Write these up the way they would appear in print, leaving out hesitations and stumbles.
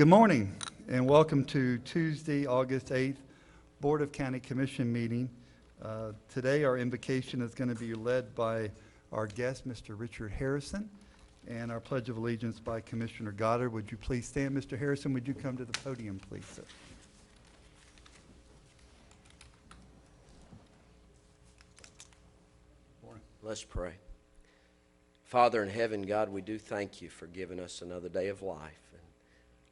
Good morning and welcome to Tuesday, August 8th, Board of County Commission meeting. Today our invocation is going to be led by our guest, Mr. Richard Harrison, and our Pledge of Allegiance by Commissioner Goddard. Would you please stand, Mr. Harrison? Would you come to the podium, please, sir? Let's pray. Father in heaven, God, we do thank you for giving us another day of life. And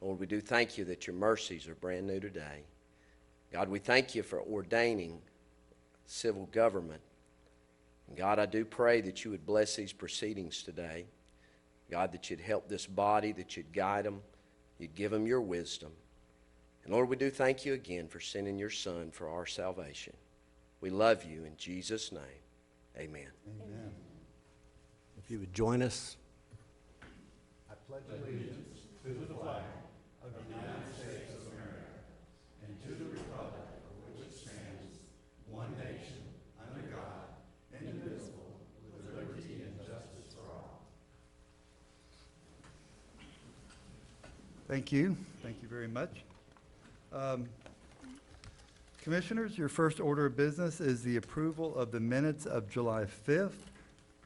Lord, we do thank you that your mercies are brand new today. God, we thank you for ordaining civil government. And God, I do pray that you would bless these proceedings today. God, that you'd help this body, that you'd guide them, you'd give them your wisdom. And Lord, we do thank you again for sending your Son for our salvation. We love you in Jesus' name. Amen. Amen. If you would join us. I pledge allegiance to the flag of the United States of America and to the republic for which it stands, one nation, under God, indivisible, with liberty and justice for all. Thank you. Thank you very much. Commissioners, your first order of business is the approval of the minutes of July 5th,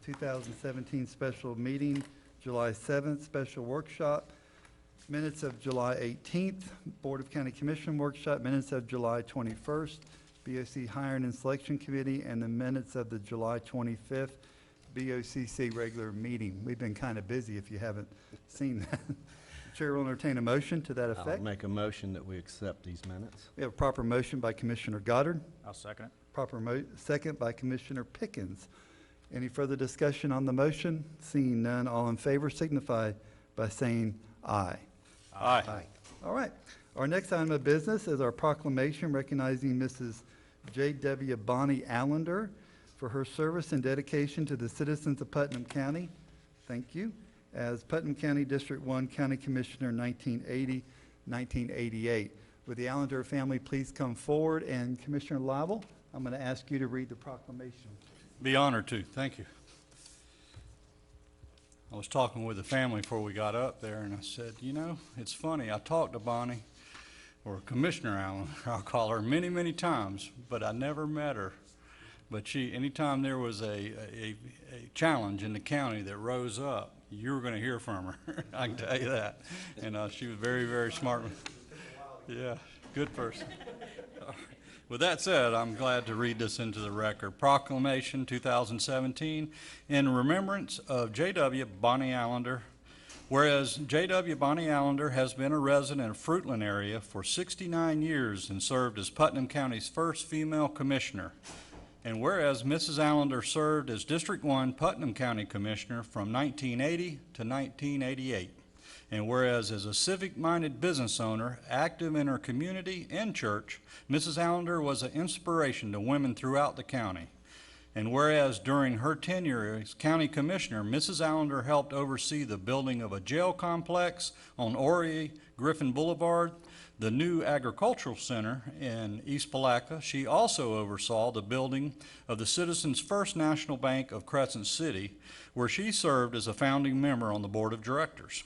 2017 special meeting, July 7th special workshop, minutes of July 18th, Board of County Commission workshop, minutes of July 21st, BOCC Hiring and Selection Committee, and the minutes of the July 25th BOCC regular meeting. We've been kind of busy if you haven't seen that. Chair will entertain a motion to that effect. I'll make a motion that we accept these minutes. We have a proper motion by Commissioner Goddard. I'll second it. Proper second by Commissioner Pickens. Any further discussion on the motion? Seeing none, all in favor signify by saying aye. Aye. All right. Our next item of business is our proclamation recognizing Mrs. J.W. Bonnie Allender for her service and dedication to the citizens of Putnam County. Thank you. As Putnam County District 1 County Commissioner 1980-1988. Would the Allender family please come forward? And Commissioner Lible, I'm going to ask you to read the proclamation. Be honored to. Thank you. I was talking with the family before we got up there, and I said, you know, it's funny. I talked to Bonnie, or Commissioner Allen, I'll call her, many, many times, but I never met her. But anytime there was a challenge in the county that rose up, you were going to hear from her. I can tell you that. And she was very, very smart. Yeah, good person. With that said, I'm glad to read this into the record. Proclamation 2017 in remembrance of J.W. Bonnie Allender. Whereas J.W. Bonnie Allender has been a resident of Fruitland area for 69 years and served as Putnam County's first female commissioner. And whereas Mrs. Allender served as District 1 Putnam County Commissioner from 1980 to 1988. And whereas as a civic-minded business owner, active in her community and church, Mrs. Allender was an inspiration to women throughout the county. And whereas during her tenure as County Commissioner, Mrs. Allender helped oversee the building of a jail complex on Horry Griffin Boulevard, the new agricultural center in East Palatka. She also oversaw the building of the Citizens First National Bank of Crescent City, where she served as a founding member on the board of directors.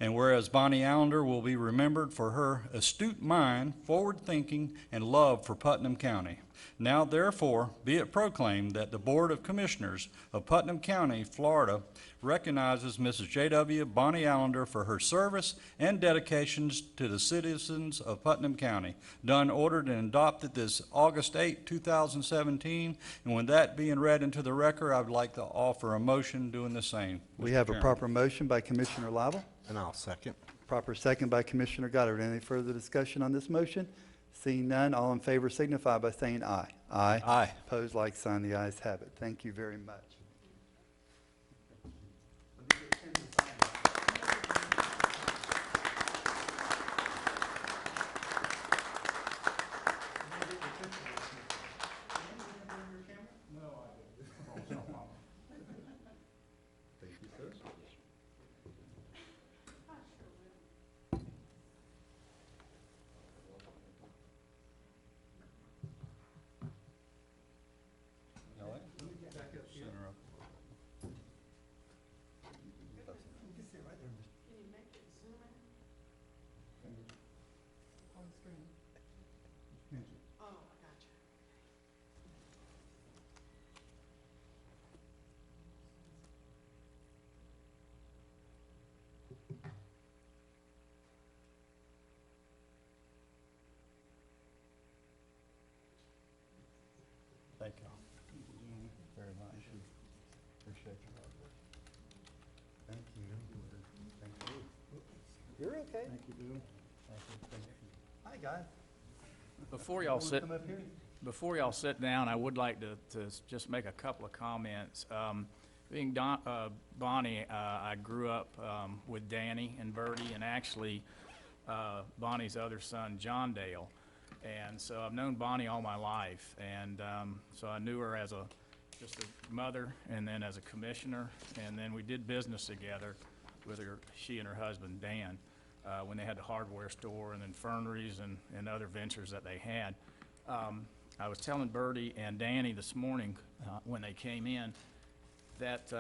And whereas Bonnie Allender will be remembered for her astute mind, forward thinking, and love for Putnam County. Now therefore be it proclaimed that the Board of Commissioners of Putnam County, Florida, recognizes Mrs. J.W. Bonnie Allender for her service and dedications to the citizens of Putnam County, done, ordered, and adopted this August 8, 2017. And with that being read into the record, I would like to offer a motion doing the same. We have a proper motion by Commissioner Lible. And I'll second. Proper second by Commissioner Goddard. Any further discussion on this motion? Seeing none, all in favor signify by saying aye. Aye. Aye. Opposed, like sign. The ayes have it. Thank you very much. Thank you. Very much. Appreciate your hard work. Thank you. Thank you. You're okay. Thank you, Bill. Thank you. Hi, guys. Before y'all Wanna sit, come up here? before y'all sit down, I would like to just make a couple of comments. Being Bonnie, I grew up with Danny and Bertie, and actually Bonnie's other son, John Dale. And so I've known Bonnie all my life, and so I knew her as just a mother, and then as a commissioner, and then we did business together with she and her husband, Dan, when they had the hardware store and then ferneries and other ventures that they had. I was telling Bertie and Danny this morning when they came in that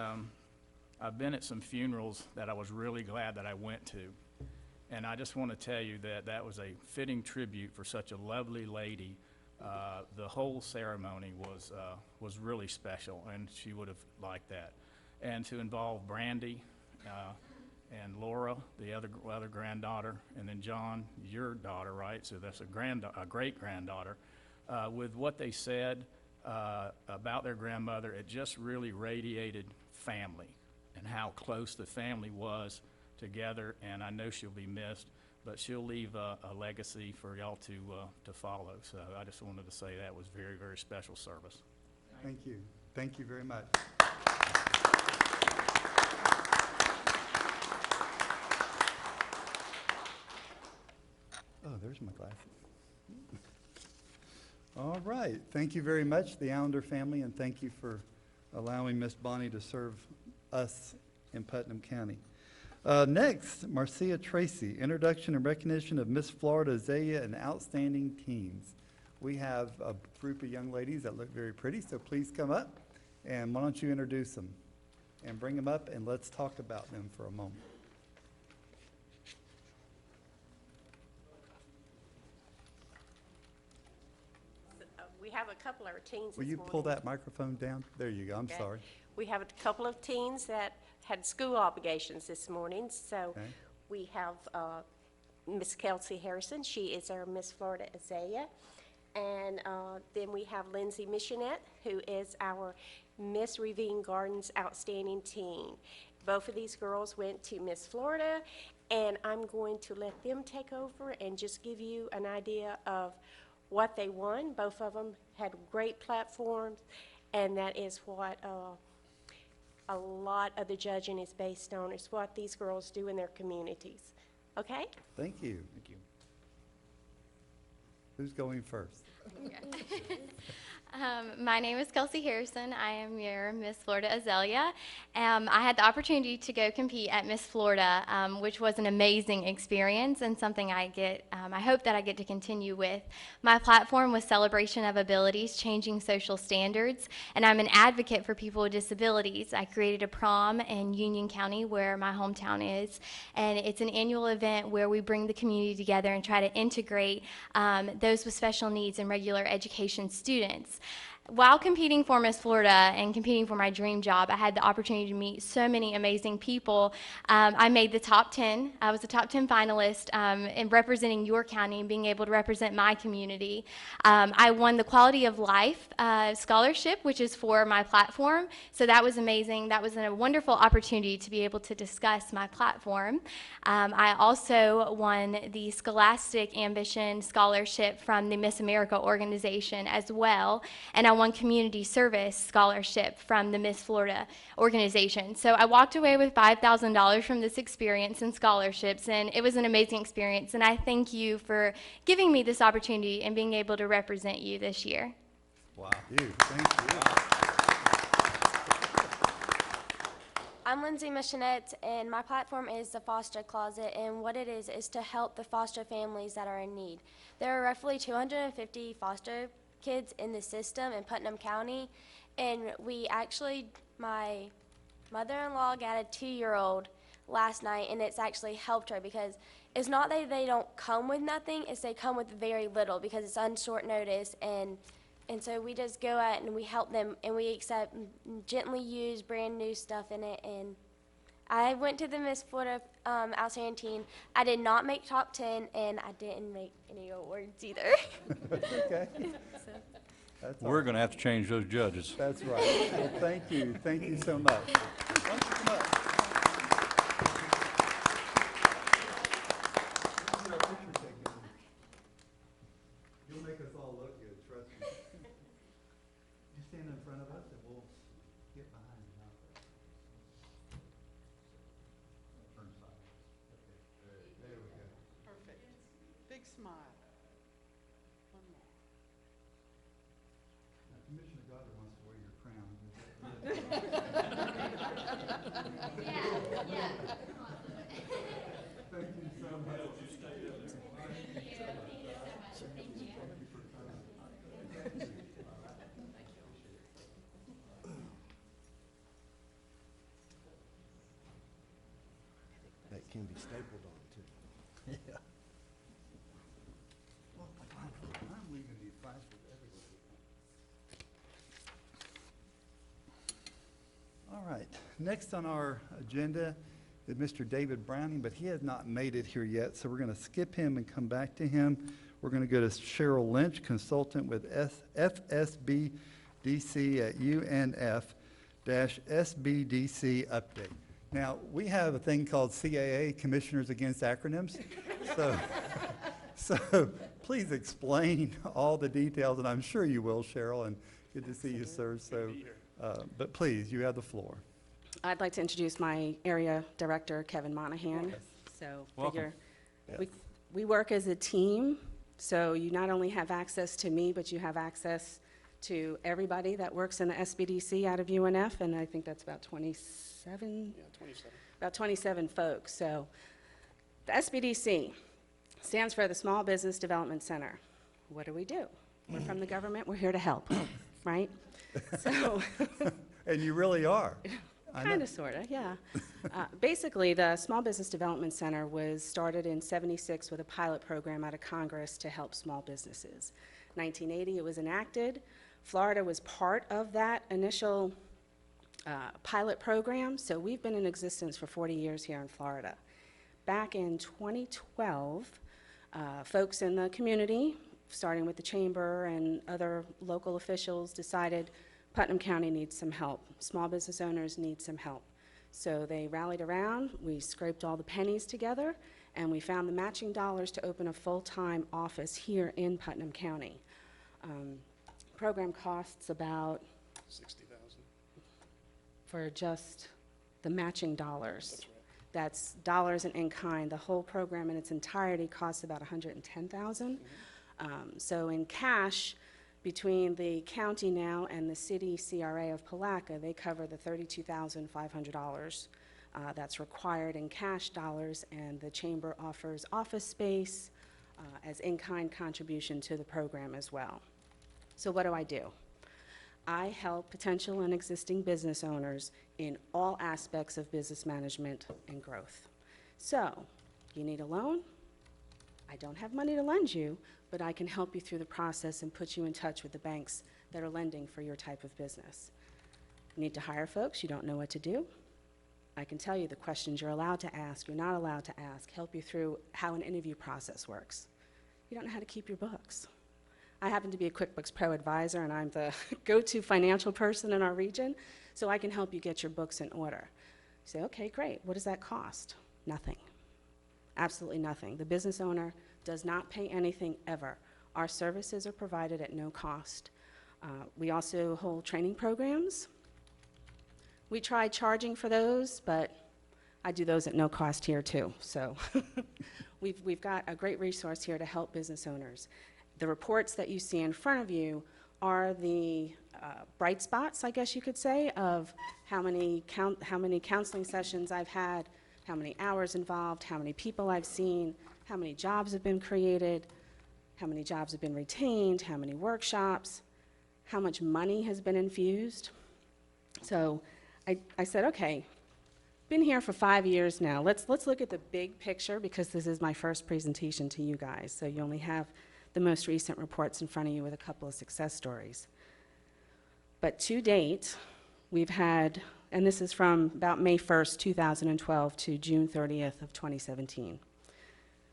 I've been at some funerals that I was really glad that I went to. And I just want to tell you that that was a fitting tribute for such a lovely lady. The whole ceremony was really special, and she would have liked that. And to involve Brandy and Laura, the other granddaughter, and then John, your daughter, right? So that's a great-granddaughter. With what they said about their grandmother, it just really radiated family and how close the family was together, and I know she'll be missed, but she'll leave a legacy for y'all to follow. So I just wanted to say that was very, very special service. Thank you. Thank you very much. Oh, there's my glasses. All right. Thank you very much, the Allender family, and thank you for allowing Miss Bonnie to serve us in Putnam County. Next, Marcia Tracy, introduction and recognition of Miss Florida Azalea and outstanding teens. We have a group of young ladies that look very pretty, so please come up, and why don't you introduce them and bring them up, and let's talk about them for a moment. We have a couple of our teens Will this you morning. pull that microphone down? There you go. I'm Okay. sorry. We have a couple of teens that had school obligations this morning, so Okay. we have Miss Kelsey Harrison. She is our Miss Florida Azalea. And then we have Lindsay Missionette, who is our Miss Ravine Gardens Outstanding Teen. Both of these girls went to Miss Florida, and I'm going to let them take over and just give you an idea of what they won. Both of them had great platforms, and that is what a lot of the judging is based on, is what these girls do in their communities. Okay? Thank you. Thank you. Who's going first? My name is Kelsey Harrison. I am your Miss Florida Azalea. I had the opportunity to go compete at Miss Florida, which was an amazing experience and something I hope that I get to continue with. My platform was Celebration of Abilities, Changing Social Standards, and I'm an advocate for people with disabilities. I created a prom in Union County, where my hometown is, and it's an annual event where we bring the community together and try to integrate those with special needs and regular education students. While competing for Miss Florida and competing for my dream job, I had the opportunity to meet so many amazing people. I made the top 10. I was a top 10 finalist in representing your county and being able to represent my community. I won the Quality of Life Scholarship, which is for my platform, so that was amazing. That was a wonderful opportunity to be able to discuss my platform. I also won the Scholastic Ambition Scholarship from the Miss America organization as well, and I won Community Service Scholarship from the Miss Florida organization. So I walked away with $5,000 from this experience and scholarships, and it was an amazing experience, and I thank you for giving me this opportunity and being able to represent you this year. Wow. Thank you. I'm Lindsay Missionette, and my platform is the Foster Closet, and what it is to help the foster families that are in need. There are roughly 250 foster kids in the system in Putnam County, and my mother-in-law got a 2-year-old last night, and it's actually helped her, because it's not that they don't come with nothing, it's they come with very little, because it's on short notice, and so we just go out and we help them, and we accept gently used brand new stuff in it. And I went to the Miss Florida Outstanding Teen. I did not make top 10, and I didn't make any awards either. That's okay. That's all We're right. going to have to change those judges. That's right. Well, thank you. Thank you so much. Why don't you come up? Let's get our picture taken. You'll make us all look good, trust me. You stand in front of us and we'll get behind you. Turn side. Okay. There we go. Perfect. Big smile. One more. Now, Commissioner Goddard wants to wear your crown. Thank you so much. That can be stapled on, too. Yeah. I'm leaving these placards everywhere. All right, next on our agenda is Mr. David Browning, but he has not made it here yet, so we're going to skip him and come back to him. We're going to go to Cheryl Lynch, consultant with FSBDC at UNF-SBDC update. Now, we have a thing called CAA, Commissioners Against Acronyms. So please explain all the details, and I'm sure you will, Cheryl, and good to see you, sir. So, but please, you have the floor. I'd like to introduce my area director, Kevin Monahan. So Welcome. we work as a team, so you not only have access to me, but you have access to everybody that works in the SBDC out of UNF, and I think that's about 27? Yeah, 27. About 27 folks. So the SBDC stands for the Small Business Development Center. What do? We're from the government, we're here to help, right? So. And you really are. Kind of, sort of, yeah. Basically, the Small Business Development Center was started in '76 with a pilot program out of Congress to help small businesses. 1980, it was enacted. Florida was part of that initial pilot program, so we've been in existence for 40 years here in Florida. Back in 2012, folks in the community, starting with the chamber and other local officials, decided Putnam County needs some help. Small business owners need some help. So they rallied around, we scraped all the pennies together, and we found the matching dollars to open a full-time office here in Putnam County. Program costs about $60,000 for just the matching dollars. That's right. That's dollars and in kind. The whole program in its entirety costs about $110,000. So in cash, between the county now and the city CRA of Palaca, they cover the $32,500 that's required in cash dollars, and the chamber offers office space as in-kind contribution to the program as well. So what do? I help potential and existing business owners in all aspects of business management and growth. So, you need a loan? I don't have money to lend you, but I can help you through the process and put you in touch with the banks that are lending for your type of business. You need to hire folks, you don't know what to do? I can tell you the questions you're allowed to ask, you're not allowed to ask, help you through how an interview process works. You don't know how to keep your books. I happen to be a QuickBooks Pro advisor, and I'm the go-to financial person in our region, so I can help you get your books in order. You say, okay, great, what does that cost? Nothing. Absolutely nothing. The business owner does not pay anything ever. Our services are provided at no cost. We also hold training programs. We tried charging for those, but I do those at no cost here too. So we've got a great resource here to help business owners. The reports that you see in front of you are the bright spots, I guess you could say, of how many counseling sessions I've had, how many hours involved, how many people I've seen, how many jobs have been created, how many jobs have been retained, how many workshops, how much money has been infused. So I said, okay, been here for 5 years now. Let's look at the big picture, because this is my first presentation to you guys. So you only have the most recent reports in front of you with a couple of success stories. But to date, we've had, and this is from about May 1st, 2012 to June 30th of 2017,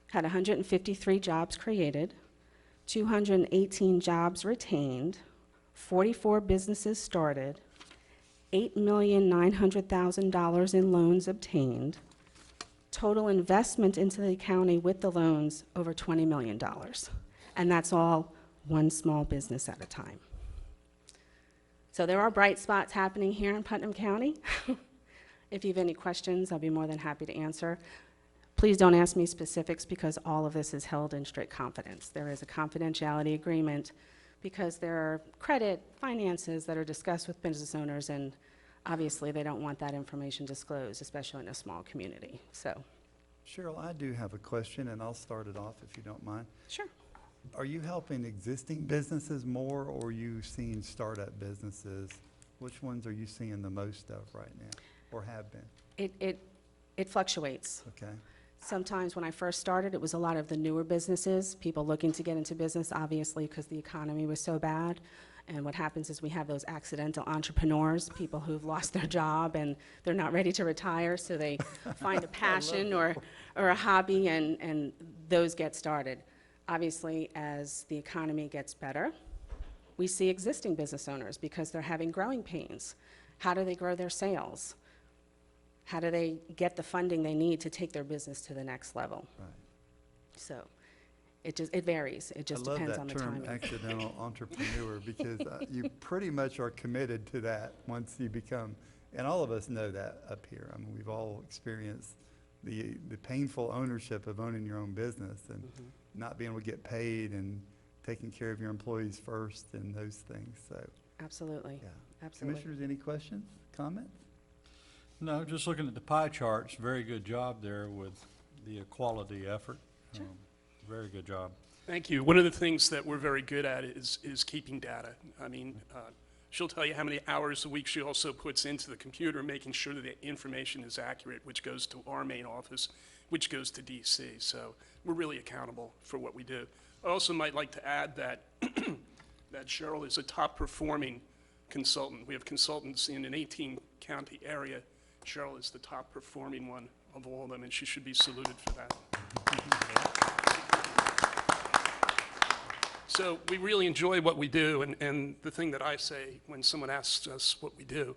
had 153 jobs created, 218 jobs retained, 44 businesses started, $8,900,000 in loans obtained, total investment into the county with the loans over $20 million. And that's all one small business at a time. So there are bright spots happening here in Putnam County. If you have any questions, I'll be more than happy to answer. Please don't ask me specifics because all of this is held in strict confidence. There is a confidentiality agreement because there are credit, finances that are discussed with business owners, and obviously they don't want that information disclosed, especially in a small community. So, Cheryl, I do have a question, and I'll start it off if you don't mind. sure. Are you helping existing businesses more, or are you seeing startup businesses? Which ones are you seeing the most of right now, or have been? It fluctuates. Okay, Sometimes when I first started, it was a lot of the newer businesses, people looking to get into business, obviously, because the economy was so bad. And what happens is we have those accidental entrepreneurs, people who've lost their job and they're not ready to retire, so they find a passion or a hobby, and those get started. Obviously, as the economy gets better, we see existing business owners because they're having growing pains. How do they grow their sales? How do they get the funding they need to take their business to the next level? right. So it varies. It just depends on the I love that timing. term, accidental entrepreneur, because you pretty much are committed to that once you become, and all of us know that up here. I mean, we've all experienced the painful ownership of owning your own business and not being able to get paid and taking care of your employees first and those things, so, Absolutely. yeah. Absolutely. Commissioners, any questions, comments? No, just looking at the pie charts, very good job there with the equality effort. Sure. Very good job. Thank you. One of the things that we're very good at is keeping data. I mean, she'll tell you how many hours a week she also puts into the computer, making sure that the information is accurate, which goes to our main office, which goes to DC. So we're really accountable for what we do. I also might like to add that that Cheryl is a top-performing consultant. We have consultants in an 18-county area. Cheryl is the top-performing one of all of them, and she should be saluted for that. So we really enjoy what we do, and the thing that I say when someone asks us what we do,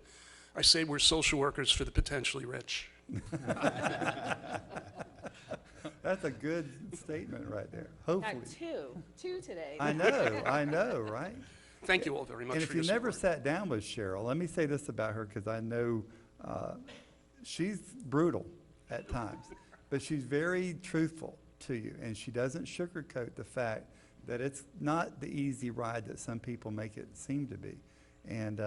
I say we're social workers for the potentially rich. That's a good statement right there, Got hopefully. two today. I know, right? Thank you all very much And for if your you never support. sat down with Cheryl, let me say this about her, because I know she's brutal at times, but she's very truthful to you, and she doesn't sugarcoat the fact that it's not the easy ride that some people make it seem to be. And,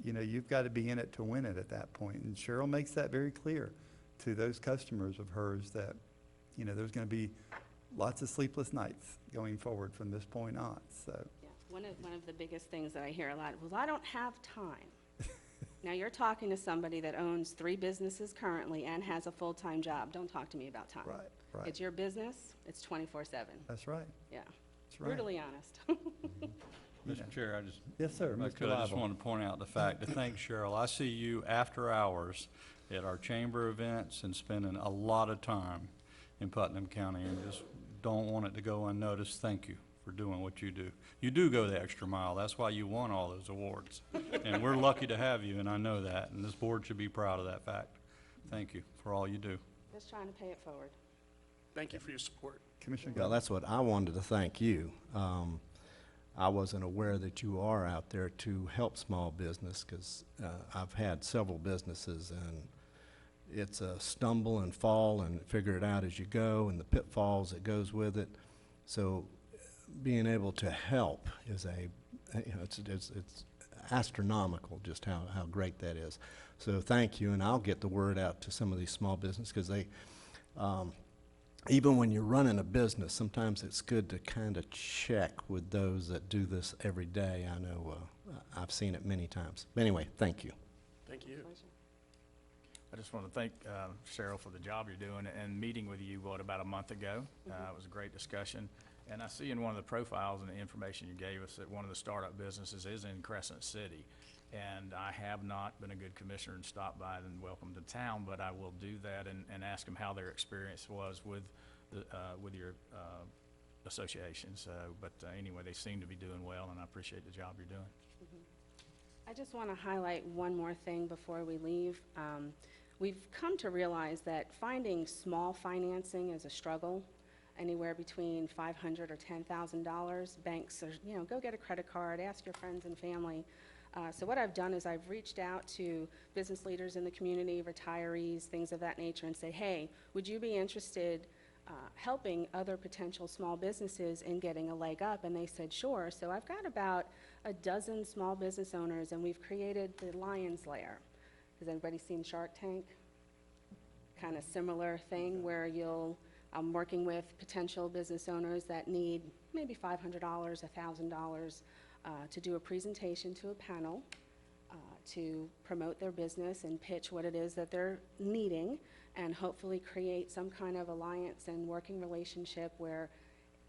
you know, you've got to be in it to win it at that point. And Cheryl makes that very clear to those customers of hers that, you know, there's going to be lots of sleepless nights going forward from this point on, so. Yeah. One of the biggest things that I hear a lot, well, I don't have time. Now, you're talking to somebody that owns 3 businesses currently and has a full-time job. Don't talk to me about time. Right, right. It's your business, it's 24/7. That's right. Yeah, That's right. brutally honest. Mr. Chair, Yes, sir, if I Mr. could, I just Lible. want to point out the fact to thank Cheryl. I see you after hours at our chamber events and spending a lot of time in Putnam County, and just don't want it to go unnoticed. Thank you for doing what you do. You do go the extra mile. That's why you won all those awards. And we're lucky to have you, and I know that, and this board should be proud of that fact. Thank you for all you do. Just trying to pay it forward. Thank you for your support. Commissioner Well, Gall. that's what I wanted to thank you. I wasn't aware that you are out there to help small business, because I've had several businesses, and it's a stumble and fall and figure it out as you go, and the pitfalls that goes with it. So being able to help is it's astronomical just how great that is. So thank you, and I'll get the word out to some of these small businesses, because they, even when you're running a business, sometimes it's good to kind of check with those that do this every day. I know I've seen it many times. But anyway, thank you. Thank you. I just want to thank Cheryl for the job you're doing, and meeting with you, about a month ago. It was a great discussion. And I see in one of the profiles and the information you gave us that one of the startup businesses is in Crescent City. And I have not been a good commissioner and stopped by and welcomed to town, but I will do that and ask them how their experience was with your association. So, but anyway, they seem to be doing well, and I appreciate the job you're doing. I just want to highlight one more thing before we leave. We've come to realize that finding small financing is a struggle, anywhere between $500 or $10,000. Banks are, go get a credit card, ask your friends and family. So what I've done is I've reached out to business leaders in the community, retirees, things of that nature, and say, hey, would you be interested helping other potential small businesses in getting a leg up? And they said, sure. So I've got about a dozen small business owners, and we've created the Lion's Lair. Has anybody seen Shark Tank? Kind of similar thing where I'm working with potential business owners that need maybe $500, $1,000 to do a presentation to a panel to promote their business and pitch what it is that they're needing, and hopefully create some kind of alliance and working relationship where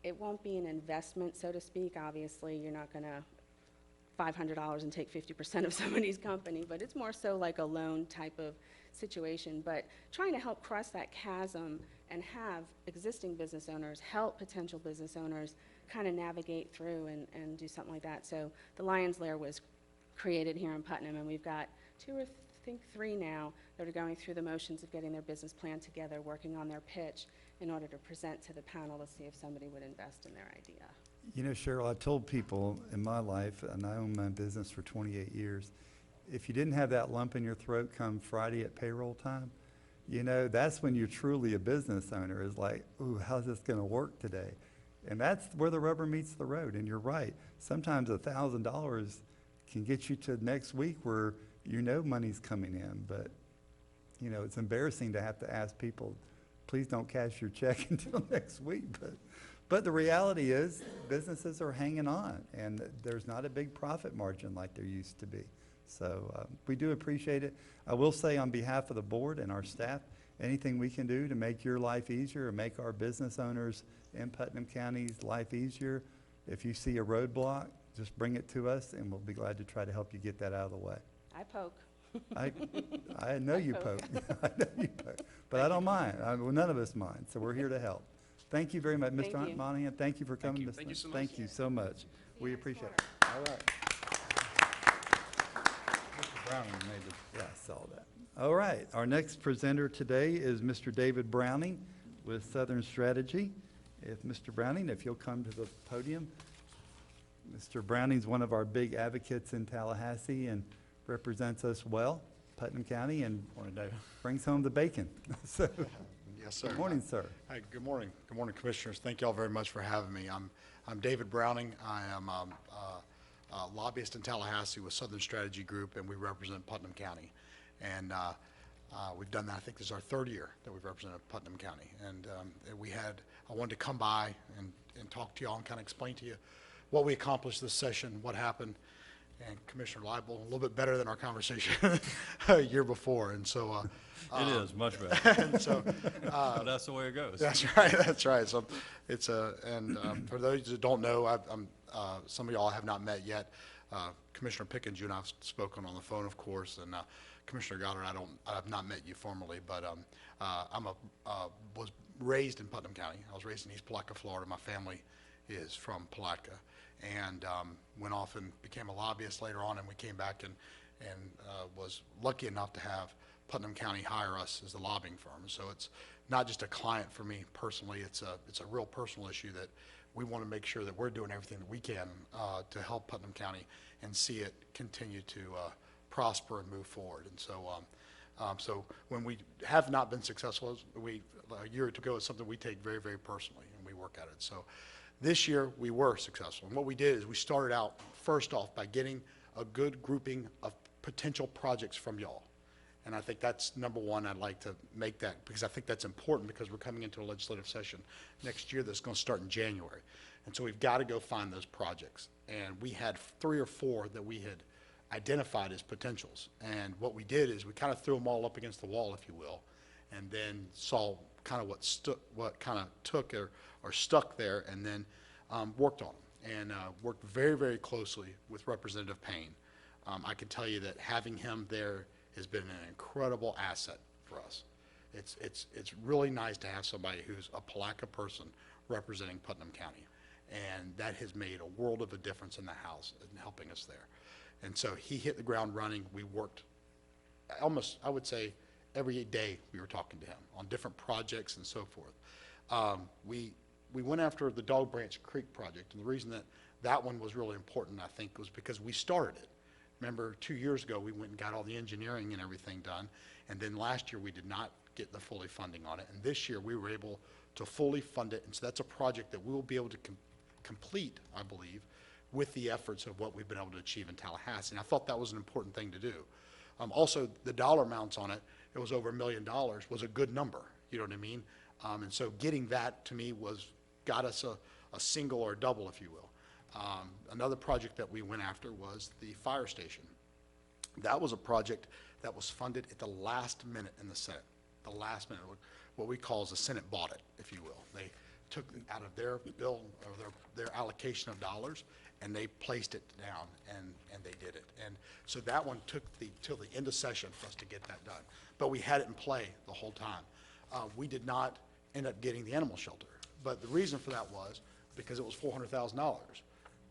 it won't be an investment, so to speak. Obviously, you're not going to $500 and take 50% of somebody's company, but it's more so like a loan type of situation. But trying to help cross that chasm and have existing business owners help potential business owners kind of navigate through and do something like that. So the Lion's Lair was created here in Putnam, and we've got 2 or 3 now that are going through the motions of getting their business plan together, working on their pitch in order to present to the panel to see if somebody would invest in their idea. You know, Cheryl, I told people in my life, and I own my business for 28 years, if you didn't have that lump in your throat come Friday at payroll time, that's when you're truly a business owner, is like, ooh, how's this going to work today? And that's where the rubber meets the road. And you're right. Sometimes $1,000 can get you to next week where money's coming in. But, it's embarrassing to have to ask people, please don't cash your check until next week. But the reality is businesses are hanging on, and there's not a big profit margin like there used to be. So we do appreciate it. I will say on behalf of the board and our staff, anything we can do to make your life easier or make our business owners in Putnam County's life easier, if you see a roadblock, just bring it to us, and we'll be glad to try to help you get that out of the way. I poke. I know you poke. I know you poke. But I don't mind. Well, none of us mind, so we're here to help. Thank you very much, Thank Mr. you. Monahan. Thank you for coming. you. Thank you so much. Thank you so much. We appreciate it. All right. Mr. Browning made the Yeah, I saw that. All right, our next presenter today is Mr. David Browning with Southern Strategy. If Mr. Browning, if you'll come to the podium. Mr. Browning's one of our big advocates in Tallahassee and represents us well, Putnam County, and morning, David. brings home the bacon. So, Yes, sir. good morning, sir. Hi, good morning. Good morning, Commissioners. Thank you all very much for having me. I'm David Browning. I am a lobbyist in Tallahassee with Southern Strategy Group, and we represent Putnam County. And we've done that. I think this is our 3rd year that we've represented Putnam County. And I wanted to come by and talk to you all and kind of explain to you what we accomplished this session, what happened. And Commissioner Leibel, a little bit better than our conversation a year before. And so It is much better. and so But that's the way it goes. that's right. That's right. So it's for those that don't know, some of y'all have not met yet. Commissioner Pickens, you and I have spoken on the phone, of course, and Commissioner Goddard, I have not met you formally, but was raised in Putnam County. I was raised in East Palatka, Florida. My family is from Palatka, and went off and became a lobbyist later on, and we came back and was lucky enough to have Putnam County hire us as the lobbying firm. So it's not just a client for me personally, it's a real personal issue that we want to make sure that we're doing everything that we can to help Putnam County and see it continue to prosper and move forward. And so when we have not been successful, a year ago, it's something we take very, very personally, and we work at it. So this year, we were successful. And what we did is we started out, first off, by getting a good grouping of potential projects from y'all. And I think that's number one. I'd like to make that, because I think that's important, because we're coming into a legislative session next year that's going to start in January. And so we've got to go find those projects. And we had 3 or 4 that we had identified as potentials. And what we did is we kind of threw them all up against the wall, if you will, and then saw kind of what kind of took or stuck there, and then worked on them, and worked very, very closely with Representative Payne. I can tell you that having him there has been an incredible asset for us. It's really nice to have somebody who's a Palatka person representing Putnam County, and that has made a world of a difference in the House in helping us there. And so he hit the ground running. We worked almost, I would say, every day we were talking to him on different projects and so forth. We went after the Dog Branch Creek project, and the reason that that one was really important, I think, was because we started it. Remember, 2 years ago, we went and got all the engineering and everything done, and then last year, we did not get the fully funding on it, and this year, we were able to fully fund it, and so that's a project that we will be able to complete, I believe, with the efforts of what we've been able to achieve in Tallahassee, and I thought that was an important thing to do. Also, the dollar amounts on it, it was over $1 million, was a good number, you know what I mean? And so getting that, to me, got us a single or a double, if you will. Another project that we went after was the fire station. That was a project that was funded at the last minute in the Senate, the last minute. What we call is the Senate bought it, if you will. They took out of their bill or their allocation of dollars, and they placed it down, and they did it. And so that one took till the end of session for us to get that done. But we had it in play the whole time. We did not end up getting the animal shelter. But the reason for that was because it was $400,000.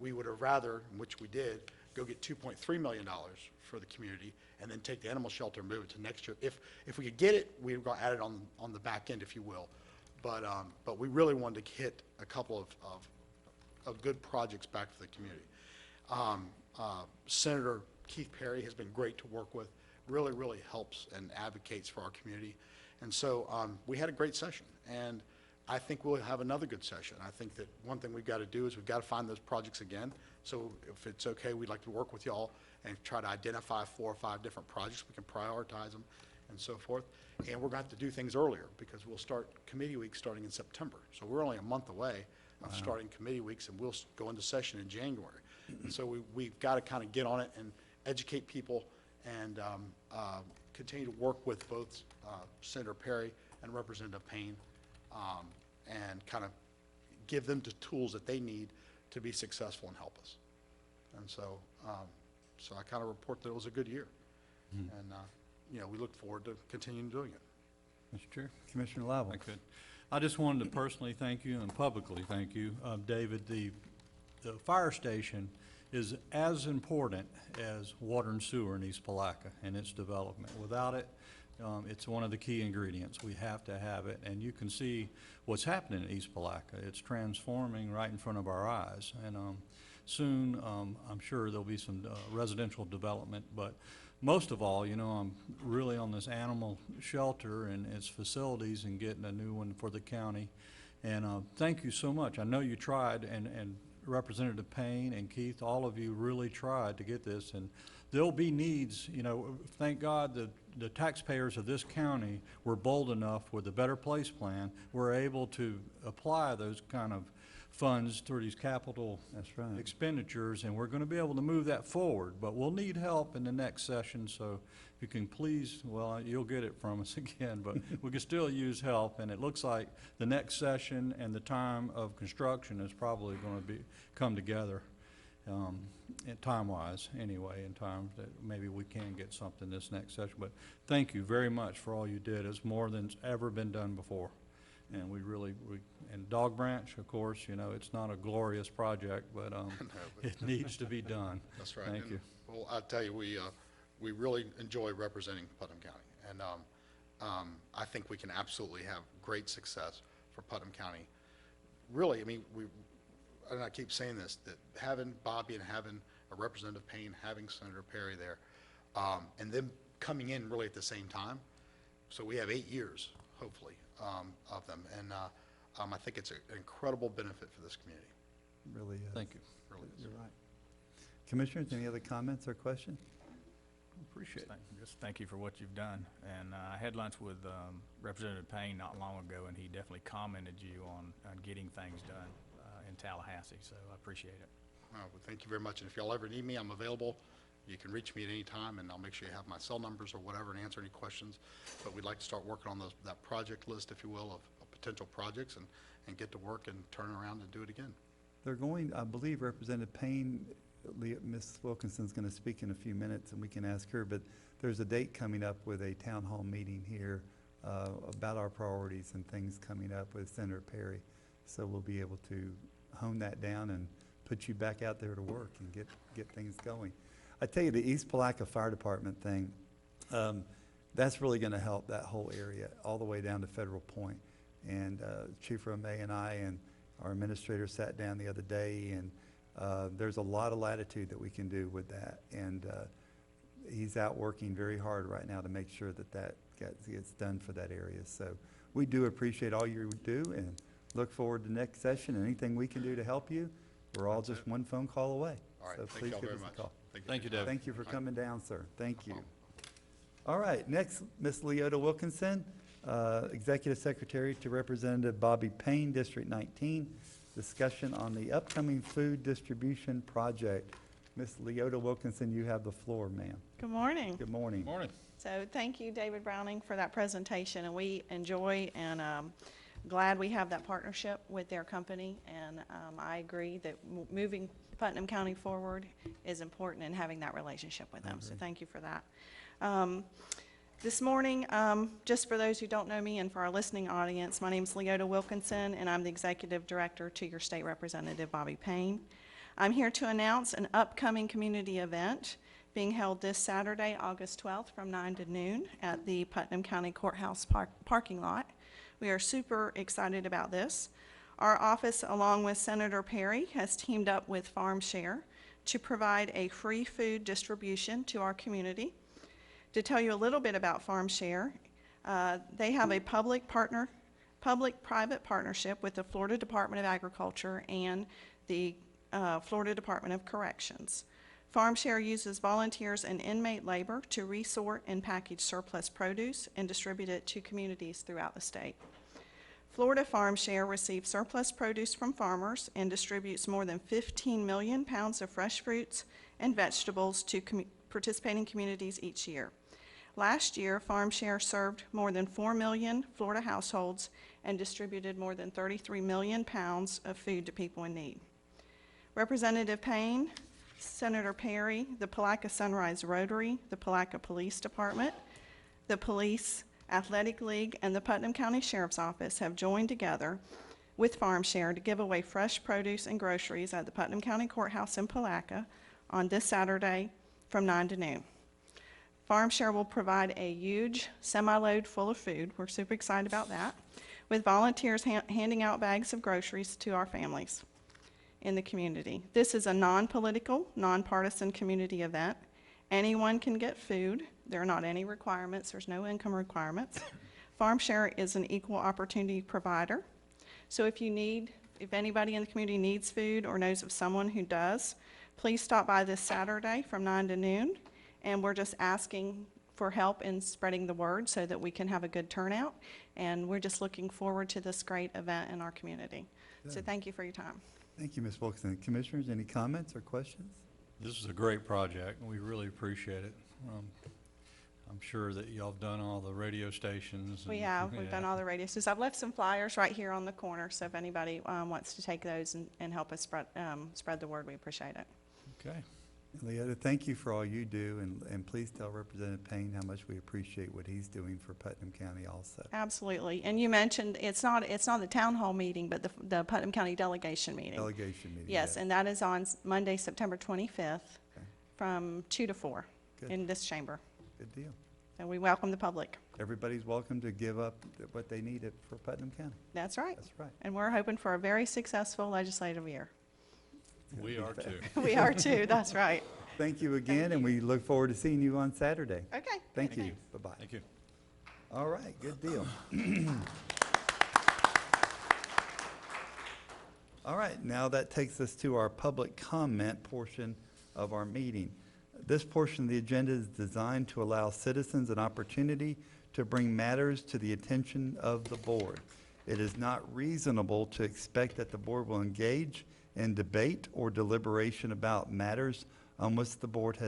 We would have rather, which we did, go get $2.3 million for the community and then take the animal shelter and move it to next year. If we could get it, we would add it on the back end, if you will. But we really wanted to hit a couple of good projects back to the community. Senator Keith Perry has been great to work with, really helps and advocates for our community. And so we had a great session, and I think we'll have another good session. I think that one thing we've got to do is we've got to find those projects again. So if it's okay, we'd like to work with y'all and try to identify 4 or 5 different projects. We can prioritize them and so forth. And we're going to have to do things earlier because we'll start committee week starting in September. So we're only a month away of starting committee weeks, and we'll go into session in January. And so we've got to kind of get on it and educate people and continue to work with both Senator Perry and Representative Payne and kind of give them the tools that they need to be successful and help us. And so, so I kind of report that it was a good year. And, you know, we look forward to continuing doing it. Mr. Chair? Commissioner Lible. I could. I just wanted to personally thank you and publicly thank you. David, the fire station is as important as water and sewer in East Palatka and its development. Without it, it's one of the key ingredients. We have to have it, and you can see what's happening in East Palatka. It's transforming right in front of our eyes, and soon I'm sure there'll be some residential development, but most of all, you know, I'm really on this animal shelter and its facilities and getting a new one for the county, and thank you so much. I know you tried, and Representative Payne and Keith, all of you really tried to get this, and there'll be needs. You know, thank God the taxpayers of this county were bold enough with the Better Place plan, we're able to apply those kind of funds through these capital expenditures, and we're going to be able to move that forward. But we'll need help in the next session, so if you can please, well, you'll get it from us again, but we can still use help, and it looks like the next session and the time of construction is probably going to come together. Time-wise, anyway, in time that maybe we can get something this next session. But thank you very much for all you did. It's more than's ever been done before. And and Dog Branch, of course, you know, it's not a glorious project, but it needs to be done. That's right. Thank you. Well, I'll tell you, we really enjoy representing Putnam County. And I think we can absolutely have great success for Putnam County. Really, I mean, and I keep saying this, that having Bobby and having a Representative Payne, having Senator Perry there, and them coming in really at the same time. So we have 8 years, hopefully, of them. And I think it's an incredible benefit for this community. Really is. Thank you. Really is. You're right. Commissioners, any other comments or questions? Appreciate it. Just thank you for what you've done. And I had lunch with Representative Payne not long ago, and he definitely commended you on getting things done in Tallahassee, so I appreciate it. Well, thank you very much. And if y'all ever need me, I'm available. You can reach me at any time, and I'll make sure you have my cell numbers or whatever and answer any questions. But we'd like to start working on that project list, if you will, of potential projects and get to work and turn around and do it again. They're going, I believe Representative Payne, Ms. Wilkinson's going to speak in a few minutes, and we can ask her, but there's a date coming up with a town hall meeting here about our priorities and things coming up with Senator Perry. So we'll be able to hone that down and put you back out there to work and get things going. I tell you, the East Palaca Fire Department thing, that's really gonna help that whole area, all the way down to Federal Point. And Chief Romay and I and our administrator sat down the other day, and there's a lot of latitude that we can do with that. And he's out working very hard right now to make sure that that gets done for that area. So we do appreciate all you do and look forward to next session. Anything we can do to help you, we're all just one phone call away. All right, So thank please y'all give very us a much. call. Thank you, David. Thank you for coming down, sir. Thank you. All right, next, Ms. Leota Wilkinson, Executive Secretary to Representative Bobby Payne, District 19. Discussion on the upcoming food distribution project. Ms. Leota Wilkinson, you have the floor, ma'am. Good morning. Good morning. Morning. So thank you, David Browning, for that presentation, and we enjoy and glad we have that partnership with their company, and I agree that moving Putnam County forward is important and having that relationship with them, so thank you for that. This morning, just for those who don't know me and for our listening audience, my name is Leota Wilkinson, and I'm the Executive Director to your State Representative Bobby Payne. I'm here to announce an upcoming community event being held this Saturday, August 12th from 9 to noon at the Putnam County Courthouse parking lot. We are super excited about this. Our office, along with Senator Perry, has teamed up with Farm Share to provide a free food distribution to our community. To tell you a little bit about Farm Share, they have a public-private partnership with the Florida Department of Agriculture and the Florida Department of Corrections. Farm Share uses volunteers and inmate labor to resort and package surplus produce and distribute it to communities throughout the state. Florida Farm Share receives surplus produce from farmers and distributes more than 15 million pounds of fresh fruits and vegetables to participating communities each year. Last year, Farm Share served more than 4 million Florida households and distributed more than 33 million pounds of food to people in need. Representative Payne, Senator Perry, the Palaca Sunrise Rotary, the Palaca Police Department, the Police Athletic League, and the Putnam County Sheriff's Office have joined together with Farm Share to give away fresh produce and groceries at the Putnam County Courthouse in Palaca on this Saturday from 9 to noon. Farm Share will provide a huge semi-load full of food. We're super excited about that, with volunteers handing out bags of groceries to our families in the community. This is a non-political, nonpartisan community event. Anyone can get food. There are not any requirements. There's no income requirements. Farm Share is an equal opportunity provider. So if anybody in the community needs food or knows of someone who does, please stop by this Saturday from 9 to noon. And we're just asking for help in spreading the word so that we can have a good turnout. And we're just looking forward to this great event in our community. So thank you for your time. Thank you, Ms. Wilkinson. Commissioners, any comments or questions? This is a great project, and we really appreciate it. I'm sure that y'all have done all the radio stations. We have. We've done all the radio stations. I've left some flyers right here on the corner, so if anybody wants to take those and help us spread the word, we appreciate it. Okay. Leota, thank you for all you do, and please tell Representative Payne how much we appreciate what he's doing for Putnam County also. Absolutely. And you mentioned it's not the town hall meeting, but the Putnam County delegation meeting. Delegation meeting. Yes, and that is on Monday, September 25th, from 2 to 4 Good. in this chamber. Good deal. And we welcome the public. Everybody's welcome to give up what they need for Putnam County. That's right. That's right. And we're hoping for a very successful legislative year. We are too. We are too, that's right. Thank you again, and we look forward to seeing you on Saturday. Okay. Thank you. Bye-bye. Thank you. All right, good deal. All right, now that takes us to our public comment portion of our meeting. This portion of the agenda is designed to allow citizens an opportunity to bring matters to the attention of the board. It is not reasonable to expect that the board will engage in debate or deliberation about matters on which the board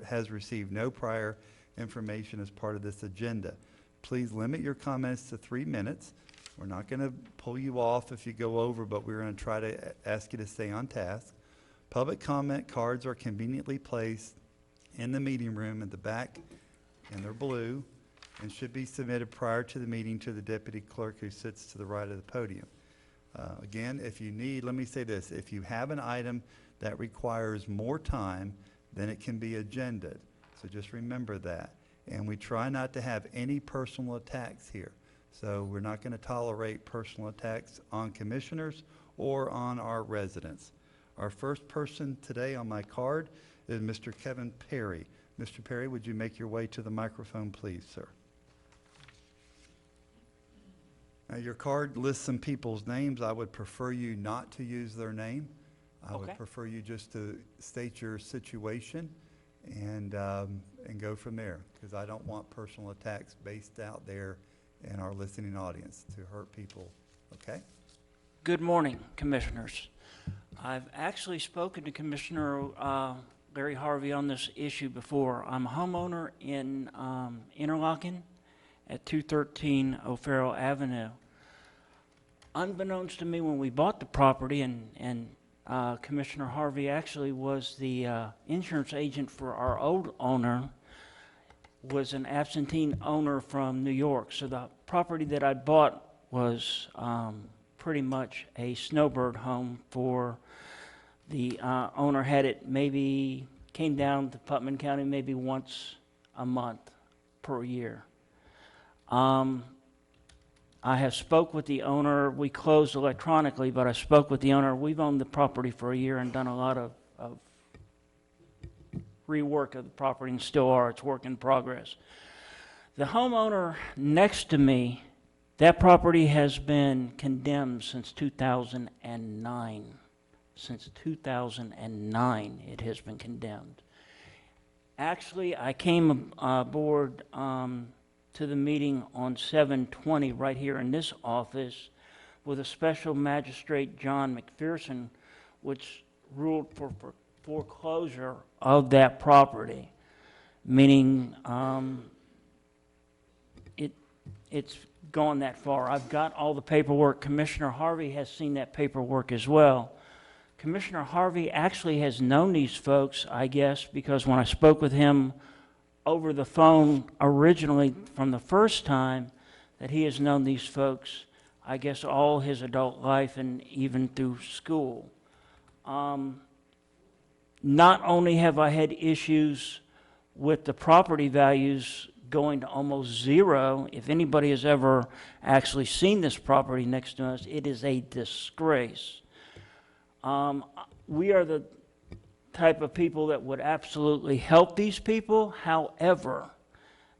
has received no prior information as part of this agenda. Please limit your comments to 3 minutes. We're not going to pull you off if you go over, but we're going to try to ask you to stay on task. Public comment cards are conveniently placed in the meeting room at the back, and they're blue, and should be submitted prior to the meeting to the deputy clerk who sits to the right of the podium. Again, if you need, let me say this, if you have an item that requires more time then it can be agended. So just remember that. And we try not to have any personal attacks here. So we're not going to tolerate personal attacks on commissioners or on our residents. Our first person today on my card is Mr. Kevin Perry. Mr. Perry, would you make your way to the microphone, please, sir? Now, your card lists some people's names. I would prefer you not to use their name. I would prefer you just to state your situation and go from there, because I don't want personal attacks based out there in our listening audience to hurt people, okay? Good morning, Commissioners. I've actually spoken to Commissioner Larry Harvey on this issue before. I'm a homeowner in Interlochen at 213 O'Farrell Avenue. Unbeknownst to me when we bought the property, and Commissioner Harvey actually was the insurance agent for our old owner, was an absentee owner from New York. So the property that I bought was pretty much a snowbird home for the owner. Had it maybe came down to Putnam County maybe once a month per year. I have spoke with the owner. We closed electronically, but I spoke with the owner. We've owned the property for a year and done a lot of rework of the property and still are. It's work in progress. The homeowner next to me, that property has been condemned since 2009. Since 2009, it has been condemned. Actually, I came aboard to the meeting on 7/20 right here in this office with a special magistrate, John McPherson, which ruled for foreclosure of that property, meaning it's gone that far. I've got all the paperwork. Commissioner Harvey has seen that paperwork as well. Commissioner Harvey actually has known these folks, I guess, because when I spoke with him over the phone originally from the first time, that he has known these folks, I guess, all his adult life and even through school. Not only have I had issues with the property values going to almost zero, if anybody has ever actually seen this property next to us, it is a disgrace. We are the type of people that would absolutely help these people. However,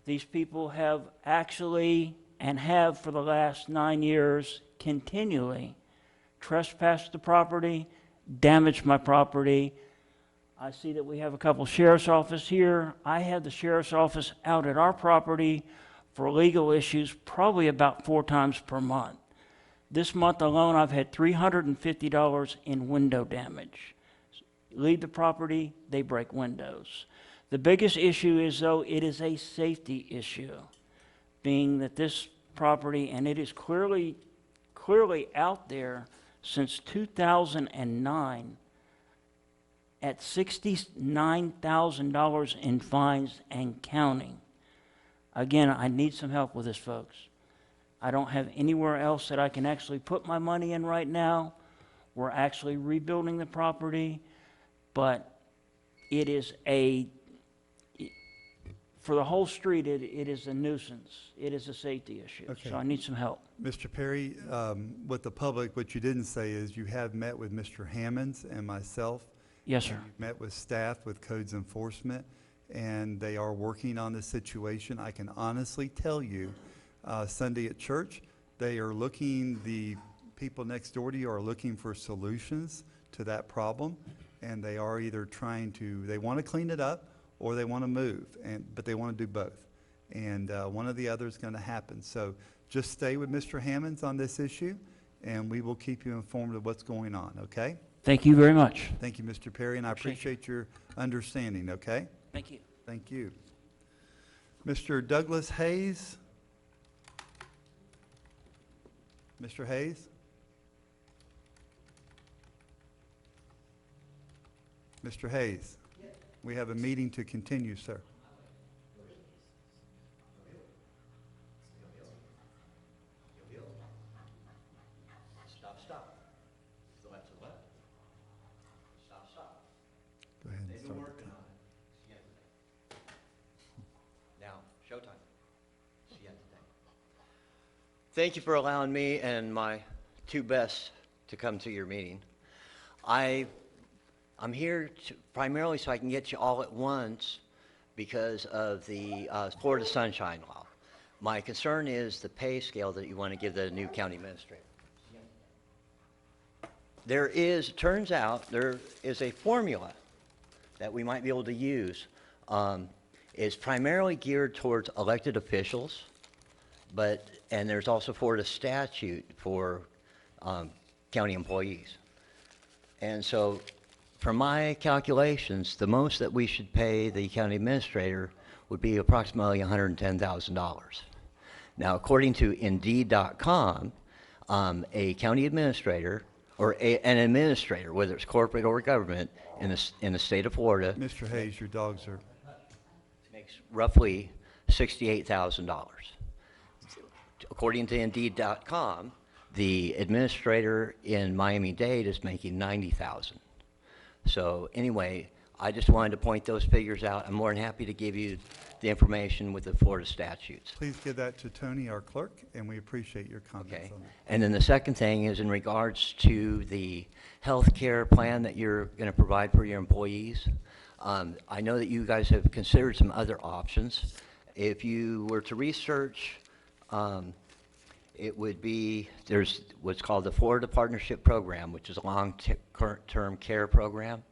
these people have actually, and have for the last 9 years, continually trespassed the property, damaged my property. I see that we have a couple sheriff's office here. I had the sheriff's office out at our property for legal issues probably about 4 times per month. This month alone, I've had $350 in window damage. Leave the property, they break windows. The biggest issue is, though, it is a safety issue, being that this property, and it is clearly out there since 2009, at $69,000 in fines and counting. Again, I need some help with this, folks. I don't have anywhere else that I can actually put my money in right now. We're actually rebuilding the property, but it is for the whole street, it is a nuisance. It is a safety issue. Okay. So I need some help. Mr. Perry, with the public, what you didn't say is you have met with Mr. Hammonds and myself. Yes, sir. You've met with staff, with codes enforcement, and they are working on the situation. I can honestly tell you, Sunday at church, the people next door to you are looking for solutions to that problem, and they are either they want to clean it up or they want to move, but they want to do both. And one or the other is going to happen. So just stay with Mr. Hammonds on this issue, and we will keep you informed of what's going on, okay? Thank you very much. Thank you, Mr. Perry, and I appreciate your understanding, okay? Thank you. Thank you. Mr. Douglas Hayes? Mr. Hayes? Mr. Hayes? We have a meeting to continue, sir. Stop. Go back to the left. Stop. Go ahead and start the time. Thank you for allowing me and my two best to come to your meeting. I'm here primarily so I can get you all at once because of the Florida Sunshine Law. My concern is the pay scale that you want to give the new county administrator. Turns out there is a formula that we might be able to use. It's primarily geared towards elected officials, and there's also Florida statute for county employees. And so, from my calculations, the most that we should pay the county administrator would be approximately $110,000. Now, according to Indeed.com, a county administrator, or an administrator, whether it's corporate or government, in the state of Florida, Mr. Hayes, your dogs are, makes roughly $68,000. According to Indeed.com, the administrator in Miami-Dade is making $90,000. So anyway, I just wanted to point those figures out. I'm more than happy to give you the information with the Florida statutes. please give that to Tony, our clerk, and we appreciate your comments Okay. on that. And then the second thing is in regards to the health care plan that you're going to provide for your employees. I know that you guys have considered some other options. If you were to research, it would be, there's what's called the Florida Partnership Program, which is a long-term care program,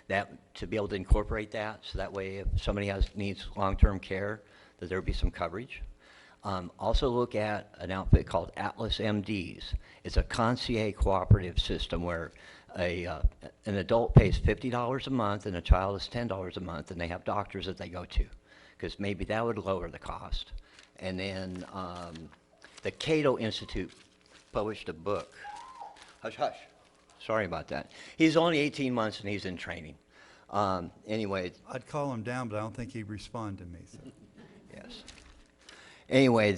that to be able to incorporate that, so that way if somebody needs long-term care, that there would be some coverage. Also look at an outfit called Atlas MDs. It's a concierge cooperative system where an adult pays $50 a month and a child is $10 a month, and they have doctors that they go to, because maybe that would lower the cost. And then the Cato Institute published a book. Hush, hush. Sorry about that. He's only 18 months and he's in training. Anyway. I'd call him down, but I don't think he'd respond to me, so. Yes. Anyway,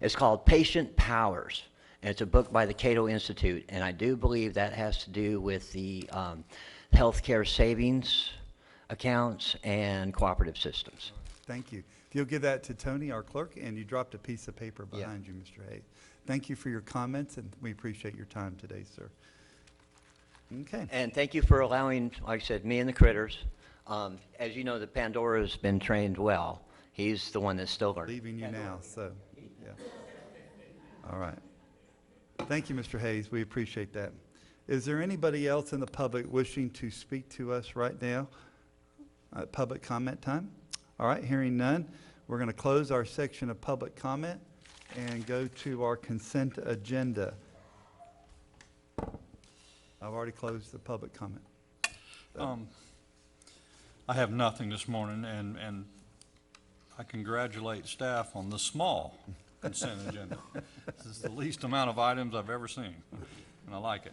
it's called Patient Powers, and it's a book by the Cato Institute, and I do believe that has to do with the healthcare savings accounts and cooperative systems. Thank you. If you'll give that to Tony, our clerk, and you dropped a piece of paper behind you, Mr. Hayes. Thank you for your comments, and we appreciate your time today, sir. Okay. And thank you for allowing, like I said, me and the critters. As you know, the Pandora's been trained well. He's the one that's still learning. Leaving you now, so, yeah. All right. Thank you, Mr. Hayes. We appreciate that. Is there anybody else in the public wishing to speak to us right now? Public comment time? All right, hearing none, we're going to close our section of public comment and go to our consent agenda. I've already closed the public comment. I have nothing this morning, and I congratulate staff on the small consent agenda. This is the least amount of items I've ever seen, and I like it.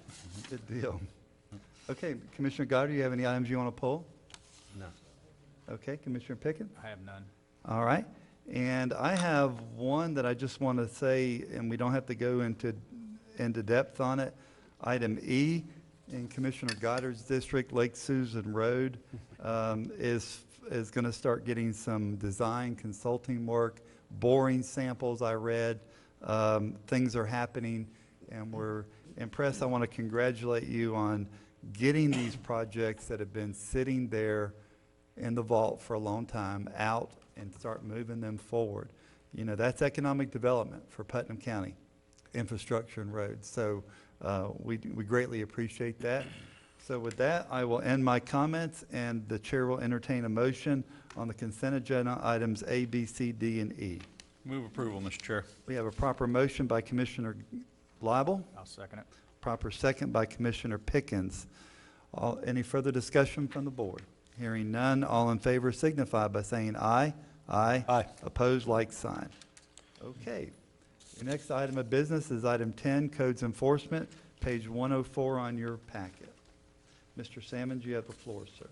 Good deal. Okay, Commissioner Goddard, do you have any items you want to pull? No. Okay, Commissioner Pickens? I have none. All right, and I have one that I just want to say, and we don't have to go into depth on it. Item E, in Commissioner Goddard's district, Lake Susan Road is going to start getting some design consulting work, boring samples I read. Things are happening, and we're impressed. I want to congratulate you on getting these projects that have been sitting there in the vault for a long time out and start moving them forward. You know, that's economic development for Putnam County, infrastructure and roads. So we greatly appreciate that. So with that, I will end my comments, and the chair will entertain a motion on the consent agenda items A, B, C, D, and E. Move approval, Mr. Chair. We have a proper motion by Commissioner Lible, I'll second it. proper second by Commissioner Pickens. Any further discussion from the board? Hearing none, all in favor signify by saying aye. Aye. Aye. Opposed, like sign. Okay. The next item of business is item 10, Codes Enforcement, page 104 on your packet. Mr. Sammons, you have the floor, sir.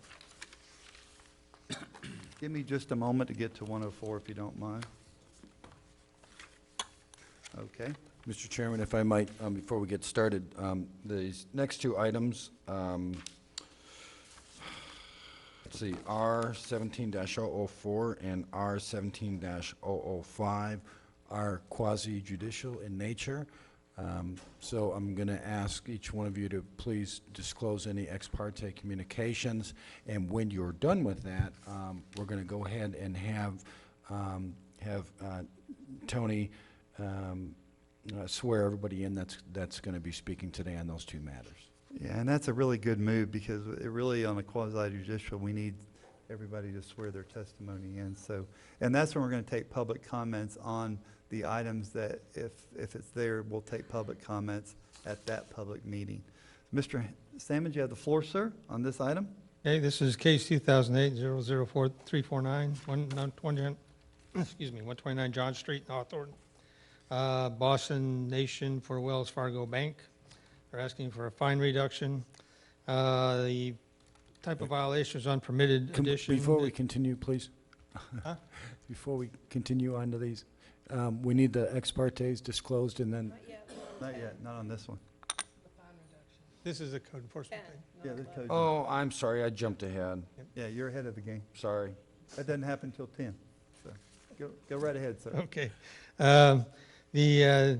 Give me just a moment to get to 104, if you don't mind. Okay. Mr. Chairman, if I might, before we get started, these next two items, let's see, R 17-004 and R 17-005 are quasi-judicial in nature. So I'm going to ask each one of you to please disclose any ex parte communications. And when you're done with that, we're going to go ahead and have Tony swear everybody in that's going to be speaking today on those two matters. Yeah, and that's a really good move because it really, on a quasi-judicial, we need everybody to swear their testimony in. So, and that's when we're going to take public comments on the items that, if it's there, we'll take public comments at that public meeting. Mr. Salmon, you have the floor, sir, on this item. Okay, this is case 2008-004349, 129 John Street, Hawthorne. Boston Nation for Wells Fargo Bank. They're asking for a fine reduction. The type of violation is unpermitted addition. Before we continue, please. Huh? Before we continue on to these, we need the ex partes disclosed and then. Not yet, not on this one. This is a code enforcement thing. Yeah, the code. Oh, I'm sorry, I jumped ahead. Yeah, you're ahead of the game. Sorry. That doesn't happen until 10. So go right ahead, sir. Okay. The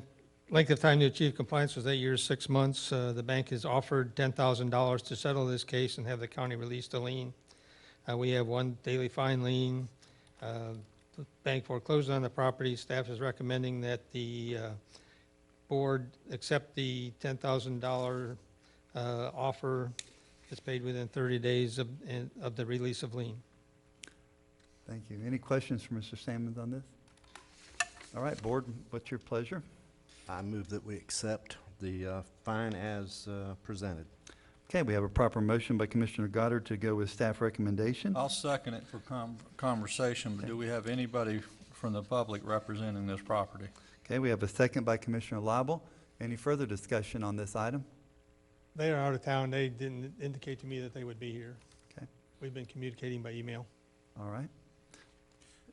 length of time to achieve compliance was 8 years, 6 months. The bank has offered $10,000 to settle this case and have the county release the lien. We have one daily fine lien. The bank foreclosed on the property. Staff is recommending that the board accept the $10,000 offer. It's paid within 30 days of the release of lien. Thank you. Any questions for Mr. Salmons on this? All right, board, what's your pleasure? I move that we accept the fine as presented. Okay, we have a proper motion by Commissioner Goddard to go with staff recommendation. I'll second it for conversation, but do we have anybody from the public representing this property? Okay, we have a second by Commissioner Lible. Any further discussion on this item? They are out of town. They didn't indicate to me that they would be here. Okay. We've been communicating by email. All right.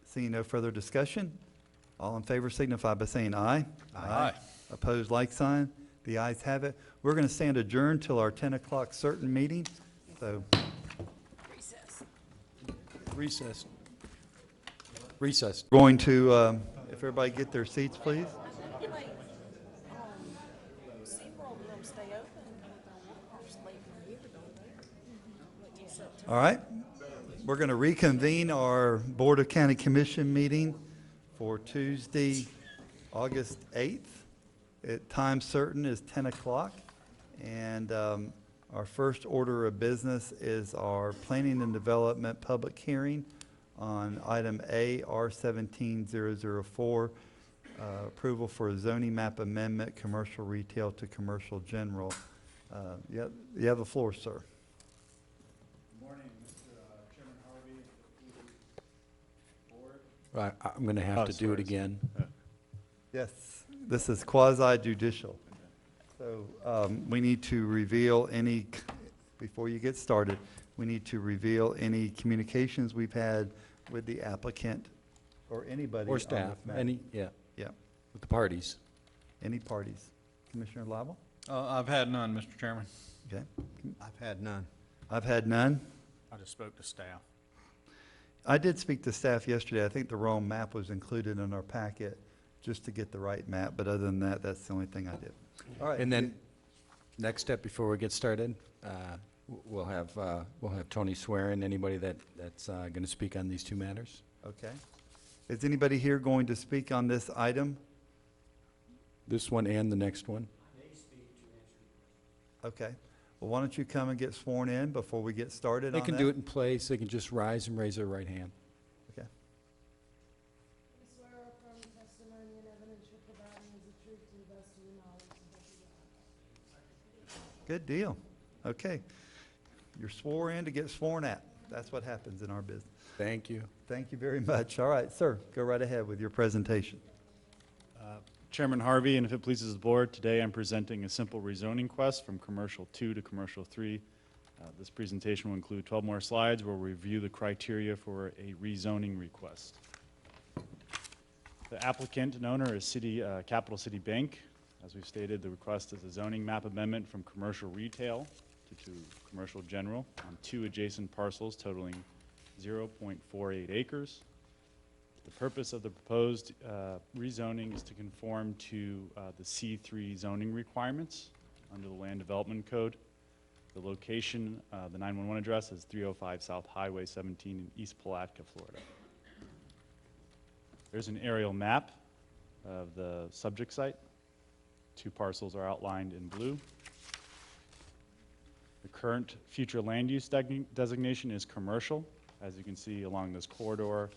Seeing no further discussion, all in favor signify by saying aye. Aye. Opposed, like sign. The ayes have it. We're going to stand adjourned till our 10 o'clock certain meeting. So Recess. Recess. going to, if everybody get their seats, please. All right. We're going to reconvene our Board of County Commission meeting for Tuesday, August 8th. At time certain is 10 o'clock. And our first order of business is our Planning and Development public hearing on item A, R17004, approval for a zoning map amendment, commercial retail to commercial general. You have the floor, sir. I'm going to have to do it again. Yes, this is quasi judicial. So we need to reveal any, before you get started, we need to reveal any communications we've had with the applicant or anybody. Or on staff, this matter. yeah, Yeah, with the parties. any parties. Commissioner Lible? I've had none, Mr. Chairman. Okay. I've had none. I've had none. I just spoke to staff. I did speak to staff yesterday. I think the wrong map was included in our packet just to get the right map, but other than that, that's the only thing I did. All right. And then, next step before we get started, we'll have Tony swear in anybody that's going to speak on these two matters. Okay. Is anybody here going to speak on this item? This one and the next one. Okay. Well, why don't you come and get sworn in before we get started on They that? can do it in place. They can just rise and raise their right hand. Okay. I swear or affirm the testimony and evidence you're providing is the truth to the best of your knowledge and of Good deal. Okay. You're swore in to get sworn at. That's what happens in our business. Thank you. Thank you very much. All right, sir, go right ahead with your presentation. Chairman Harvey, and if it pleases the board, today I'm presenting a simple rezoning request from Commercial 2 to Commercial 3. This presentation will include 12 more slides. We'll review the criteria for a rezoning request. The applicant and owner is Capital City Bank. As we've stated, the request is a zoning map amendment from commercial retail to commercial general on 2 adjacent parcels totaling 0.48 acres. The purpose of the proposed rezoning is to conform to the C3 zoning requirements under the Land Development Code. The location, the 911 address is 305 South Highway 17 in East Palatka, Florida. There's an aerial map of the subject site. 2 parcels are outlined in blue. The current future land use designation is commercial. As you can see along this corridor,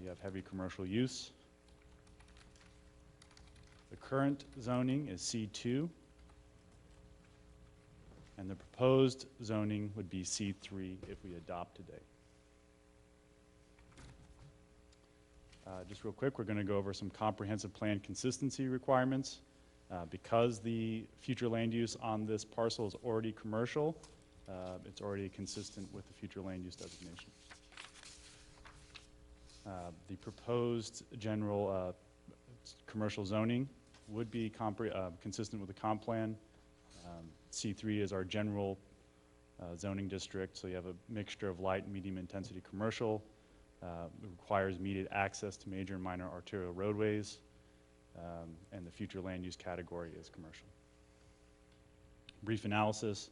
you have heavy commercial use. The current zoning is C2, and the proposed zoning would be C3 if we adopt today. Just real quick, we're going to go over some comprehensive plan consistency requirements. Because the future land use on this parcel is already commercial, it's already consistent with the future land use designation. The proposed general commercial zoning would be consistent with the comp plan. C3 is our general zoning district, so you have a mixture of light and medium intensity commercial. It requires immediate access to major and minor arterial roadways, and the future land use category is commercial. Brief analysis.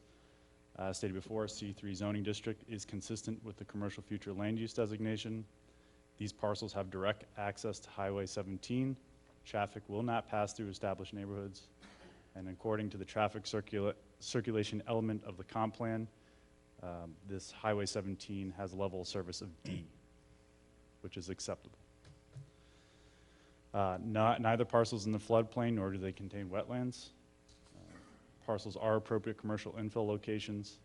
Stated before, C3 zoning district is consistent with the commercial future land use designation. These parcels have direct access to Highway 17. Traffic will not pass through established neighborhoods. And according to the traffic circulation element of the comp plan, this Highway 17 has a level of service of D, which is acceptable. Neither parcel's in the floodplain, nor do they contain wetlands. Parcels are appropriate commercial infill locations.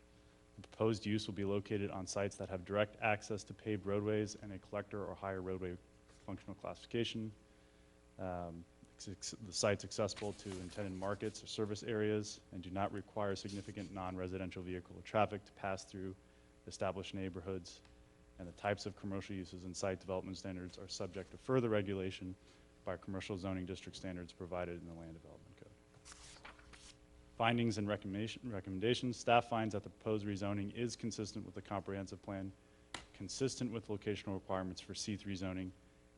The proposed use will be located on sites that have direct access to paved roadways and a collector or higher roadway functional classification. The site's accessible to intended markets or service areas and do not require significant non-residential vehicle or traffic to pass through established neighborhoods. And the types of commercial uses and site development standards are subject to further regulation by commercial zoning district standards provided in the Land Development Code. Findings and recommendations. Staff finds that the proposed rezoning is consistent with the comprehensive plan, consistent with locational requirements for C3 zoning,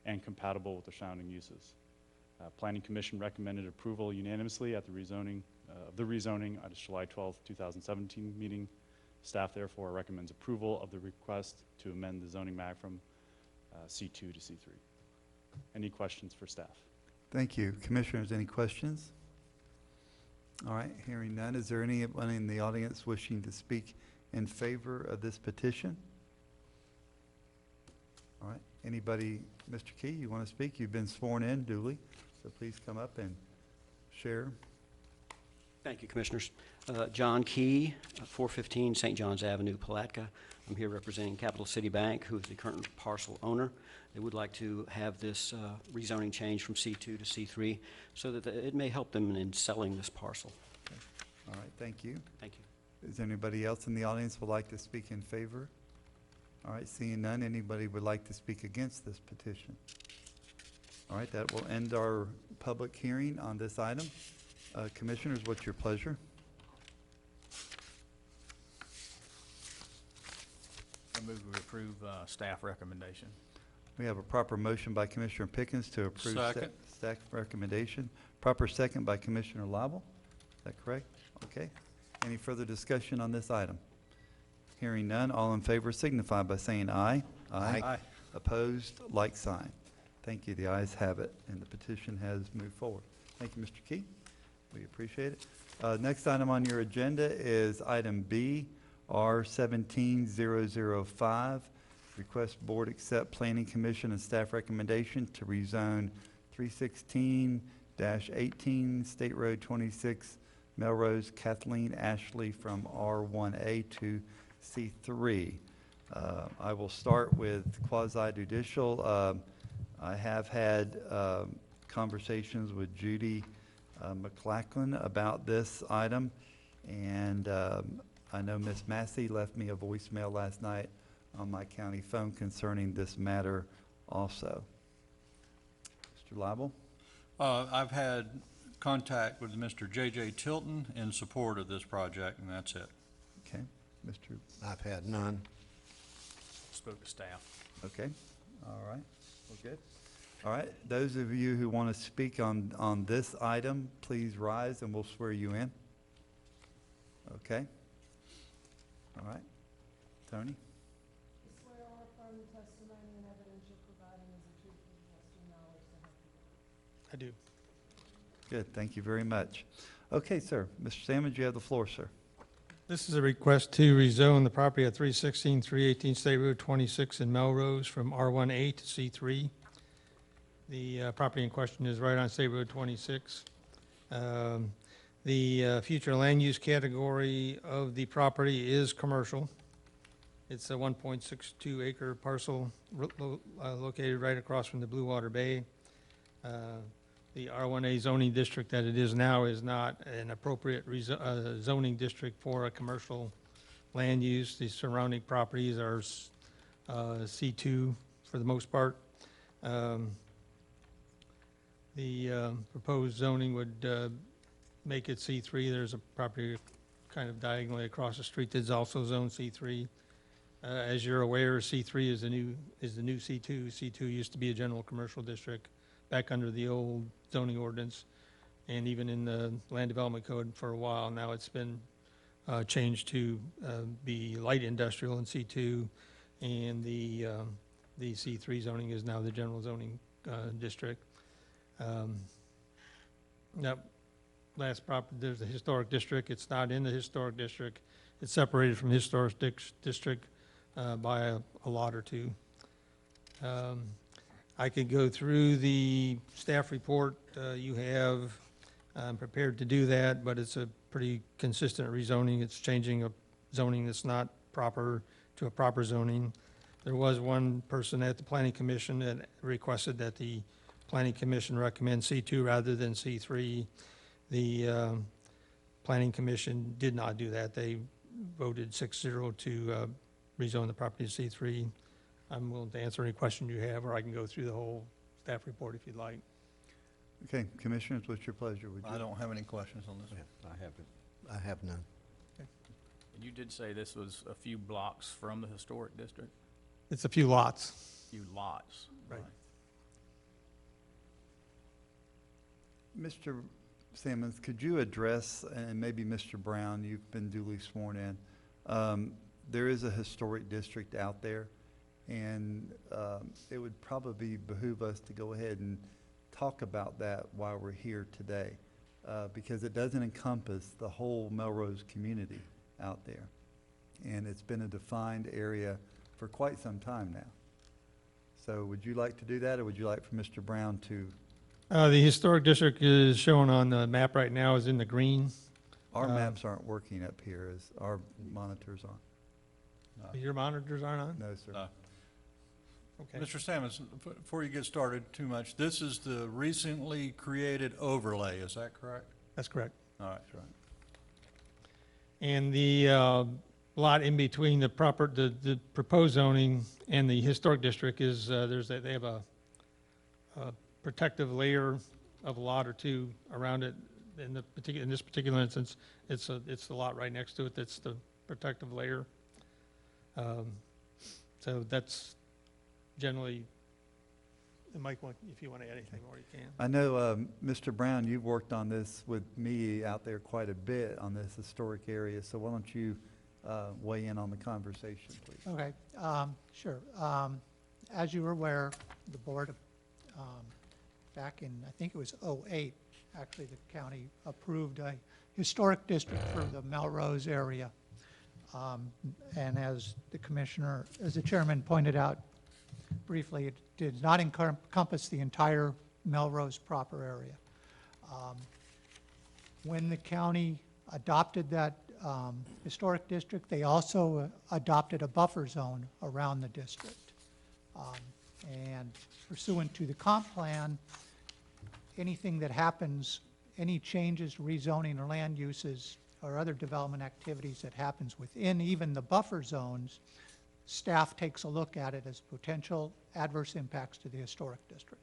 and compatible with the surrounding uses. Planning Commission recommended approval unanimously at the rezoning at its July 12, 2017 meeting. Staff therefore recommends approval of the request to amend the zoning map from C2 to C3. Any questions for staff? Thank you. Commissioners, any questions? All right, hearing none. Is there anyone in the audience wishing to speak in favor of this petition? All right, anybody, Mr. Key, you want to speak? You've been sworn in duly, so please come up and share. Thank you, Commissioners. John Key, 415 St. John's Avenue, Palatka. I'm here representing Capital City Bank, who is the current parcel owner. They would like to have this rezoning change from C2 to C3 so that it may help them in selling this parcel. Okay. All right, thank you. Thank you. Is there anybody else in the audience would like to speak in favor? All right, seeing none, anybody would like to speak against this petition? All right, that will end our public hearing on this item. Commissioners, what's your pleasure? I move we approve staff recommendation. We have a proper motion by Commissioner Pickens to approve staff recommendation. Proper second by Commissioner Lible. Is that correct? Okay. Any further discussion on this item? Hearing none, all in favor signify by saying aye. Aye. Aye. Opposed, like sign. Thank you. The ayes have it, and the petition has moved forward. Thank you, Mr. Key. We appreciate it. Next item on your agenda is item B, R17005. Request board accept Planning Commission and staff recommendation to rezone 316-18 State Road 26, Melrose Kathleen Ashley from R1A to C3. I will start with quasi-judicial. I have had conversations with Judy McLachlan about this item, and I know Ms. Massey left me a voicemail last night on my county phone concerning this matter also. Mr. Lible? I've had contact with Mr. J.J. Tilton in support of this project, and that's it. Okay. Mr. I've had none. Spoke to staff. Okay. All right. We're good? All right, those of you who want to speak on this item, please rise and we'll swear you in. Okay? All right. Tony? Swear or affirm the testimony and evidence you're providing is the truth and best of your knowledge to help you God. I do. Good, thank you very much. Okay, sir. Mr. Sammons, you have the floor, sir. This is a request to rezone the property at 316, 318 State Road 26 in Melrose from R1A to C3. The property in question is right on State Road 26. The future land use category of the property is commercial. It's a 1.62 acre parcel located right across from the Blue Water Bay. The R1A zoning district that it is now is not an appropriate zoning district for a commercial land use. The surrounding properties are C2 for the most part. The proposed zoning would make it C3. There's a property kind of diagonally across the street that's also zone C3. As you're aware, C3 is the new C2. C2 used to be a general commercial district back under the old zoning ordinance and even in the land development code for a while. Now it's been changed to be light industrial in C2, and the C3 zoning is now the general zoning district. That last property, there's a historic district. It's not in the historic district. It's separated from the historic district by a lot or two. I could go through the staff report you have. I'm prepared to do that, but it's a pretty consistent rezoning. It's changing a zoning that's not proper to a proper zoning. There was one person at the Planning Commission that requested that the Planning Commission recommend C2 rather than C3. The Planning Commission did not do that. They voted 6-0 to rezone the property to C3. I'm willing to answer any question you have, or I can go through the whole staff report if you'd like. Okay, Commissioners, what's your pleasure? Would you? I don't have any questions on this. I have none. And you did say this was a few blocks from the historic district? It's a few lots. Few lots. Right. Mr. Sammons, could you address, and maybe Mr. Brown, you've been duly sworn in, there is a historic district out there, and it would probably behoove us to go ahead and talk about that while we're here today, because it doesn't encompass the whole Melrose community out there. And it's been a defined area for quite some time now. So would you like to do that, or would you like for Mr. Brown to? The historic district is shown on the map right now is in the green. Our maps aren't working up here as our monitors aren't. Your monitors aren't on? No, sir. No. Okay. Mr. Sammons, before you get started too much, this is the recently created overlay, is that correct? That's correct. All right. That's right. And the lot in between the proposed zoning and the historic district is they have a protective layer of a lot or two around it. In this particular instance, it's the lot right next to it that's the protective layer. So that's generally. And Mike, if you want to add anything more, you can. I know, Mr. Brown, you've worked on this with me out there quite a bit on this historic area, so why don't you weigh in on the conversation, please? Okay, sure. As you were aware, the board, back in, I think it was '08, actually the county approved a historic district for the Melrose area. And as the chairman pointed out briefly, it did not encompass the entire Melrose proper area. When the county adopted that historic district, they also adopted a buffer zone around the district. And pursuant to the comp plan, anything that happens, any changes, rezoning or land uses or other development activities that happens within even the buffer zones, staff takes a look at it as potential adverse impacts to the historic district.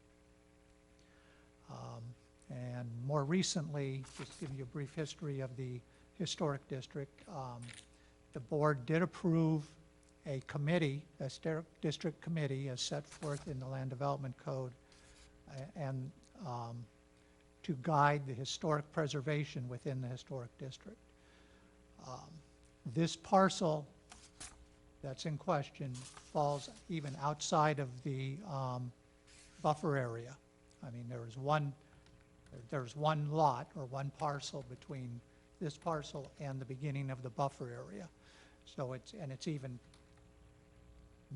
And more recently, just to give you a brief history of the historic district, the board did approve a committee, a historic district committee as set forth in the Land Development Code, and to guide the historic preservation within the historic district. This parcel that's in question falls even outside of the buffer area. I mean, there's one lot or one parcel between this parcel and the beginning of the buffer area. So it's even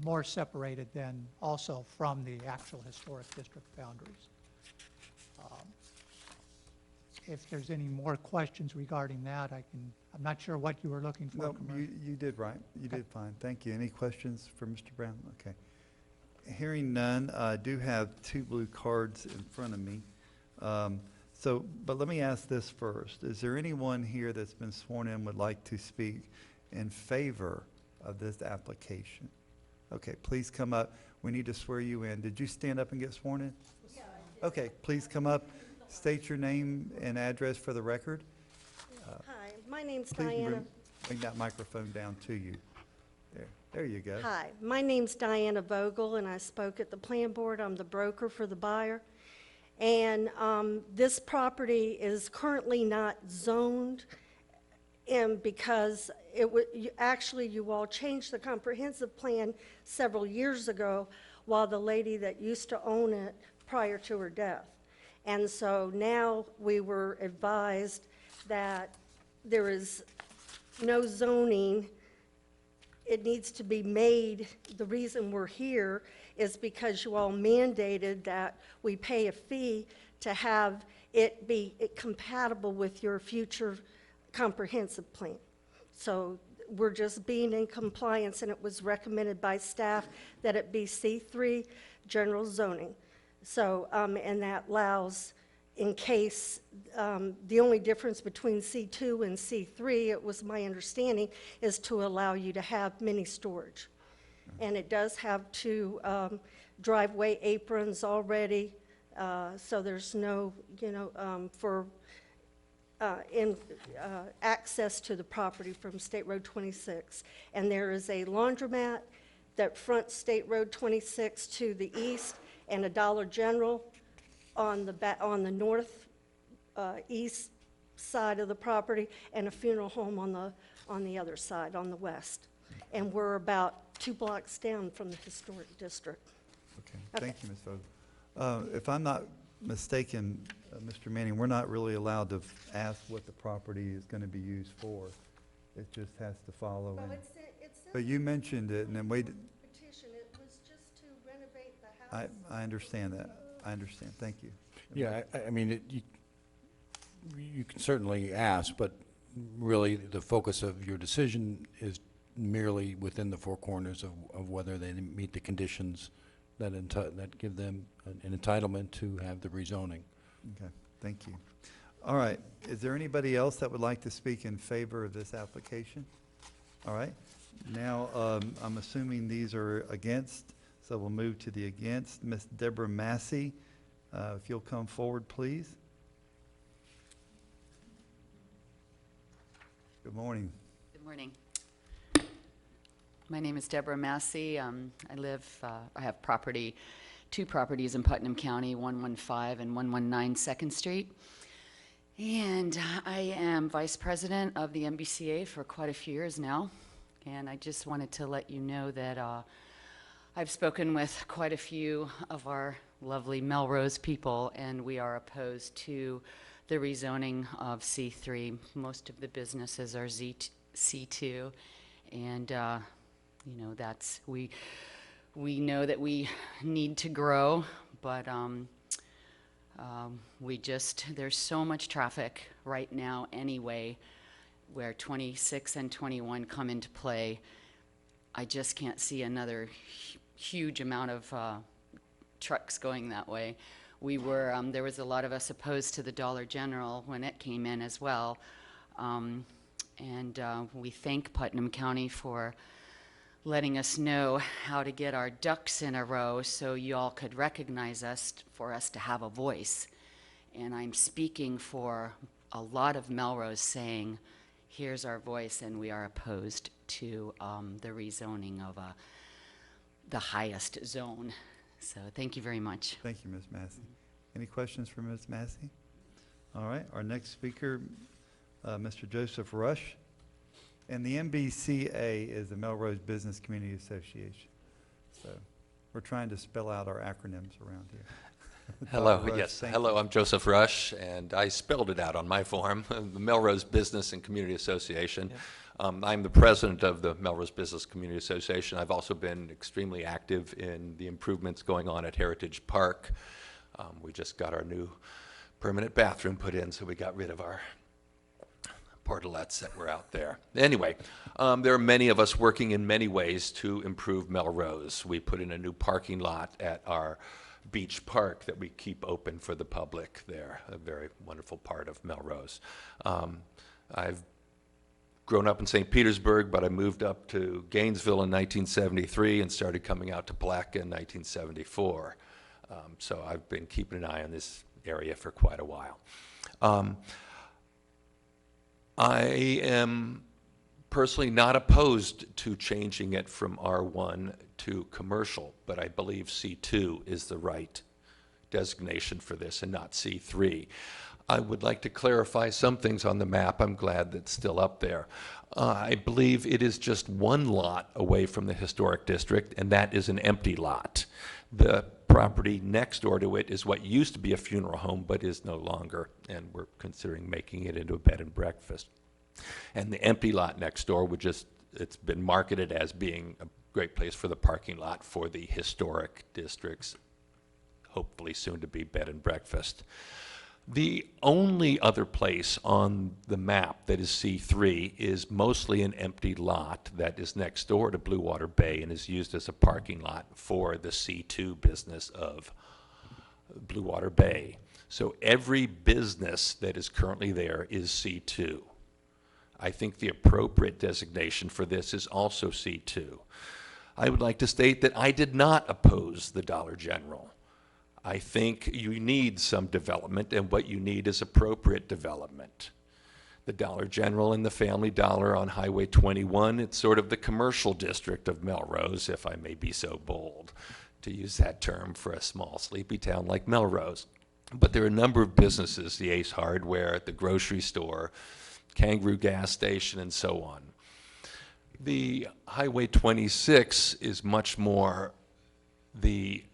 more separated than also from the actual historic district boundaries. If there's any more questions regarding that, I'm not sure what you were looking for. No, you did right. You did fine. Thank you. Any questions for Mr. Brown? Okay. Hearing none, I do have 2 blue cards in front of me. But let me ask this first. Is there anyone here that's been sworn in would like to speak in favor of this application? Okay, please come up. We need to swear you in. Did you stand up and get sworn in? Yeah. Okay, please come up. State your name and address for the record. Hi, my name's Please Diana. bring that microphone down to you. There you go. Hi, my name's Diana Vogel, and I spoke at the plan board. I'm the broker for the buyer. And this property is currently not zoned, and because you all changed the comprehensive plan several years ago while the lady that used to own it prior to her death. And so now we were advised that there is no zoning. It needs to be made. The reason we're here is because you all mandated that we pay a fee to have it be compatible with your future comprehensive plan. So we're just being in compliance, and it was recommended by staff that it be C3 general zoning. So, and that allows, in case, the only difference between C2 and C3, it was my understanding, is to allow you to have mini storage. And it does have 2 driveway aprons already, so there's no, access to the property from State Road 26. And there is a laundromat that fronts State Road 26 to the east, and a Dollar General on the north east side of the property, and a funeral home on the other side, on the west. And we're about 2 blocks down from the historic district. Okay. Thank you, Ms. Vogel. If I'm not mistaken, Mr. Manning, we're not really allowed to ask what the property is going to be used for. It just has to follow. Well, in. it's But you mentioned it, and then we. Petition, it was just to renovate the house. I understand that. I understand. Thank you. Yeah, I mean, you can certainly ask, but really the focus of your decision is merely within the 4 corners of whether they meet the conditions that give them an entitlement to have the rezoning. Okay, thank you. All right, is there anybody else that would like to speak in favor of this application? All right, now I'm assuming these are against, so we'll move to the against. Ms. Deborah Massey, if you'll come forward, please. Good morning. Good morning. My name is Deborah Massey. I have 2 properties in Putnam County, 115 and 119 2nd Street. And I am vice president of the MBCA for quite a few years now. And I just wanted to let you know that I've spoken with quite a few of our lovely Melrose people, and we are opposed to the rezoning of C3. Most of the businesses are C2, and we know that we need to grow, but there's so much traffic right now anyway, where 26 and 21 come into play. I just can't see another huge amount of trucks going that way. There was a lot of us opposed to the Dollar General when it came in as well. We thank Putnam County for letting us know how to get our ducks in a row so y'all could recognize us, for us to have a voice. And I'm speaking for a lot of Melrose saying, hears our voice, and we are opposed to the rezoning of the highest zone. So thank you very much. Thank you, Ms. Massey. Any questions for Ms. Massey? All right, our next speaker, Mr. Joseph Rush. And the MBCA is the Melrose Business Community Association. So we're trying to spell out our acronyms around here. Hello, Dr. Rush, yes. thank Hello, you. I'm Joseph Rush, and I spelled it out on my form, the Melrose Business and Community Association. I'm the president of the Melrose Business Community Association. I've also been extremely active in the improvements going on at Heritage Park. We just got our new permanent bathroom put in, so we got rid of our portalettes that were out there. Anyway, there are many of us working in many ways to improve Melrose. We put in a new parking lot at our beach park that we keep open for the public there, a very wonderful part of Melrose. I've grown up in St. Petersburg, but I moved up to Gainesville in 1973 and started coming out to Palatka in 1974. So I've been keeping an eye on this area for quite a while. I am personally not opposed to changing it from R1 to commercial, but I believe C2 is the right designation for this and not C3. I would like to clarify some things on the map. I'm glad that's still up there. I believe it is just one lot away from the historic district, and that is an empty lot. The property next door to it is what used to be a funeral home, but is no longer, and we're considering making it into a bed and breakfast. And the empty lot next door would just, it's been marketed as being a great place for the parking lot for the historic district's hopefully soon to be bed and breakfast. The only other place on the map that is C3 is mostly an empty lot that is next door to Blue Water Bay and is used as a parking lot for the C2 business of Blue Water Bay. So every business that is currently there is C2. I think the appropriate designation for this is also C2. I would like to state that I did not oppose the Dollar General. I think you need some development, and what you need is appropriate development. The Dollar General and the Family Dollar on Highway 21, it's sort of the commercial district of Melrose, if I may be so bold to use that term for a small, sleepy town like Melrose. But there are a number of businesses, the Ace Hardware, the grocery store, Kangaroo gas station, and so on. The Highway 26 is much more the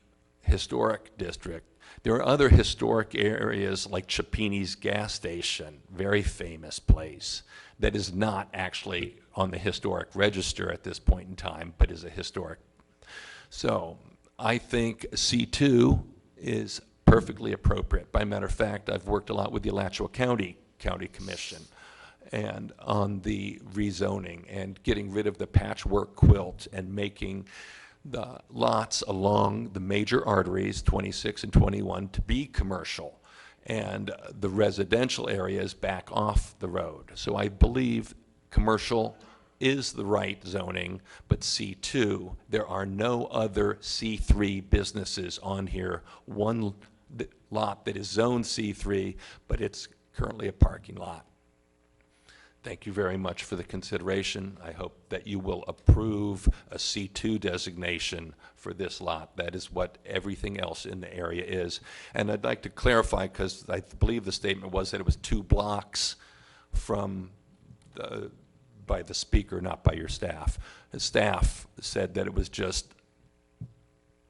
historic district. There are other historic areas like Chapini's gas station, very famous place, that is not actually on the historic register at this point in time, but is a historic. So I think C2 is perfectly appropriate. By matter of fact, I've worked a lot with the Alachua County Commission and on the rezoning and getting rid of the patchwork quilt and making the lots along the major arteries, 26 and 21, to be commercial, and the residential areas back off the road. So I believe commercial is the right zoning, but C2, there are no other C3 businesses on here. One lot that is zoned C3, but it's currently a parking lot. Thank you very much for the consideration. I hope that you will approve a C2 designation for this lot. That is what everything else in the area is. And I'd like to clarify, because I believe the statement was that it was 2 blocks from by the speaker, not by your staff. The staff said that it was just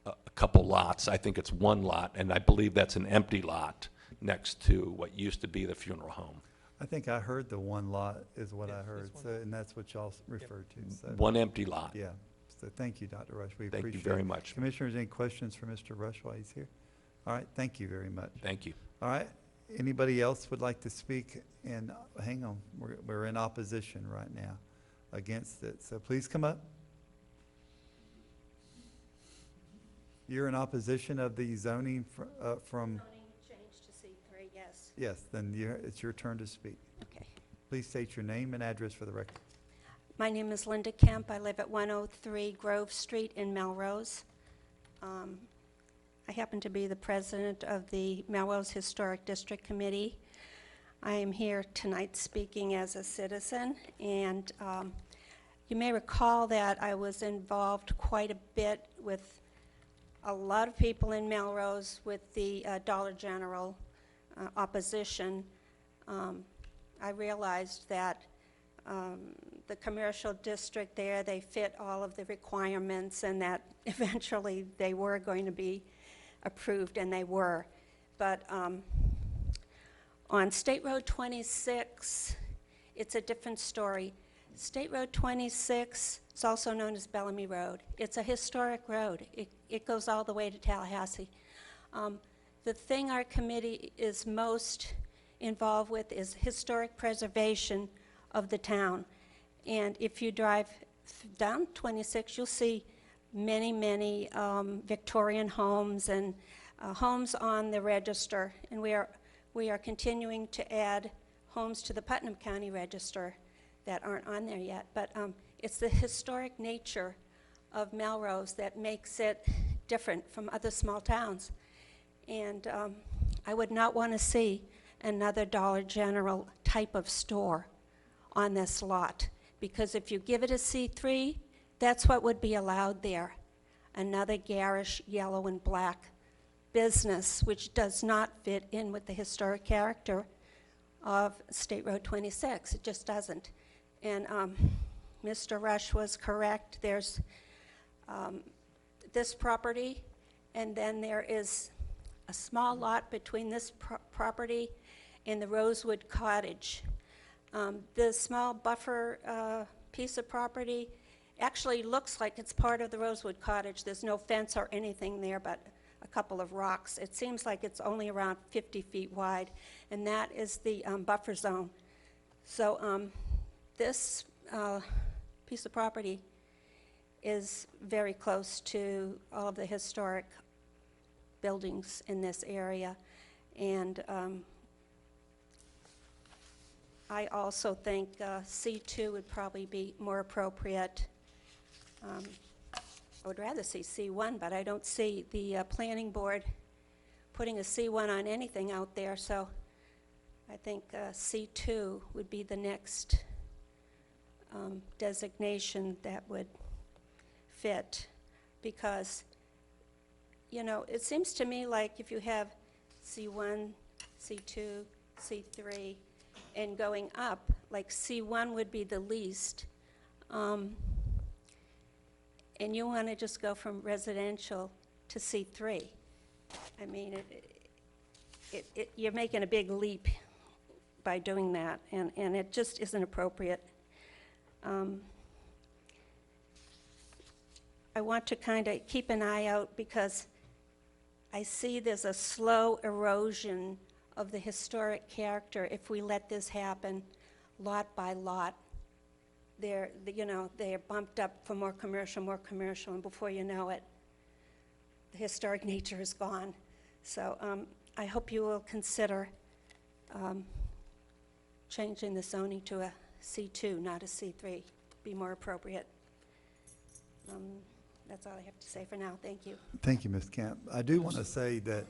a couple lots. I think it's 1 lot, and I believe that's an empty lot next to what used to be the funeral home. I think I heard the 1 lot is what I heard, so, and that's what y'all referred to. So. 1 empty lot. Yeah. So thank you, Dr. Rush. We appreciate it. Thank you very much. Commissioners, any questions for Mr. Rush while he's here? All right, thank you very much. Thank you. All right, anybody else would like to speak? And hang on, we're in opposition right now against it, so please come up. You're in opposition of the zoning from? Yes, then it's your turn to speak. Okay. Please state your name and address for the record. My name is Linda Kemp. I live at 103 Grove Street in Melrose. I happen to be the president of the Melrose Historic District Committee. I am here tonight speaking as a citizen, and you may recall that I was involved quite a bit with a lot of people in Melrose with the Dollar General opposition. I realized that the commercial district there, they fit all of the requirements, and that eventually they were going to be approved, and they were. But on State Road 26, it's a different story. State Road 26 is also known as Bellamy Road. It's a historic road. It goes all the way to Tallahassee. The thing our committee is most involved with is historic preservation of the town. And if you drive down 26, you'll see many, many Victorian homes and homes on the register. And we are continuing to add homes to the Putnam County Register that aren't on there yet. But it's the historic nature of Melrose that makes it different from other small towns. And I would not want to see another Dollar General type of store on this lot, because if you give it a C3, that's what would be allowed there. Another garish yellow and black business, which does not fit in with the historic character of State Road 26. It just doesn't. And Mr. Rush was correct. There's this property, and then there is a small lot between this property and the Rosewood Cottage. The small buffer piece of property actually looks like it's part of the Rosewood Cottage. There's no fence or anything there but a couple of rocks. It seems like it's only around 50 feet wide, and that is the buffer zone. So this piece of property is very close to all of the historic buildings in this area, and I also think C2 would probably be more appropriate. I would rather see C1, but I don't see the planning board putting a C1 on anything out there, so I think C2 would be the next designation that would fit, because, you know, it seems to me like if you have C1, C2, C3, and going up, like C1 would be the least, and you want to just go from residential to C3. I mean, you're making a big leap by doing that, and it just isn't appropriate. I want to kind of keep an eye out, because I see there's a slow erosion of the historic character if we let this happen lot by lot. They're bumped up for more commercial, and before you know it, the historic nature is gone. So I hope you will consider changing the zoning to a C2, not a C3, be more appropriate. That's all I have to say for now. Thank you. Thank you, Ms. Camp. I do want to say that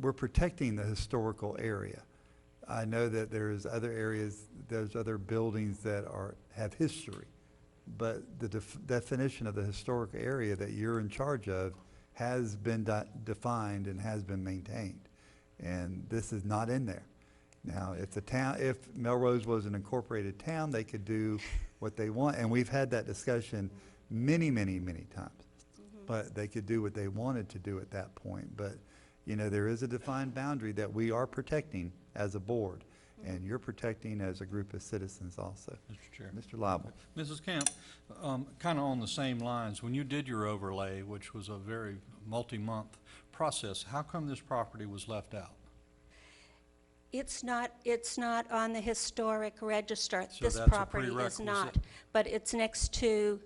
we're protecting the historical area. I know that there's other areas, there's other buildings that have history, but the definition of the historic area that you're in charge of has been defined and has been maintained, and this is not in there. Now, if Melrose was an incorporated town, they could do what they want, and we've had that discussion many, many, many times. But they could do what they wanted to do at that point. But, you know, there is a defined boundary that we are protecting as a board, and you're protecting as a group of citizens also. Mr. Chair. Mr. Lible. Mrs. Camp, kind of on the same lines, when you did your overlay, which was a very multi-month process, how come this property was left out? It's not on the historic register. So This that's a property is not, prerequisite. but it's next to,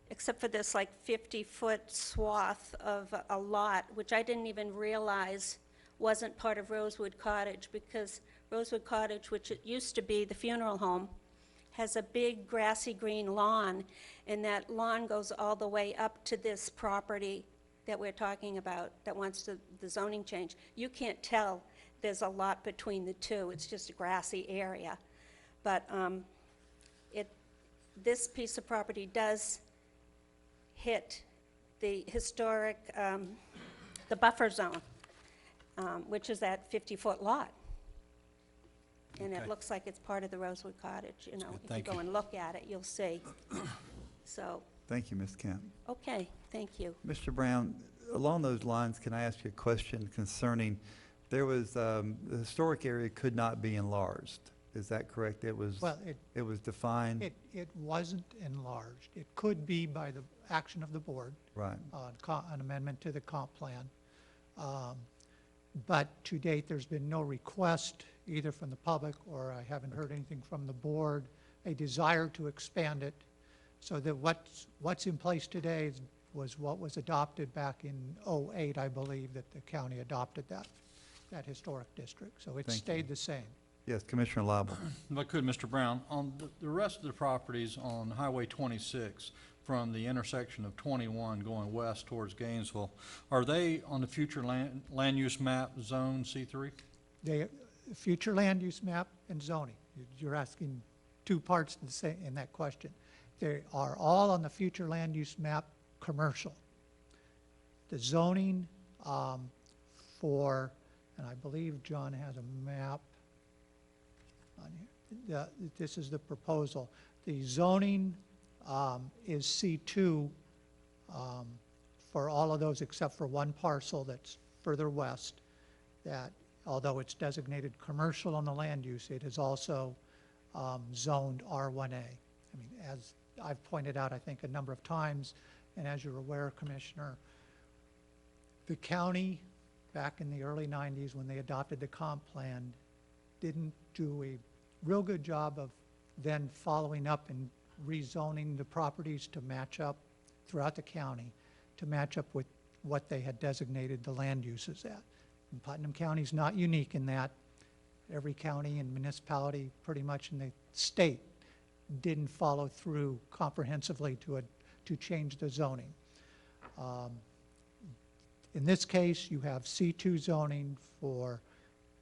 except for this like 50-foot swath of a lot, which I didn't even realize wasn't part of Rosewood Cottage, because Rosewood Cottage, which it used to be the funeral home, has a big grassy green lawn, and that lawn goes all the way up to this property that we're talking about that wants the zoning change. You can't tell there's a lot between the two. It's just a grassy area. But this piece of property does hit the historic, the buffer zone, which is that 50-foot lot. And it Okay. looks like it's part of the Rosewood Cottage, you know. good. If you Thank go you. and look at it, you'll see. So, Thank you, Ms. Kemp. okay, thank you. Mr. Brown, along those lines, can I ask you a question concerning, there was, the historic area could not be enlarged. Is that correct? It was, Well, it was defined? it wasn't enlarged. It could be by the action of the board. Right. An amendment to the comp plan. But to date, there's been no request, either from the public, or I haven't heard anything from the board, a desire to expand it. So that what's in place today was what was adopted back in '08, I believe, that the county adopted that historic district. So it Thank stayed the same. Yes, Commissioner Lible. If I could, Mr. Brown, on the rest of the properties on Highway 26, from the intersection of 21 going west towards Gainesville, are they on the future land use map zone C3? They, future land use map and zoning. You're asking two parts to say in that question. They are all on the future land use map, commercial. The zoning for, and I believe John has a map on here. This is the proposal. The zoning is C2 for all of those except for one parcel that's further west, that although it's designated commercial on the land use, it is also zoned R1A. I mean, as I've pointed out, I think, a number of times, and as you're aware, Commissioner, the county, back in the early 90s when they adopted the comp plan, didn't do a real good job of then following up and rezoning the properties to match up throughout the county, to match up with what they had designated the land uses at. And Putnam County's not unique in that. Every county and municipality pretty much in the state didn't follow through comprehensively to change the zoning. In this case, you have C2 zoning for,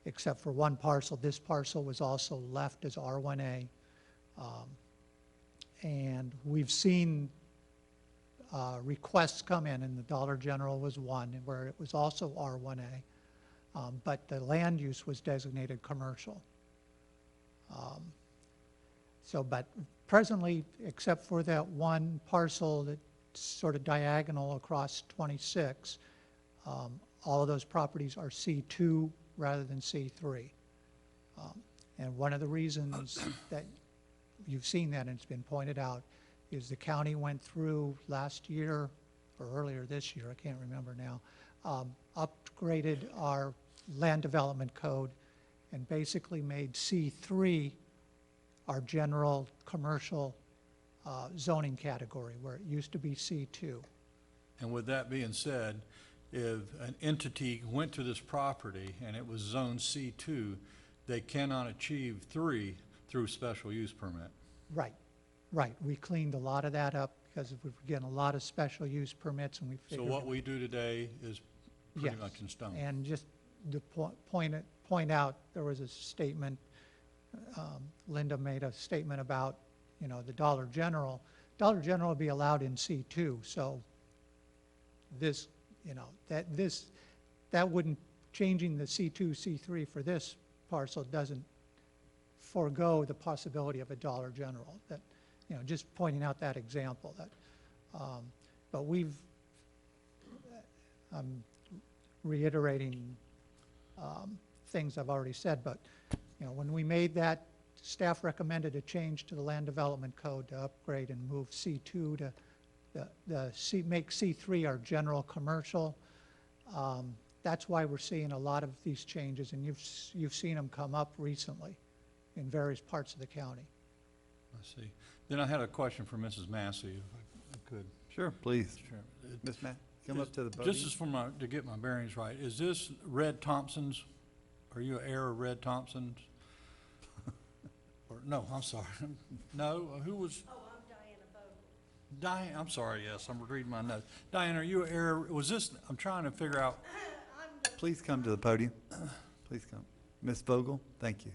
except for one parcel. This parcel was also left as R1A. And we've seen requests come in, and the Dollar General was one, where it was also R1A, but the land use was designated commercial. But presently, except for that one parcel that's sort of diagonal across 26, all of those properties are C2 rather than C3. And one of the reasons that you've seen that, and it's been pointed out, is the county went through last year, or earlier this year, I can't remember now, upgraded our land development code and basically made C3 our general commercial zoning category, where it used to be C2. And with that being said, if an entity went to this property and it was zone C2, they cannot achieve 3 through special use permit. Right, right. We cleaned a lot of that up because we're getting a lot of special use permits, and we So figured. what we do today is pretty Yes. much in stone. And just to point out, there was a statement, Linda made a statement about, the Dollar General. Dollar General would be allowed in C2, so this, that wouldn't, changing the C2, C3 for this parcel doesn't forego the possibility of a Dollar General. That, just pointing out that example. That, but I'm reiterating things I've already said, but when we made that, staff recommended a change to the land development code to upgrade and move C2 to make C3 our general commercial. That's why we're seeing a lot of these changes, and you've seen them come up recently in various parts of the county. I see. Then I had a question for Mrs. Massey, if I could. Sure, please. Sure. Ms. Matt, come up to the podium. Just as to get my bearings right, is this Red Thompson's? Are you an heir of Red Thompson's? Or, no, I'm sorry. No, who was? Oh, I'm Diana Vogel. Diane, I'm sorry, yes, I'm reading my notes. Diane, are you an heir? Was this, I'm trying to figure out. Please come to the podium. Please come. Ms. Vogel, thank you.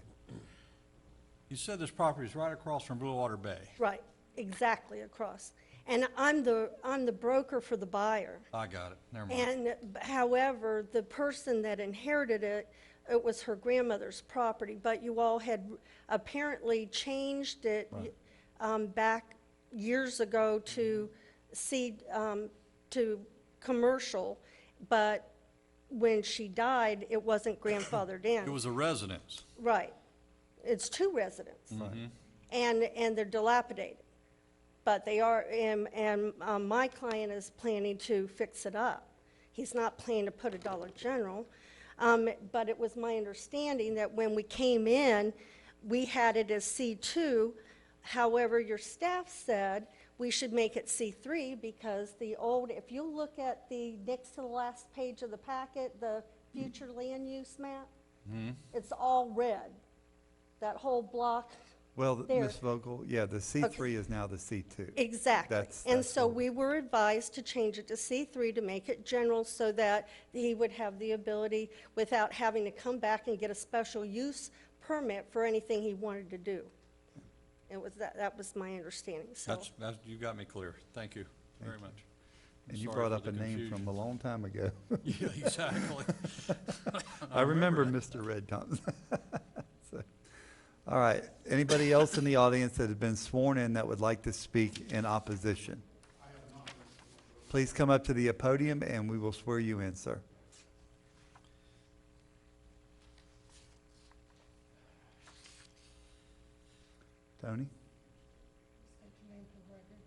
You said this property is right across from Blue Water Bay. Right, exactly across. And I'm the broker for the buyer. I got it. Never mind. And however, the person that inherited it, it was her grandmother's property, but you all had apparently changed it back years ago to to commercial, but when she died, it wasn't grandfathered in. It was a residence. Right. It's two residents. Mhm. And they're dilapidated. But they are, and my client is planning to fix it up. He's not planning to put a Dollar General. But it was my understanding that when we came in, we had it as C2. However, your staff said we should make it C3 because the old, if you look at the next to the last page of the packet, the future land use map, it's all red. That whole block Well, there. Ms. Vogel, yeah, the C3 is now the C2. Exactly. And That's so what- we were advised to change it to C3 to make it general so that he would have the ability, without having to come back and get a special use permit for anything he wanted to do. It was that was my understanding, so. That's, you got me clear. Thank you very much. And you Sorry brought for up the a name confusion. from a long time ago. Yeah, exactly. I remember Mr. Red Thompson. So, all right, anybody else in the audience that has been sworn in that would like to speak in opposition? Please come up to the podium and we will swear you in, sir. Tony? State your name for the record.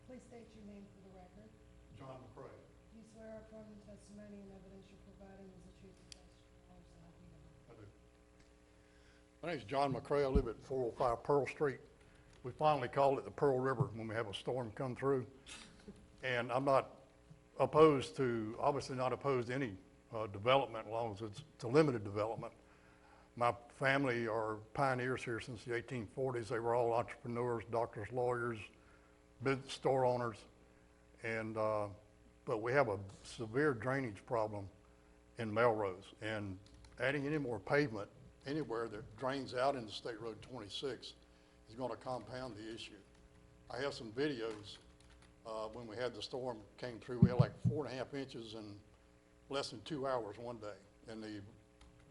Please state your name for the record. John McCray. Do you swear affirm the testimony and evidence you're providing is the truth and justice to help you God? I do. My name's John McCray. I live at 405 Pearl Street. We finally called it the Pearl River when we have a storm come through. And I'm not opposed to, obviously not opposed to any development as long as it's a limited development. My family are pioneers here since the 1840s. They were all entrepreneurs, doctors, lawyers, business store owners. And, but we have a severe drainage problem in Melrose. And adding any more pavement anywhere that drains out into State Road 26 is going to compound the issue. I have some videos when we had the storm came through. We had like 4.5 inches in less than 2 hours one day. And the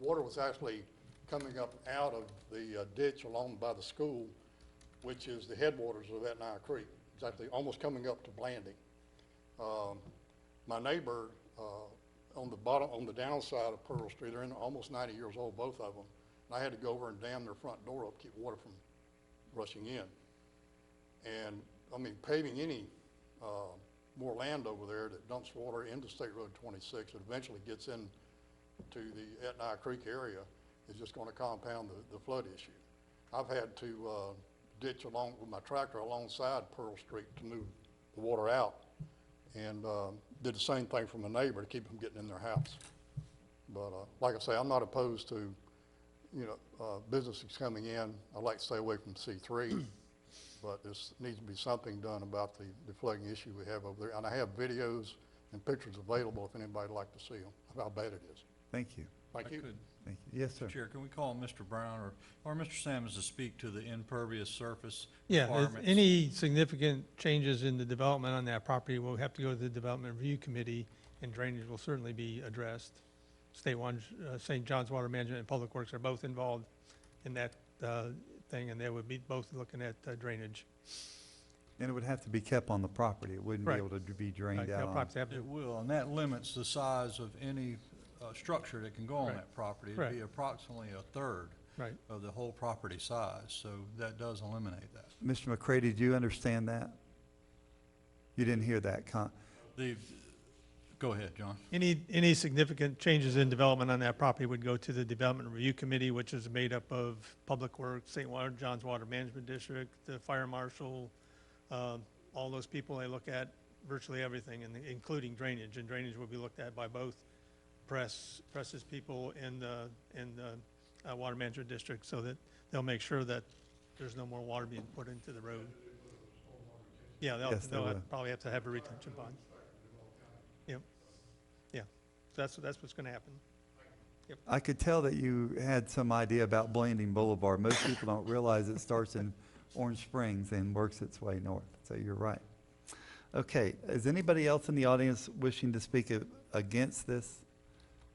water was actually coming up out of the ditch along by the school, which is the headwaters of Etna Creek, exactly almost coming up to Blanding. My neighbor on the bottom, on the downside of Pearl Street, they're almost 90 years old, both of them. And I had to go over and dam their front door up, keep water from rushing in. And I mean, paving any more land over there that dumps water into State Road 26 that eventually gets into the Etna Creek area is just going to compound the flood issue. I've had to ditch along with my tractor alongside Pearl Street to move the water out, and did the same thing from a neighbor to keep them getting in their house. But like I say, I'm not opposed to, businesses coming in. I'd like to stay away from C3, but there needs to be something done about the flooding issue we have over there. And I have videos and pictures available if anybody'd like to see them, of how bad it is. Thank you. Thank you. Thank you. Yes, sir. Chair, can we call Mr. Brown or Mr. Sammons to speak to the impervious surface Yeah, if requirements? any significant changes in the development on that property will have to go to the Development Review Committee, and drainage will certainly be addressed. St. John's Water Management and Public Works are both involved in that thing, and they would be both looking at drainage. And it would have to be kept on the property. It wouldn't be Right. able to be drained Right, out they'll on. probably have to- It will, and that limits the size of any structure that can go on Right. that property. It'd Right. be approximately a third Right. of the whole property size, so that does eliminate that. Mr. McCray, did you understand that? You didn't hear that? Go ahead, John. Any significant changes in development on that property would go to the Development Review Committee, which is made up of Public Works, St. John's Water Management District, the Fire Marshal, all those people. They look at virtually everything, including drainage, and drainage will be looked at by both Press's people and the Water Management District, so that they'll make sure that there's no more water being put into the road. Yeah, Yes, they will. probably have to have a retention pond. Yep. Yeah, so that's what's going to happen. I could tell that you had some idea about Blanding Boulevard. Most people don't realize it starts in Orange Springs and works its way north, so you're right. Okay, is anybody else in the audience wishing to speak against this?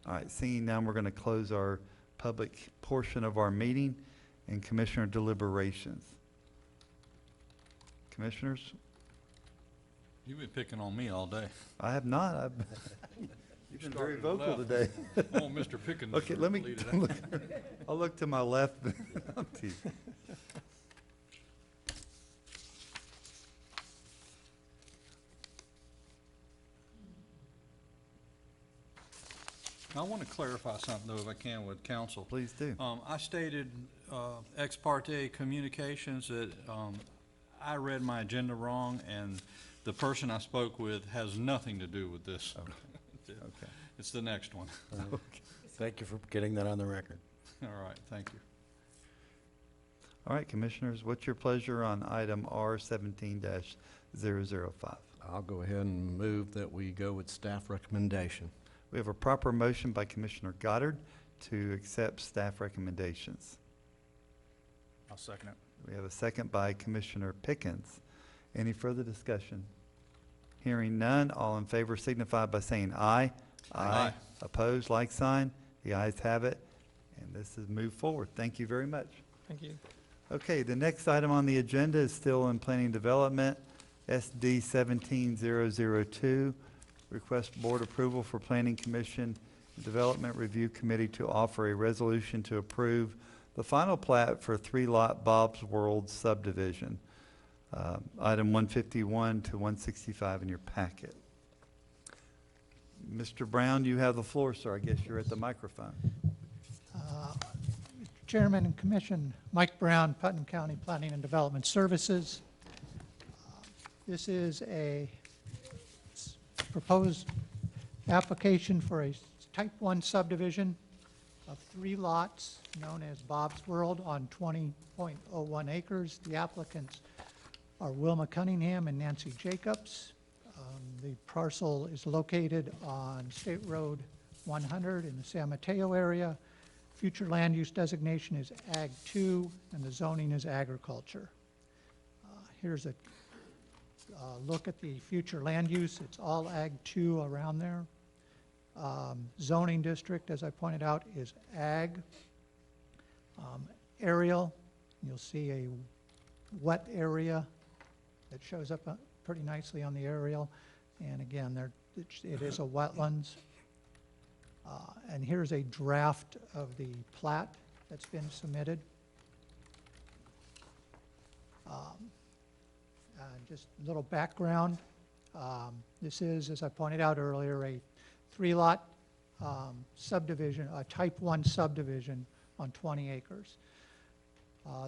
All right, seeing none, we're going to close our public portion of our meeting and commissioner deliberations. Commissioners? You've been picking on me all day. I have not. You've been very vocal today. Oh, Mr. Pickens. Okay, let me, lead it out. I'll look to my left. I'm teasing. I want to clarify something, though, if I can, with council. Please do. I stated ex parte communications that I read my agenda wrong, and the person I spoke with has nothing to do with this. Okay. Okay. It's the next one. Okay. Thank you for getting that on the record. All right, thank you. All right, commissioners, what's your pleasure on item R 17-005? I'll go ahead and move that we go with staff recommendation. We have a proper motion by Commissioner Goddard to accept staff recommendations. I'll second it. We have a second by Commissioner Pickens. Any further discussion? Hearing none, all in favor signify by saying aye. Aye. Opposed, like sign. The ayes have it, and this is moved forward. Thank you very much. Thank you. Okay, the next item on the agenda is still in planning development, SD 17002. Request board approval for Planning Commission Development Review Committee to offer a resolution to approve the final plat for 3-lot Bob's World subdivision. Item 151 to 165 in your packet. Mr. Brown, you have the floor, sir. I guess you're at the microphone. Chairman and Commission, Mike Brown, Putnam County Planning and Development Services. This is a proposed application for a Type 1 subdivision of 3 lots known as Bob's World on 20.01 acres. The applicants are Wilma Cunningham and Nancy Jacobs. The parcel is located on State Road 100 in the San Mateo area. Future land use designation is Ag 2, and the zoning is agriculture. Here's a look at the future land use. It's all Ag 2 around there. Zoning district, as I pointed out, is Ag. Aerial, you'll see a wet area that shows up pretty nicely on the aerial. And again, it is a wetlands. And here's a draft of the plat that's been submitted. Just a little background. This is, as I pointed out earlier, a 3-lot subdivision, a Type 1 subdivision on 20 acres.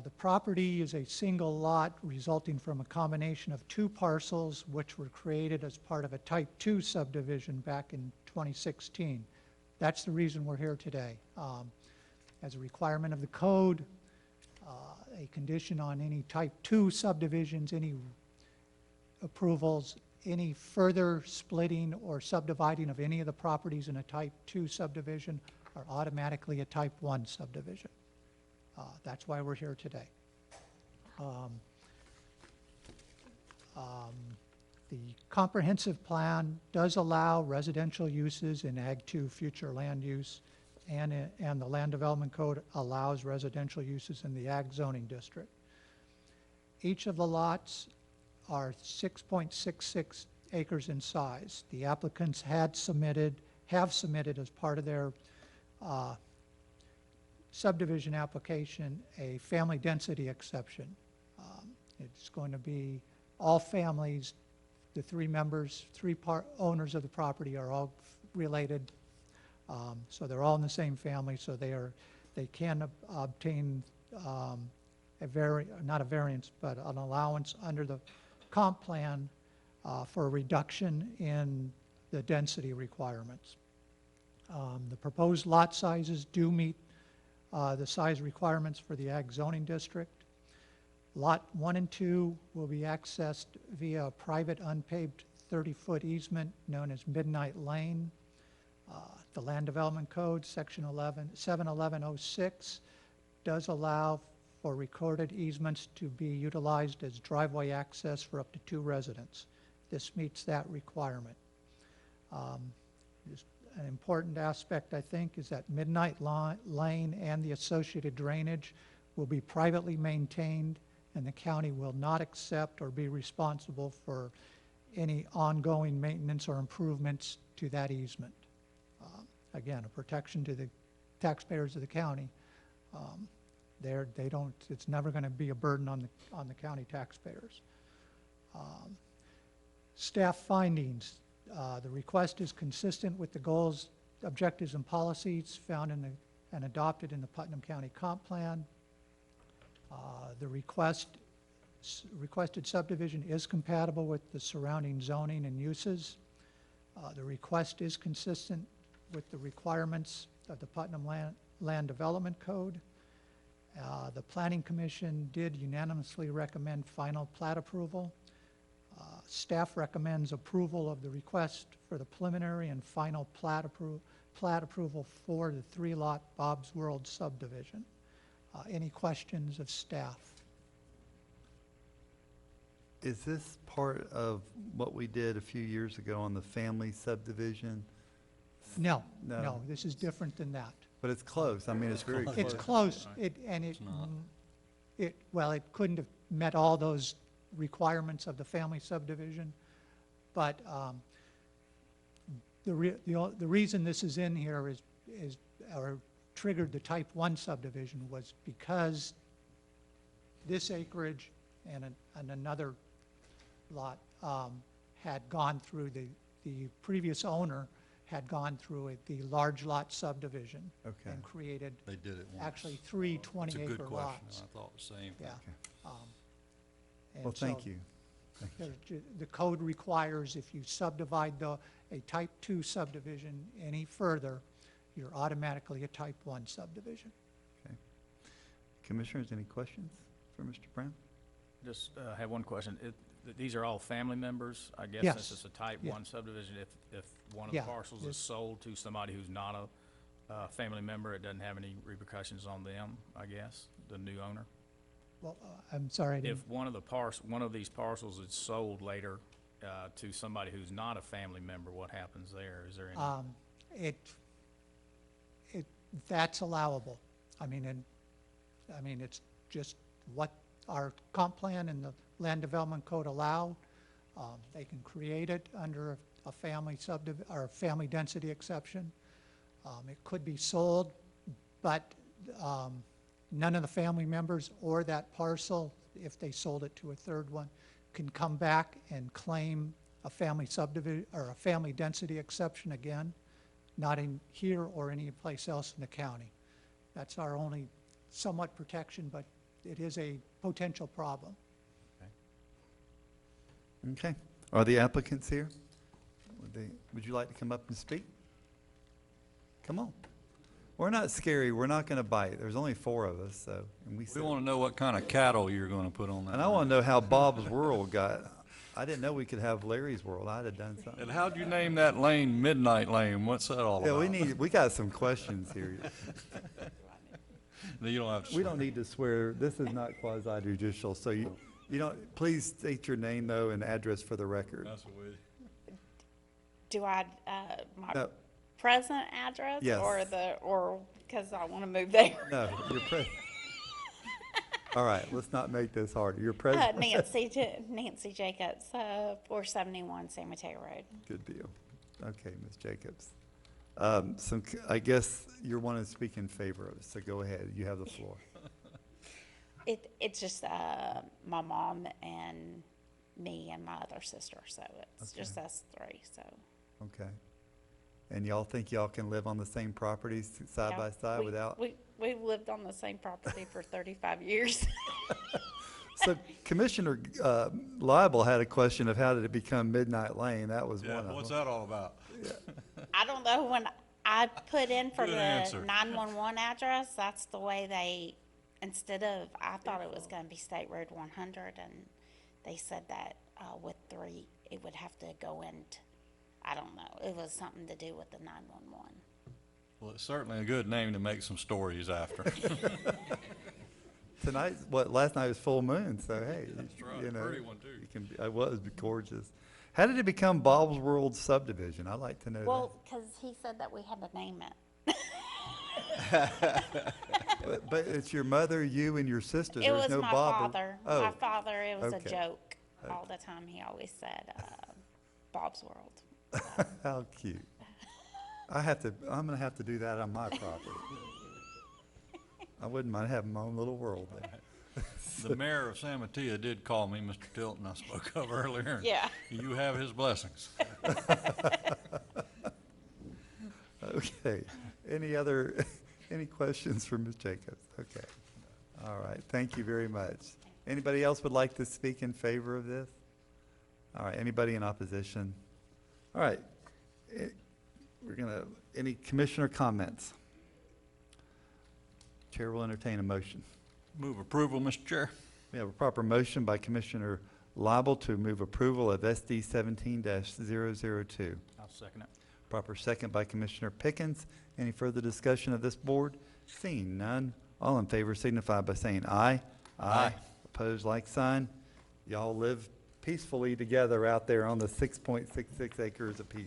The property is a single lot resulting from a combination of 2 parcels which were created as part of a Type 2 subdivision back in 2016. That's the reason we're here today. As a requirement of the code, a condition on any Type 2 subdivisions, any approvals, any further splitting or subdividing of any of the properties in a Type 2 subdivision are automatically a Type 1 subdivision. That's why we're here today. The comprehensive plan does allow residential uses in Ag 2 future land use, and the Land Development Code allows residential uses in the Ag zoning district. Each of the lots are 6.66 acres in size. The applicants have submitted as part of their subdivision application a family density exception. It's going to be all families. The 3 members, 3 owners of the property are all related, so they're all in the same family. So they can obtain not a variance, but an allowance under the comp plan for a reduction in the density requirements. The proposed lot sizes do meet the size requirements for the Ag zoning district. Lot 1 and 2 will be accessed via a private unpaved 30-foot easement known as Midnight Lane. the Land Development Code, Section 71106, does allow for recorded easements to be utilized as driveway access for up to 2 residents. This meets that requirement. Just an important aspect, I think, is that Midnight Lane and the associated drainage will be privately maintained, and the county will not accept or be responsible for any ongoing maintenance or improvements to that easement. Again, a protection to the taxpayers of the county. They don't, it's never going to be a burden on the county taxpayers. Staff findings. The request is consistent with the goals, objectives, and policies found in and adopted in the Putnam County Comp Plan. The requested subdivision is compatible with the surrounding zoning and uses. The request is consistent with the requirements of the Putnam Land Development Code. The Planning Commission did unanimously recommend final plat approval. Staff recommends approval of the request for the preliminary and final plat approval for the 3-lot Bob's World subdivision. Any questions of staff? Is this part of what we did a few years ago on the family subdivision? No, No. no, this is different than that. But it's close. I mean, it's very close. It's close, well, it couldn't have met all those requirements of the family subdivision, but the reason this is in here is or triggered the type 1 subdivision was because this acreage and another lot had gone through, the previous owner had gone through the large lot subdivision. Okay. And created They did it once. actually 3 It's a 20-acre good lots. question. I thought the same. Yeah. And Well, thank so you. The code requires if you subdivide a type 2 subdivision any further, you're automatically a type 1 subdivision. Okay. Commissioners, any questions for Mr. Brown? Just have one question. These are all family members, I guess, Yes. since it's a type Yeah. 1 subdivision. If one of Yeah, the parcels is this- sold to somebody who's not a family member, it doesn't have any repercussions on them, I guess, the new owner? Well, I'm sorry, I didn't. If one of these parcels is sold later to somebody who's not a family member, what happens there? Is there any? That's allowable. I mean, it's just what our comp plan and the land development code allow. They can create it under a family or family density exception. It could be sold, but none of the family members or that parcel, if they sold it to a third one, can come back and claim a family subdivision or a family density exception again, not in here or any place else in the county. That's our only somewhat protection, but it is a potential problem. Okay. Are the applicants here? Would you like to come up and speak? Come on. We're not scary. We're not going to bite. There's only 4 of us, so. And We want to know what kind of cattle you're going to put on that. And I want to know how Bob's World got. I didn't know we could have Larry's World. I'd have done something. And how'd you name that lane Midnight Lane? What's that all about? Yeah, we got some questions here. No, you don't have to. We don't need to swear. This is not quasi judicial, so you don't, please state your name though and address for the record. That's what we. Do I, my No. present address? Yes. Or because I want to move there? No, your all right, let's not make this harder. Your president. Nancy Jacobs, 471 San Mateo Road. Good deal. Okay, Ms. Jacobs. I guess you're wanting to speak in favor of it, so go ahead. You have the floor. It's just my mom and me and my other sister, so it's Okay. just us 3, so. Okay. And y'all think y'all can live on the same properties side Yeah, by side without? We've lived on the same property for 35 years. So Commissioner Liable had a question of how did it become Midnight Lane? That was Yeah, one of them. what's that all about? I don't know, when I put in for Good the answer. 911 address, that's the way they, instead of, I thought it was going to be State Road 100, and they said that with 3, it would have to go in, I don't know, it was something to do with the 911. Well, it's certainly a good name to make some stories after. Tonight's, last night was full moon, so hey. That's right, you know, pretty one, too. it can be, it was gorgeous. How did it become Bob's World subdivision? I'd like to know Well, because he said that we had to name it. that. But it's your mother, you, and your sister. It There's was no my Bob. father. Oh, My father, it was okay. a joke all the time. He always said, Bob's World. how cute. I'm gonna have to do that on my property. I wouldn't mind having my own little world there. The mayor of San Mateo did call me Mr. Tilton, I spoke of earlier. Yeah. You have his blessings. Okay. Any questions for Ms. Jacobs? Okay. All right. Thank you very much. Anybody else would like to speak in favor of this? All right. Anybody in opposition? All right. Any commissioner comments? Chair will entertain a motion. Move approval, Mr. Chair. We have a proper motion by Commissioner Lible to move approval of SD 17-002. I'll second it. Proper second by Commissioner Pickens. Any further discussion of this board? Seeing none, all in favor signify by saying aye. Aye. Opposed, like sign. Y'all live peacefully together out there on the 6.66 acres apiece.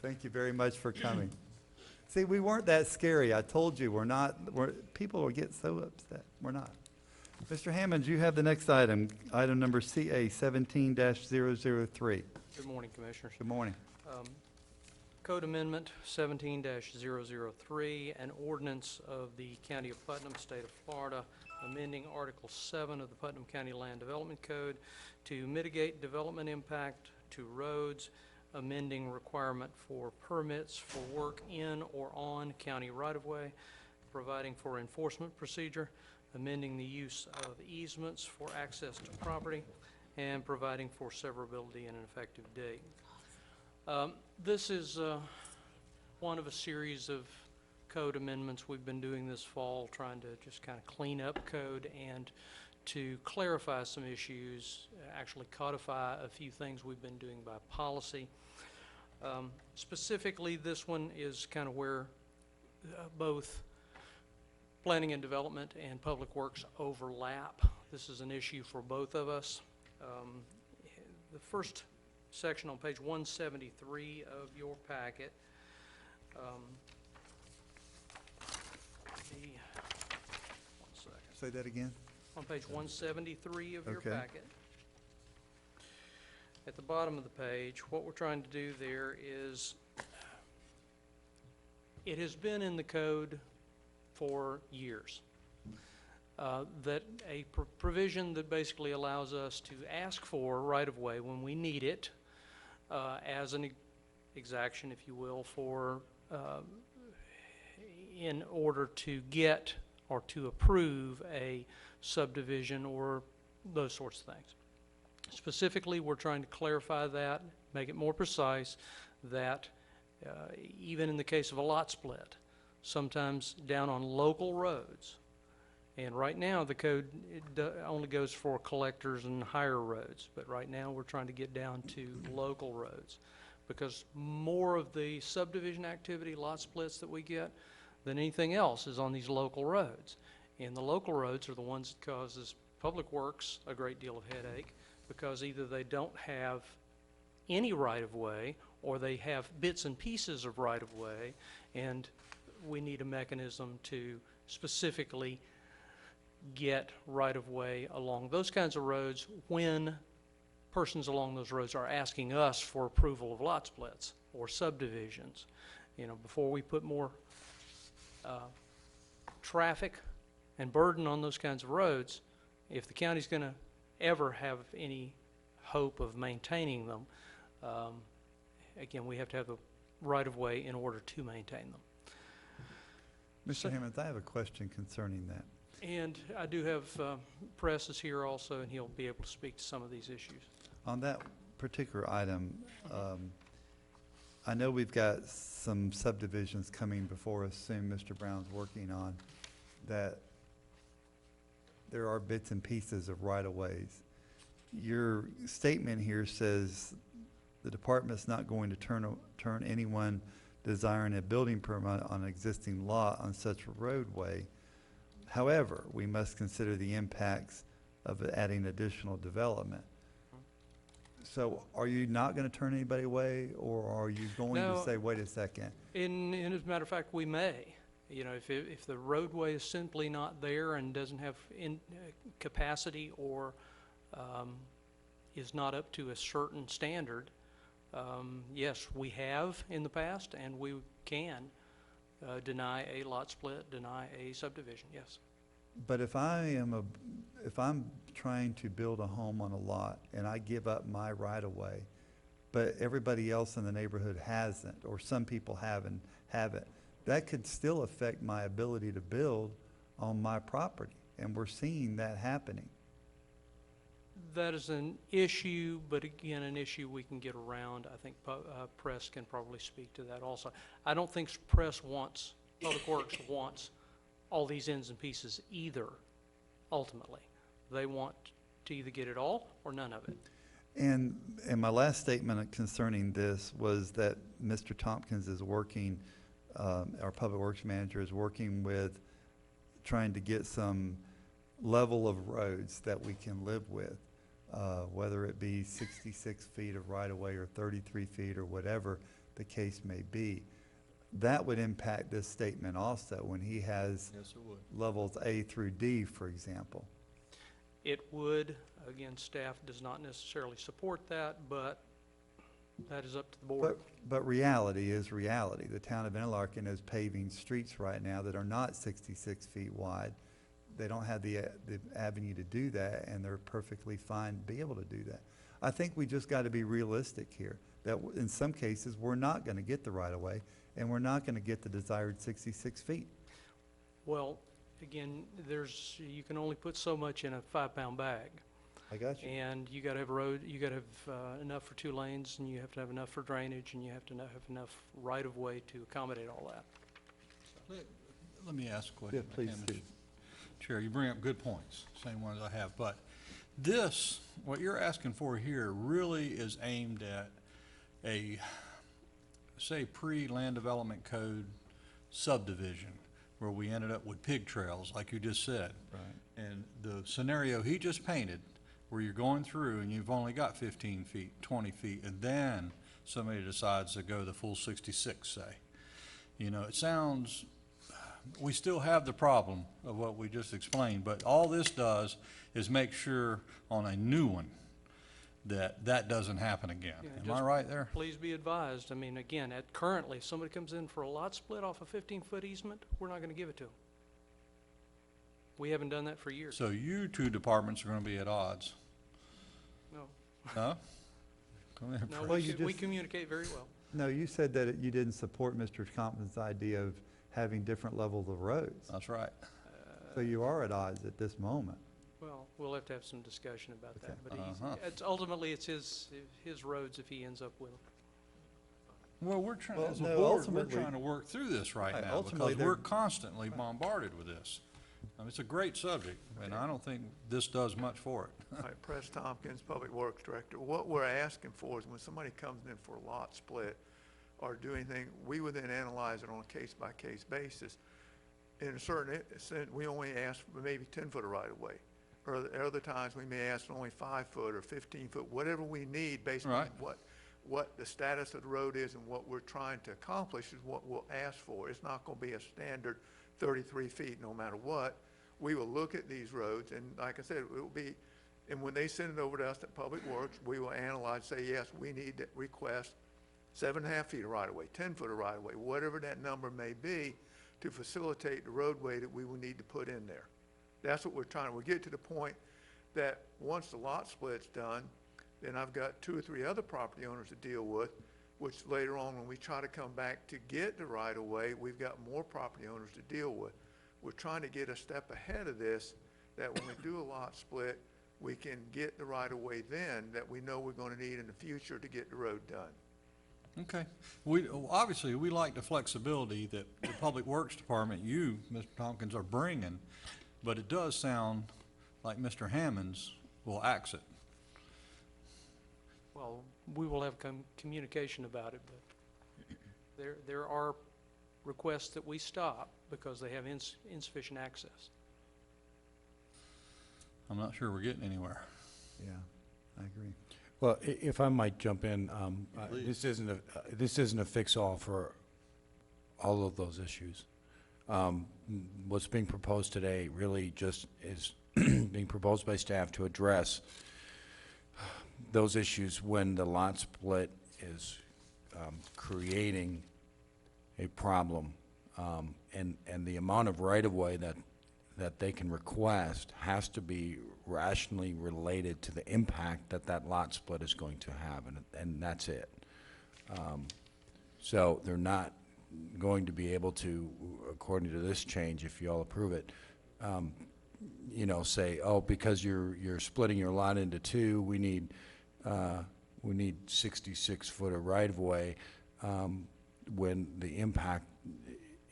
Thank you very much for coming. See, we weren't that scary. I told you, people will get so upset. We're not. Mr. Hammond, you have the next item, item number CA 17-003. Good morning, Commissioners. Good morning. Code Amendment 17-003, an ordinance of the County of Putnam, State of Florida, amending Article 7 of the Putnam County Land Development Code to mitigate development impact to roads, amending requirement for permits for work in or on county right-of-way, providing for enforcement procedure, amending the use of easements for access to property, and providing for severability and an effective date. This is one of a series of code amendments we've been doing this fall, trying to just kind of clean up code and to clarify some issues, actually codify a few things we've been doing by policy. Specifically, this one is kind of where both planning and development and public works overlap. This is an issue for both of us. The first section on page 173 of your packet, one second. Say that again. On page 173 of your Okay. packet. At the bottom of the page, what we're trying to do there is, it has been in the code for years, that a provision that basically allows us to ask for right-of-way when we need it, as an exaction, if you will, for, in order to get or to approve a subdivision or those sorts of things. Specifically, we're trying to clarify that, make it more precise, that even in the case of a lot split, sometimes down on local roads, and right now the code only goes for collectors and higher roads, but right now we're trying to get down to local roads, because more of the subdivision activity, lot splits that we get, than anything else is on these local roads. And the local roads are the ones that causes public works a great deal of headache, because either they don't have any right-of-way or they have bits and pieces of right-of-way, and we need a mechanism to specifically get right-of-way along those kinds of roads when persons along those roads are asking us for approval of lot splits or subdivisions. You know, before we put more traffic and burden on those kinds of roads, if the county's going to ever have any hope of maintaining them, again, we have to have the right-of-way in order to maintain them. Mr. Hammond, I have a question concerning that. And I do have Press is here also, and he'll be able to speak to some of these issues. On that particular item, I know we've got some subdivisions coming before us soon, Mr. Brown's working on, that there are bits and pieces of right-of-ways. Your statement here says the department's not going to turn anyone desiring a building permit on an existing lot on such a roadway. However, we must consider the impacts of adding additional development. So are you not going to turn anybody away, or are you going to No. say, wait a second? And as a matter of fact, we may. You know, if the roadway is simply not there and doesn't have capacity or is not up to a certain standard, yes, we have in the past, and we can deny a lot split, deny a subdivision, yes. But if I'm trying to build a home on a lot and I give up my right of way, but everybody else in the neighborhood hasn't, or some people have it, that could still affect my ability to build on my property. And we're seeing that happening. That is an issue, but again, an issue we can get around. I think Press can probably speak to that also. I don't think Press wants, Public Works wants all these ends and pieces either, ultimately. They want to either get it all or none of it. And my last statement concerning this was that Mr. Tompkins is working, our Public Works Manager is working with trying to get some level of roads that we can live with, whether it be 66 feet of right-of-way or 33 feet or whatever the case may be. That would impact this statement also when he has Yes, it would. levels A through D, for example. It would, again, staff does not necessarily support that, but that is up to the board. But reality is reality. The town of Interlaken is paving streets right now that are not 66 feet wide. They don't have the avenue to do that, and they're perfectly fine to be able to do that. I think we just got to be realistic here, that in some cases, we're not going to get the right-of-way, and we're not going to get the desired 66 feet. Well, again, you can only put so much in a 5-pound bag. I got you. And you got to have you got to have enough for 2 lanes, and you have to have enough for drainage, and you have to have enough right-of-way to accommodate all that. Let me ask a question. Yeah, please do. Chair, you bring up good points, same ones I have, but this, what you're asking for here really is aimed at a, say, pre-land development code subdivision, where we ended up with pig trails, like you just said. Right. And the scenario he just painted, where you're going through and you've only got 15 feet, 20 feet, and then somebody decides to go the full 66, say. You know, it sounds, we still have the problem of what we just explained, but all this does is make sure on a new one that that doesn't happen again. Yeah, Am I just right there? Please be advised, I mean, again, currently, if somebody comes in for a lot split off a 15-foot easement, we're not going to give it to them. We haven't done that for years. So you two departments are going to be at odds? No. No? Come here, No, Fred. we communicate very well. No, you said that you didn't support Mr. Compton's idea of having different levels of roads. That's right. So you are at odds at this moment. Well, we'll have to have some discussion about that, but Uh-huh. it's his roads if he ends up with them. Well, we're trying, Well, as a no, board, we're ultimately- trying to work through this right Right, now, ultimately, because we're they're- constantly bombarded with this. I mean, it's a great subject, and I don't think this does much for it. All right, Press Tompkins, Public Works Director. What we're asking for is when somebody comes in for a lot split or do anything, we would then analyze it on a case-by-case basis. In a certain extent, we only ask for maybe 10-foot of right-of-way. Or other times, we may ask for only 5-foot or 15-foot, whatever we need based on Right. what the status of the road is and what we're trying to accomplish is what we'll ask for. It's not going to be a standard 33 feet no matter what. We will look at these roads, and like I said, it will be, and when they send it over to us at Public Works, we will analyze, say, yes, we need to request 7.5 feet of right-of-way, 10-foot of right-of-way, whatever that number may be, to facilitate the roadway that we will need to put in there. That's what we're trying. We'll get to the point that once the lot split's done, then I've got 2 or 3 other property owners to deal with, which later on, when we try to come back to get the right-of-way, we've got more property owners to deal with. We're trying to get a step ahead of this, that when we do a lot split, we can get the right-of-way then that we know we're going to need in the future to get the road done. Okay. Obviously, we like the flexibility that the Public Works Department, you, Mr. Tompkins, are bringing, but it does sound like Mr. Hammonds will axe it. Well, we will have communication about it, but There are requests that we stop because they have insufficient access. I'm not sure we're getting anywhere. Yeah, I agree. Well, if I might jump in, Please. this isn't a fix-all for all of those issues. What's being proposed today really just is being proposed by staff to address those issues when the lot split is creating a problem, and the amount of right-of-way that they can request has to be rationally related to the impact that that lot split is going to have, and that's it. So they're not going to be able to, according to this change, if you all approve it, you know, say, oh, because you're splitting your lot into two, we need 66 foot of right-of-way, when the impact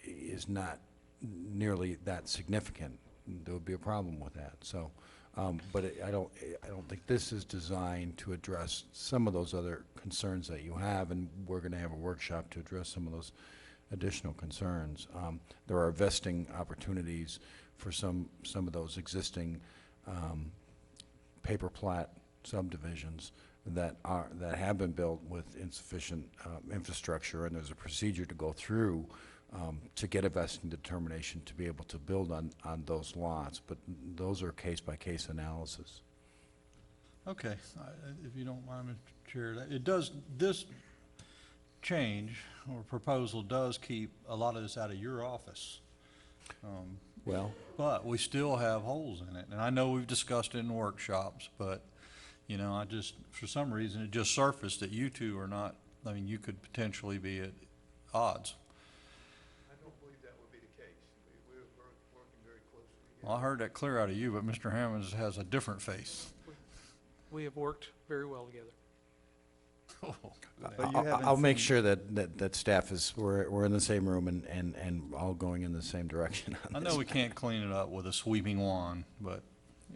is not nearly that significant. There would be a problem with that. So, but I don't think this is designed to address some of those other concerns that you have, and we're going to have a workshop to address some of those additional concerns. There are vesting opportunities for some of those existing paper plat subdivisions that have been built with insufficient infrastructure, and there's a procedure to go through to get a vesting determination to be able to build on those lots, but those are case-by-case analysis. Okay, if you don't mind, Mr. Chair, it does, this change or proposal does keep a lot of this out of your office. Well, but we still have holes in it, and I know we've discussed it in workshops, but you know, I just, for some reason, it just surfaced that you two are not, I mean, you could potentially be at odds. I don't believe that would be the case. We're working very closely together. Well, I heard that clear out of you, but Mr. Hammonds has a different face. We have worked very well together. I'll make sure that staff is, we're in the same room and all going in the same direction on I this. know we can't clean it up with a sweeping wand, but,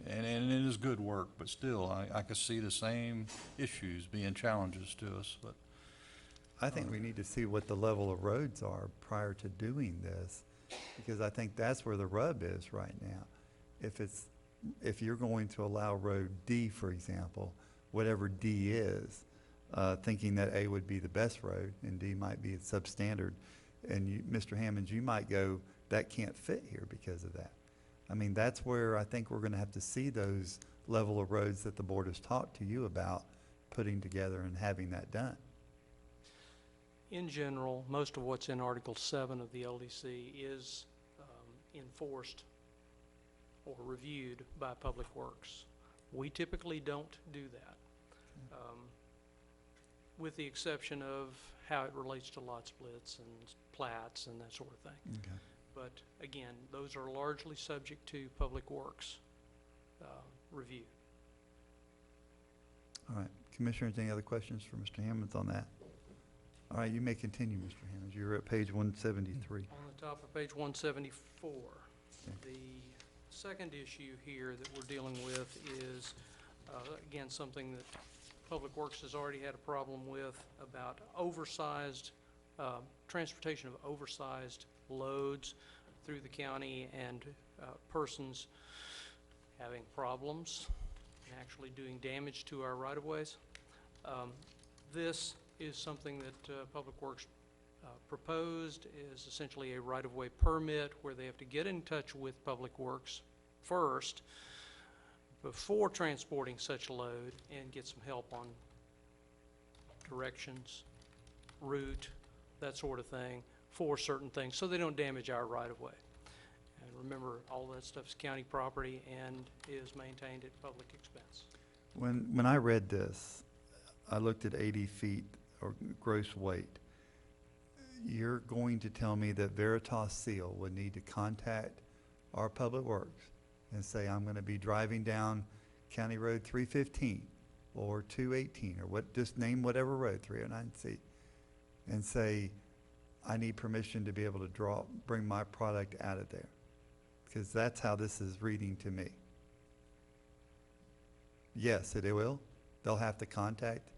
and it is good work, but still, I could see the same issues being challenges to us, but. I think we need to see what the level of roads are prior to doing this, because I think that's where the rub is right now. If you're going to allow road D, for example, whatever D is, thinking that A would be the best road and D might be substandard, and you, Mr. Hammonds, you might go, that can't fit here because of that. I mean, that's where I think we're going to have to see those level of roads that the board has talked to you about putting together and having that done. In general, most of what's in Article 7 of the LDC is enforced or reviewed by Public Works. We typically don't do that, with the exception of how it relates to lot splits and plats and that sort of thing. Okay. But again, those are largely subject to Public Works review. All right, Commissioners, any other questions for Mr. Hammonds on that? All right, you may continue, Mr. Hammonds. You're at page 173. On the top of page 174, the second issue here that we're dealing with is, again, something that Public Works has already had a problem with, about oversized, transportation of oversized loads through the county, and persons having problems and actually doing damage to our right-of-ways. This is something that Public Works proposed, is essentially a right-of-way permit where they have to get in touch with Public Works first before transporting such a load and get some help on directions, route, that sort of thing, for certain things, so they don't damage our right-of-way. And remember, all that stuff's county property and is maintained at public expense. When I read this, I looked at 80 feet or gross weight. You're going to tell me that Veritas Seal would need to contact our Public Works and say, I'm going to be driving down County Road 315 or 218 or what, just name whatever road, 309C, and say, I need permission to be able to bring my product out of there. Because that's how this is reading to me. Yes, it will. They'll have to contact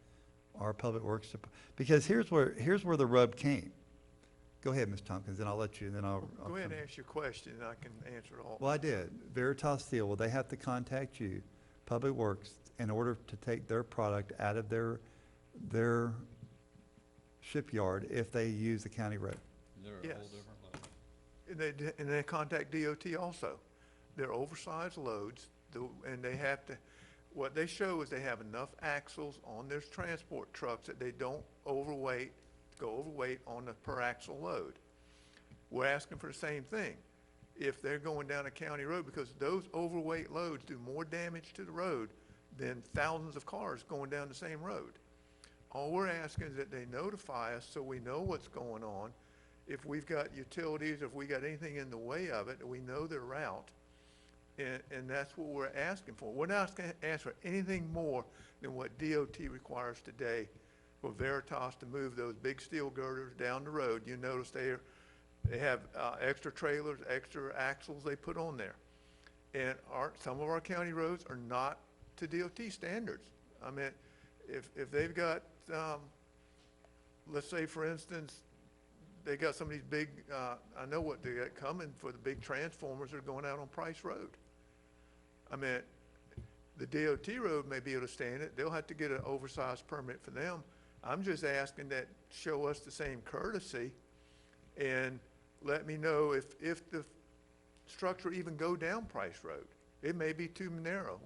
our Public Works, because here's where the rub came. Go ahead, Ms. Tompkins, and I'll let you, and then I'll Go ahead come. and ask your question, and I can answer it all. Well, I did. Veritas Steel, will they have to contact you, Public Works, in order to take their product out of their shipyard if they use the county road? Yes. And they contact DOT also. They're oversized loads, and they have to, what they show is they have enough axles on their transport trucks that they don't go overweight on the per axle load. We're asking for the same thing. If they're going down a county road, because those overweight loads do more damage to the road than thousands of cars going down the same road. All we're asking is that they notify us so we know what's going on. If we've got utilities, if we got anything in the way of it, we know their route. And that's what we're asking for. We're not going to ask for anything more than what DOT requires today for Veritas to move those big steel girders down the road. You notice they have extra trailers, extra axles they put on there. And some of our county roads are not to DOT standards. I mean, if they've got, let's say for instance, they got some of these big, I know what they got coming for the big transformers that are going out on Price Road. I mean, the DOT road may be able to stand it. They'll have to get an oversized permit for them. I'm just asking that show us the same courtesy and let me know if the structure even go down Price Road. It may be too narrow.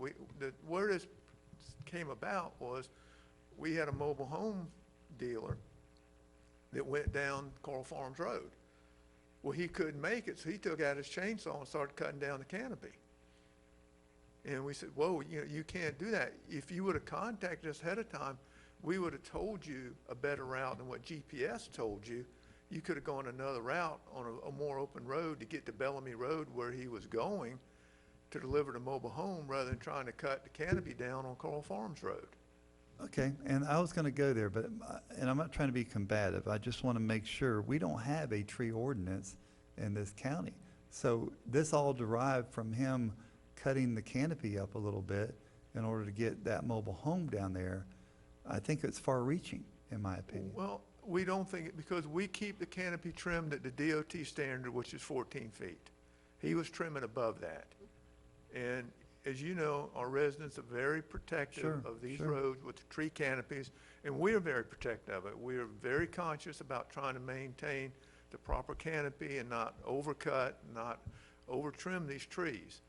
Where this came about was we had a mobile home dealer that went down Coral Farms Road. Well, he couldn't make it, so he took out his chainsaw and started cutting down the canopy. And we said, whoa, you can't do that. If you would have contacted us ahead of time, we would have told you a better route than what GPS told you. You could have gone another route on a more open road to get to Bellamy Road where he was going to deliver the mobile home rather than trying to cut the canopy down on Coral Farms Road. Okay, and I was going to go there, but, and I'm not trying to be combative. I just want to make sure we don't have a tree ordinance in this county. So this all derived from him cutting the canopy up a little bit in order to get that mobile home down there. I think it's far-reaching, in my opinion. Well, we don't think it, because we keep the canopy trimmed at the DOT standard, which is 14 feet. He was trimming above that. And as you know, our residents are very protective of these roads with the tree canopies, and we are very protective of it. We are very conscious about trying to maintain the proper canopy and not overcut, not over-trim these trees.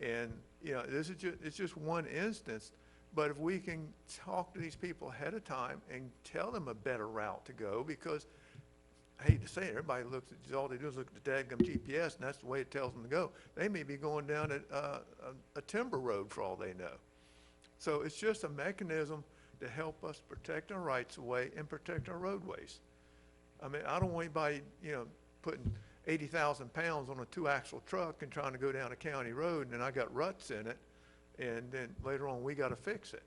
And, it's just one instance, but if we can talk to these people ahead of time and tell them a better route to go, because I hate to say it, everybody looks at, all they do is look at the daggum GPS, and that's the way it tells them to go. They may be going down a timber road for all they know. So it's just a mechanism to help us protect our rights of way and protect our roadways. I mean, I don't want anybody, putting 80,000 pounds on a 2-axle truck and trying to go down a county road, and then I got ruts in it, and then later on we got to fix it.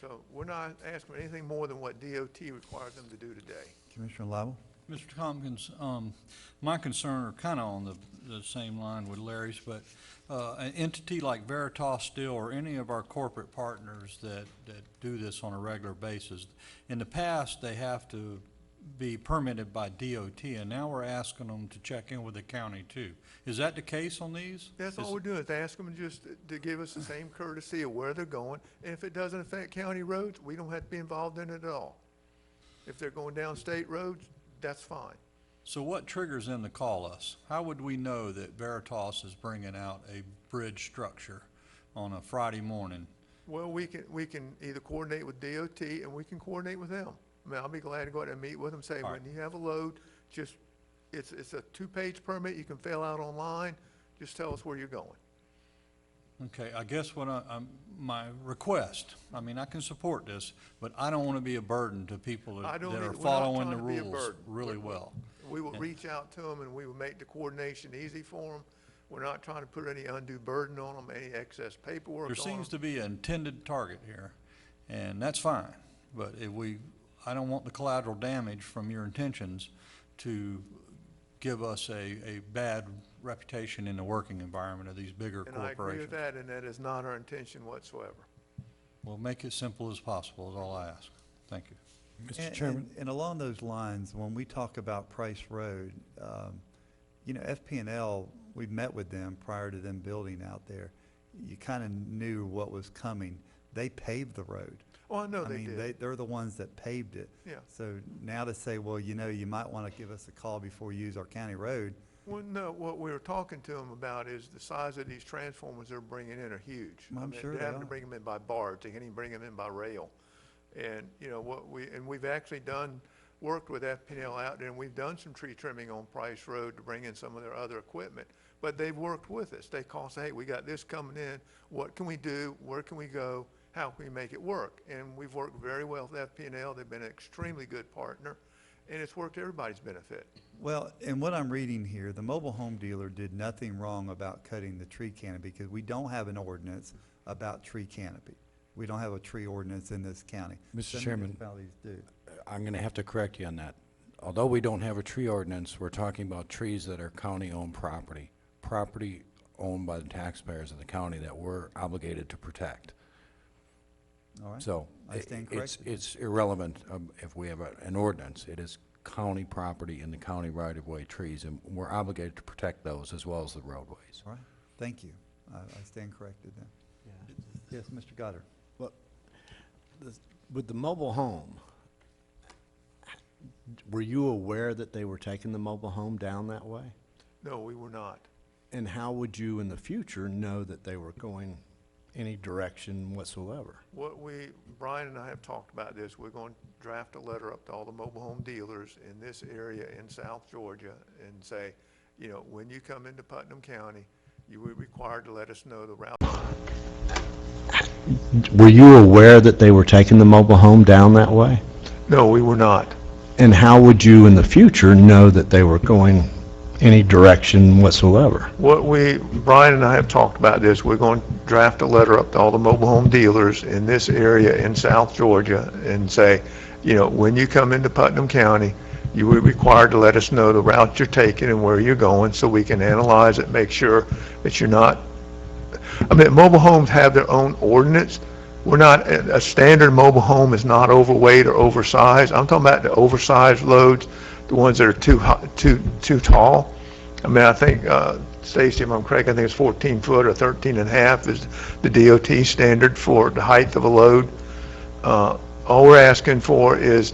So we're not asking for anything more than what DOT requires them to do today. Commissioner Lible? Mr. Tompkins, my concern are kind of on the same line with Larry's, but an entity like Veritas Steel or any of our corporate partners that do this on a regular basis, in the past they have to be permitted by DOT, and now we're asking them to check in with the county too. Is that the case on these? That's all we're doing, is ask them just to give us the same courtesy of where they're going. And if it doesn't affect county roads, we don't have to be involved in it at all. If they're going down state roads, that's fine. So what triggers them to call us? How would we know that Veritas is bringing out a bridge structure on a Friday morning? Well, we can either coordinate with DOT and we can coordinate with them. I mean, I'll be glad to go out and meet with them, say, when you have a load, just, it's a 2-page permit you can fill out online. Just tell us where you're going. Okay, I guess what my request, I mean, I can support this, but I don't want to be a burden to people that are following the rules really well. We will reach out to them and we will make the coordination easy for them. We're not trying to put any undue burden on them, any excess paperwork on them. There seems to be an intended target here, and that's fine, but I don't want the collateral damage from your intentions to give us a bad reputation in the working environment of these bigger corporations. And I agree with that, and that is not our intention whatsoever. Well, make it simple as possible is all I ask. Thank you. Mr. Chairman? And along those lines, when we talk about Price Road, you know, FP&L, we've met with them prior to them building out there. You kind of knew what was coming. They paved the road. Oh, I know they mean, did. they're the ones that paved it. Yeah. So now to say, well, you know, you might want to give us a call before you use our county road. Well, no, what we were talking to them about is the size of these transformers they're bringing in are huge. I'm sure they're they having to are. bring them in by barge. They can't even bring them in by rail. And, you know, we've actually worked with FPL out there, and we've done some tree trimming on Price Road to bring in some of their other equipment. But they've worked with us. They call us, hey, we got this coming in. What can we do? Where can we go? How can we make it work? And we've worked very well with FP&L. They've been an extremely good partner, and it's worked to everybody's benefit. Well, and what I'm reading here, the mobile home dealer did nothing wrong about cutting the tree canopy because we don't have an ordinance about tree canopy. We don't have a tree ordinance in this county. Mr. Some Chairman, municipalities do. I'm going to have to correct you on that. Although we don't have a tree ordinance, we're talking about trees that are county-owned property, property owned by the taxpayers of the county that we're obligated to protect. All right. So I stand corrected. it's irrelevant if we have an ordinance. It is county property in the county right-of-way trees, and we're obligated to protect those as well as the roadways. All right. Thank you. I stand corrected then. Yes, Mr. Goddard. Well, with the mobile home, were you aware that they were taking the mobile home down that way? No, we were not. And how would you in the future know that they were going any direction whatsoever? Brian and I have talked about this. We're going to draft a letter up to all the mobile home dealers in this area in South Georgia and say, you know, when you come into Putnam County, you will be required to let us know the route. Were you aware that they were taking the mobile home down that way? No, we were not. And how would you in the future know that they were going any direction whatsoever? Brian and I have talked about this. We're going to draft a letter up to all the mobile home dealers in this area in South Georgia and say, you know, when you come into Putnam County, you will be required to let us know the route you're taking and where you're going so we can analyze it, make sure that you're not. I mean, mobile homes have their own ordinance. We're not, a standard mobile home is not overweight or oversized. I'm talking about the oversized loads, the ones that are too tall. I mean, I think, Stacy, if I'm correct, I think it's 14 foot or 13 and a half is the DOT standard for the height of a load. All we're asking for is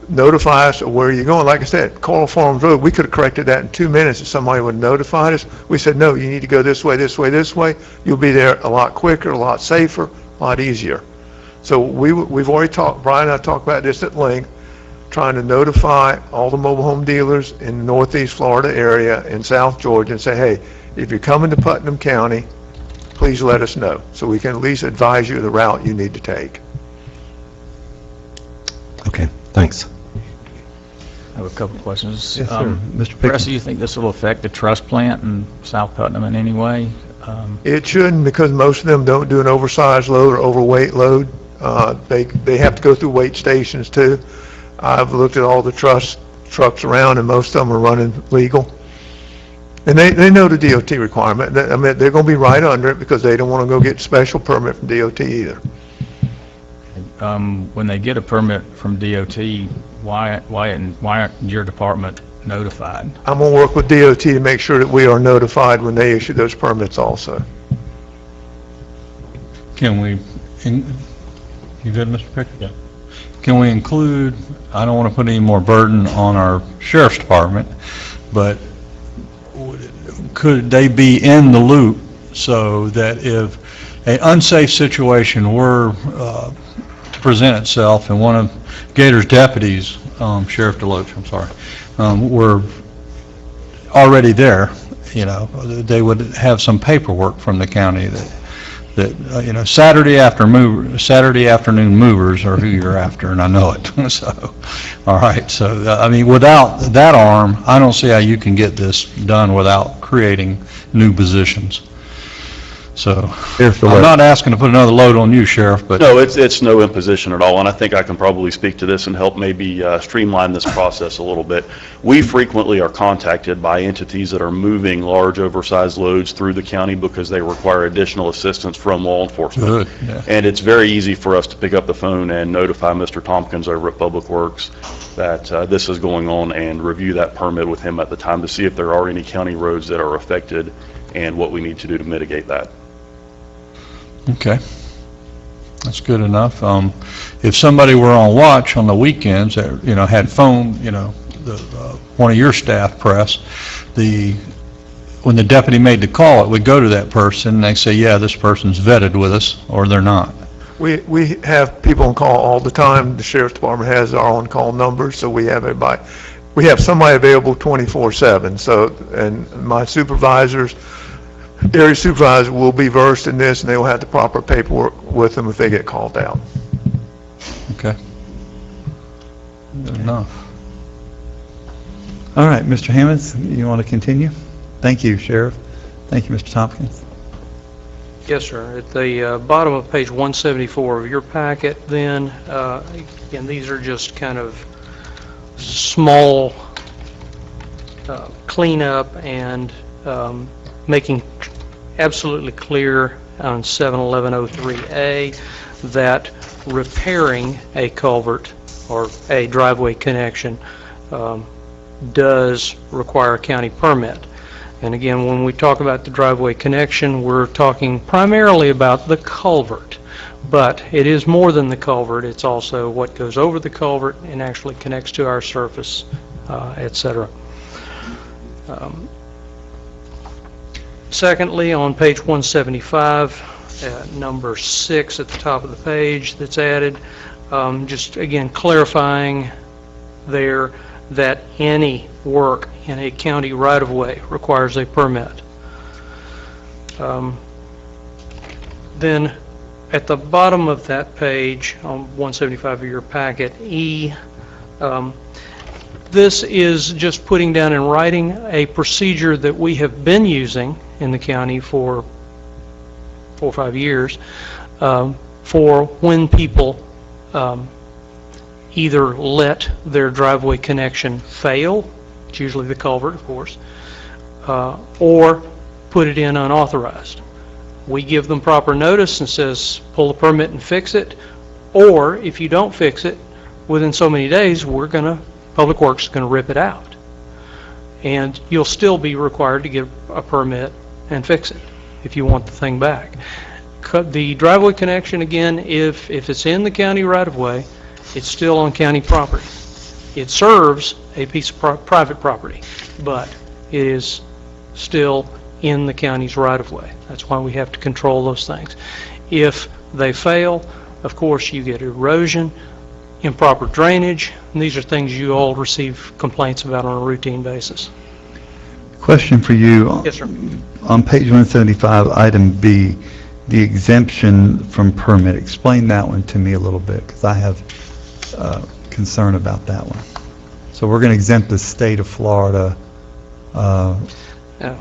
notify us of where you're going. Like I said, Coral Farms Road, we could have corrected that in 2 minutes if somebody would have notified us. We said, no, you need to go this way, this way, this way. You'll be there a lot quicker, a lot safer, a lot easier. So we've already talked, Brian and I talked about this at length, trying to notify all the mobile home dealers in the Northeast Florida area in South Georgia and say, hey, if you're coming to Putnam County, please let us know so we can at least advise you of the route you need to take. Okay, thanks. I have a couple of questions. Yes, sir. Mr. Pickens. Press, do you think this will affect the trust plant in South Putnam in any way? It shouldn't, because most of them don't do an oversized load or overweight load. They have to go through weight stations too. I've looked at all the trucks around, and most of them are running legal. And they know the DOT requirement. I mean, they're going to be right under it because they don't want to go get special permit from DOT either. When they get a permit from DOT, why aren't your department notified? I'm going to work with DOT to make sure that we are notified when they issue those permits also. Can we, you good, Mr. Pickett? Yeah. Can we include, I don't want to put any more burden on our sheriff's department, but could they be in the loop so that if an unsafe situation were to present itself and one of Gator's deputies, Sheriff Deloach, I'm sorry, were already there, you know, they would have some paperwork from the county that you know, Saturday afternoon movers are who you're after, and I know it. So, all right. So, I mean, without that arm, I don't see how you can get this done without creating new positions. So, Sheriff I'm Gillette. not asking to put another load on you, Sheriff, but No, it's no imposition at all, and I think I can probably speak to this and help maybe streamline this process a little bit. We frequently are contacted by entities that are moving large oversized loads through the county because they require additional assistance from law enforcement. Good, yeah. And it's very easy for us to pick up the phone and notify Mr. Tompkins over at Public Works that this is going on and review that permit with him at the time to see if there are any county roads that are affected and what we need to do to mitigate that. okay. That's good enough. If somebody were on watch on the weekends, that, you know, had phone, you know, one of your staff press, when the deputy made the call, it would go to that person, and they say, yeah, this person's vetted with us, or they're not. We have people on call all the time. The sheriff's department has our on-call numbers, so we have everybody. We have somebody available 24/7. So, and my supervisors, area supervisors will be versed in this, and they will have the proper paperwork with them if they get called out. Okay. Good enough. All right, Mr. Hammonds, you want to continue? Thank you, Sheriff. Thank you, Mr. Tompkins. Yes, sir. At the bottom of page 174 of your packet, then, again, these are just kind of small cleanup and making absolutely clear on 71103A that repairing a culvert or a driveway connection does require a county permit. And again, when we talk about the driveway connection, we're talking primarily about the culvert. But it is more than the culvert. It's also what goes over the culvert and actually connects to our surface, et cetera. Secondly, on page 175, number 6 at the top of the page that's added, just again clarifying there that any work in a county right-of-way requires a permit. Then at the bottom of that page, on 175 of your packet, E, this is just putting down in writing a procedure that we have been using in the county for 4 or 5 years for when people either let their driveway connection fail, it's usually the culvert, of course, or put it in unauthorized. We give them proper notice and says, pull the permit and fix it, or if you don't fix it, within so many days, Public Works is going to rip it out. And you'll still be required to get a permit and fix it if you want the thing back. The driveway connection, again, if it's in the county right-of-way, it's still on county property. It serves a piece of private property, but it is still in the county's right-of-way. That's why we have to control those things. If they fail, of course, you get erosion, improper drainage, and these are things you all receive complaints about on a routine basis. Question for you. Yes, sir. On page 175, item B, the exemption from permit. Explain that one to me a little bit, because I have concern about that one. So we're going to exempt the state of Florida. Yeah.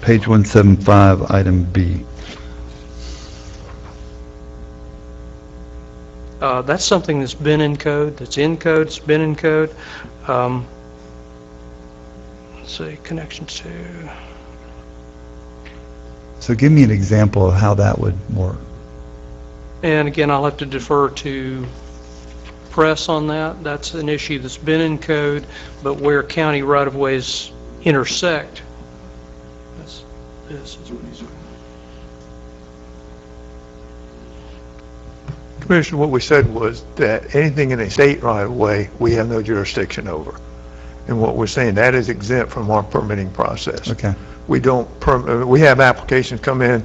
Page 175, item B. That's something that's been in code, that's in code, it's been in code. Let's see, connection to... So give me an example of how that would work. And again, I'll have to defer to press on that. That's an issue that's been in code, but where county right-of-ways intersect, this is what he's doing. Commissioner, what we said was that anything in a state right-of-way, we have no jurisdiction over. And what we're saying, that is exempt from our permitting process. Okay. We don't we have applications come in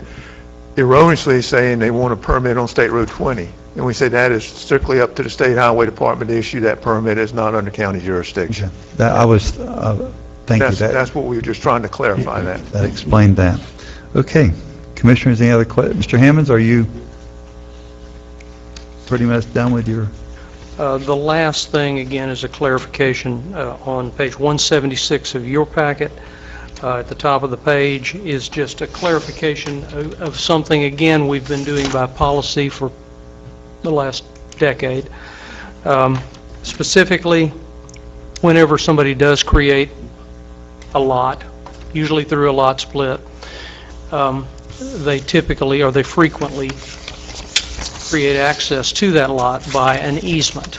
erroneously saying they want a permit on State Road 20. And we say that is strictly up to the State Highway Department to issue that permit. It's not under county jurisdiction. Okay. That I was, thank you. That's what we were just trying to clarify that. That explained that. Okay. Commissioners, any other questions? Mr. Hammonds, are you pretty much done with your? The last thing, again, is a clarification on page 176 of your packet. at the top of the page is just a clarification of something, again, we've been doing by policy for the last decade. Specifically, whenever somebody does create a lot, usually through a lot split, they typically, or they frequently, create access to that lot by an easement.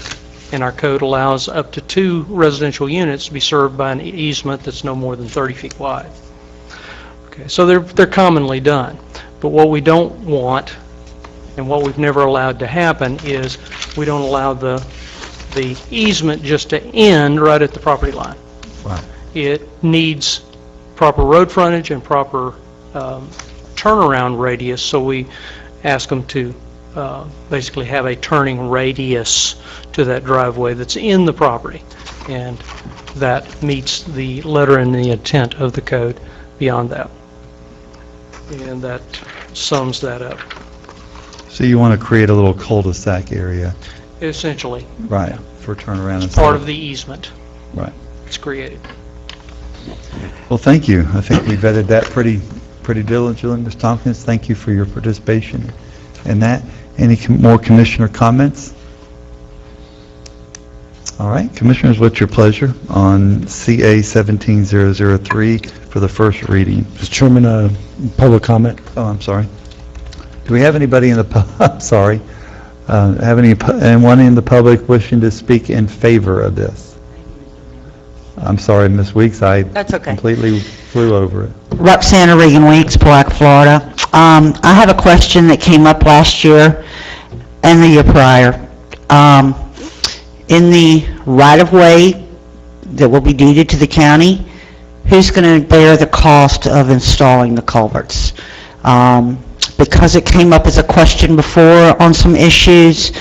And our code allows up to 2 residential units to be served by an easement that's no more than 30 feet wide. Okay, so they're commonly done. But what we don't want, and what we've never allowed to happen, is we don't allow the easement just to end right at the property line. Wow. It needs proper road frontage and proper turnaround radius, so we ask them to basically have a turning radius to that driveway that's in the property, and that meets the letter and the intent of the code beyond that. And that sums that up. So you want to create a little cul-de-sac area, Essentially, right, for turnaround and it's part stuff. of the easement. Right. It's created. Well, thank you. I think we vetted that pretty diligently, Ms. Tompkins. Thank you for your participation in that. Any more commissioner comments? All right, commissioners, what's your pleasure on CA 17003 for the first reading? Mr. Chairman, public comment. Oh, I'm sorry. Do we have anybody in the, I'm sorry, anyone in the public wishing to speak in favor of this? I'm sorry, Ms. Weeks, I That's okay. completely flew over it. Roxana Regan Weeks, Palatka, Florida. I have a question that came up last year and the year prior. In the right-of-way that will be deeded to the county, who's going to bear the cost of installing the culverts? Because it came up as a question before on some issues,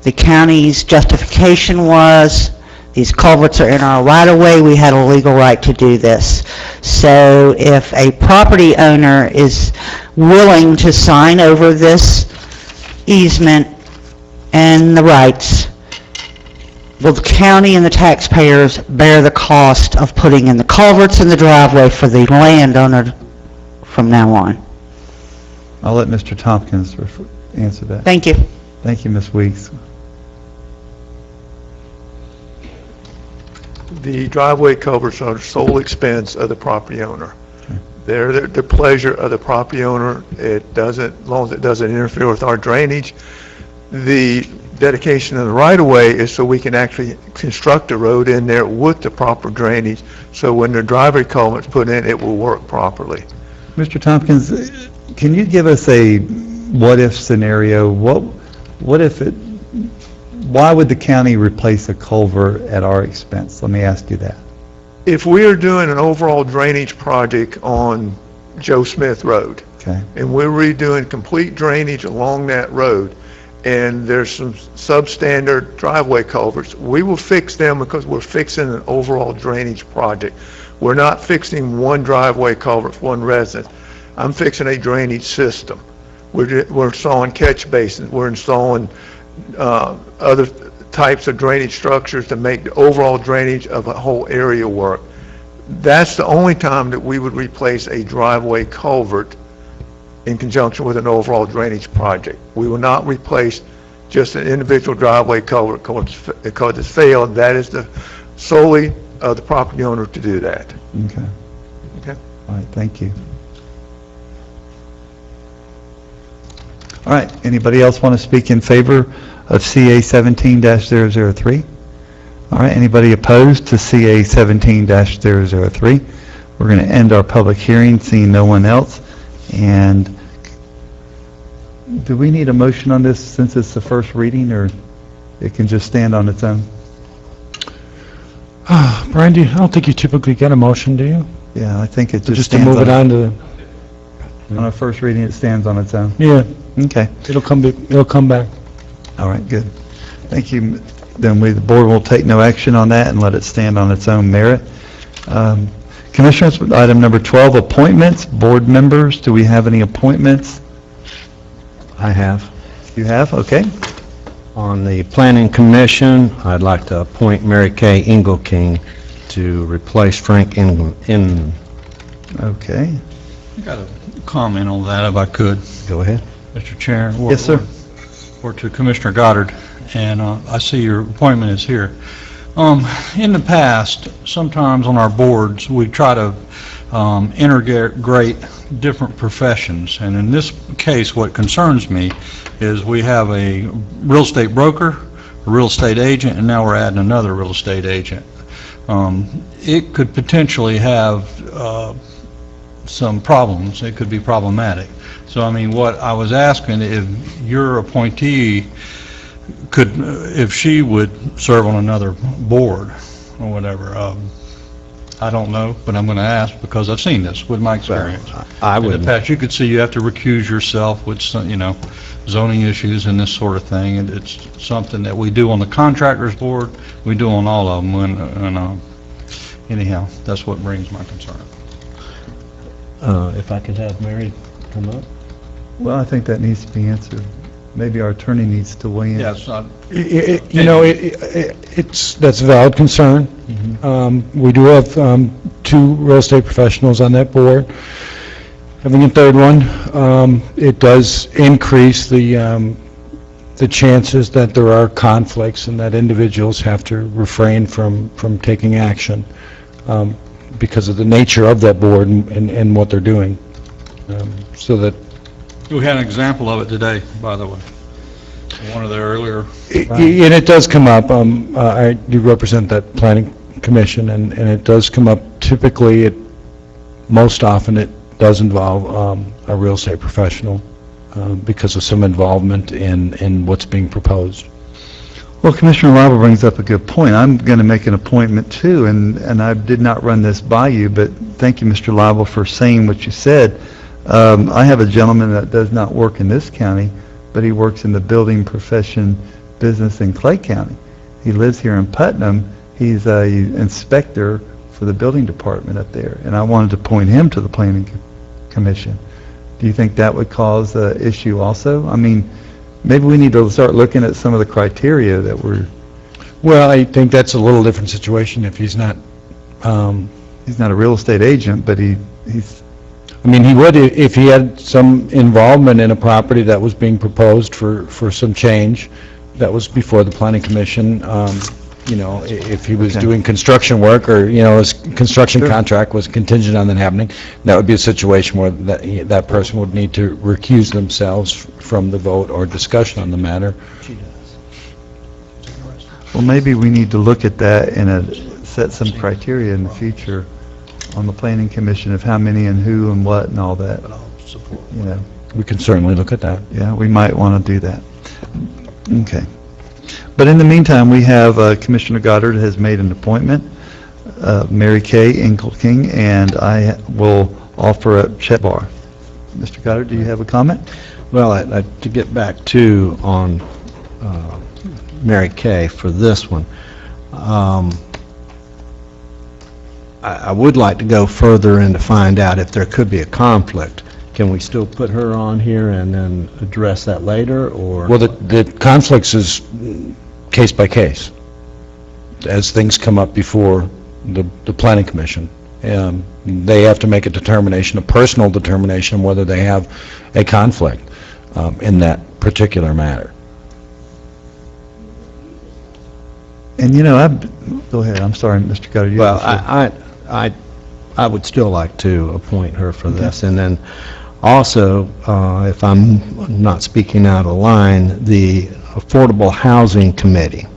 the county's justification was, these culverts are in our right-of-way, we had a legal right to do this. So if a property owner is willing to sign over this easement and the rights, will the county and the taxpayers bear the cost of putting in the culverts in the driveway for the landowner from now on? I'll let Mr. Tompkins answer that. Thank you. Thank you, Ms. Weeks. The driveway culverts are the sole expense of the property owner. They're the pleasure of the property owner. It doesn't, as long as it doesn't interfere with our drainage. The dedication of the right-of-way is so we can actually construct a road in there with the proper drainage, so when the driveway culvert's put in, it will work properly. Mr. Tompkins, can you give us a what-if scenario? What if it, why would the county replace a culvert at our expense? Let me ask you that. If we are doing an overall drainage project on Joe Smith Road, Okay. and we're redoing complete drainage along that road, and there's some substandard driveway culverts, we will fix them because we're fixing an overall drainage project. We're not fixing one driveway culvert for one resident. I'm fixing a drainage system. We're installing catch basins. We're installing other types of drainage structures to make the overall drainage of a whole area work. That's the only time that we would replace a driveway culvert in conjunction with an overall drainage project. We will not replace just an individual driveway culvert because it's failed. That is the solely of the property owner to do that. Okay. Okay. All right, thank you. All right, anybody else want to speak in favor of CA 17-003? All right, anybody opposed to CA 17-003? We're going to end our public hearing, seeing no one else. And do we need a motion on this since it's the first reading, or it can just stand on its own? Brandy, I don't think you typically get a motion, do you? Yeah, I think it just Just to stands move it on to, on a first reading, it stands on its own. yeah, Okay. it'll come back. All right, good. Thank you. Then the board will take no action on that and let it stand on its own merit. Commissioners, item number 12, appointments, board members. Do we have any appointments? I have. You have? Okay. On the Planning Commission, I'd like to appoint Mary Kay Engelking to replace Frank Okay, I got a comment on that if I could, go ahead. Mr. Chair. Yes, sir. Or to Commissioner Goddard, and I see your appointment is here. In the past, sometimes on our boards, we try to integrate different professions, and in this case, what concerns me is we have a real estate broker, a real estate agent, and now we're adding another real estate agent. It could potentially have some problems. It could be problematic. So, I mean, what I was asking, if your appointee could, if she would serve on another board or whatever, I don't know, but I'm going to ask because I've seen this with my experience. I In the wouldn't. past, you could see you have to recuse yourself with some, zoning issues and this sort of thing, and it's something that we do on the contractors board, we do on all of them, and anyhow, that's what brings my concern. If I could have Mary come up? Well, I think that needs to be answered. Maybe our attorney needs to weigh in. Yeah, it's not, That's a valid concern. We do have 2 real estate professionals on that board. Having a third one, it does increase the chances that there are conflicts and that individuals have to refrain from taking action because of the nature of that board and what they're doing. So that we had an example of it today, by the way. One of the earlier. And it does come up. I do represent that planning commission, and it does come up. Typically, most often, it does involve a real estate professional because of some involvement in what's being proposed. Well, Commissioner Lible brings up a good point. I'm going to make an appointment too, and I did not run this by you, but thank you, Mr. Lible, for saying what you said. I have a gentleman that does not work in this county, but he works in the building profession business in Clay County. He lives here in Putnam. He's a inspector for the building department up there, and I wanted to point him to the planning commission. Do you think that would cause an issue also? I mean, maybe we need to start looking at some of the criteria that we're... Well, I think that's a little different situation if he's not... he's not a real estate agent, but he's... I mean, he would if he had some involvement in a property that was being proposed for some change that was before the planning commission. If he was doing construction work or, his construction contract was contingent on that happening, that would be a situation where that person would need to recuse themselves from the vote or discussion on the matter. Well, maybe we need to look at that and set some criteria in the future on the planning commission of how many and who and what and all that. We can certainly look at that. Yeah, we might want to do that. Okay. But in the meantime, we have Commissioner Goddard has made an appointment, Mary Kay Inkelking, and I will offer up Chet Barr. Mr. Goddard, do you have a comment? Well, to get back to on Mary Kay for this one, I would like to go further and to find out if there could be a conflict. Can we still put her on here and then address that later, or? Well, the conflicts is case by case as things come up before the planning commission. They have to make a determination, a personal determination, whether they have a conflict in that particular matter. And go ahead. I'm sorry, Mr. Goddard. Well, I would still like to appoint her for this. And then also, if I'm not speaking out of line, the Affordable Housing Committee,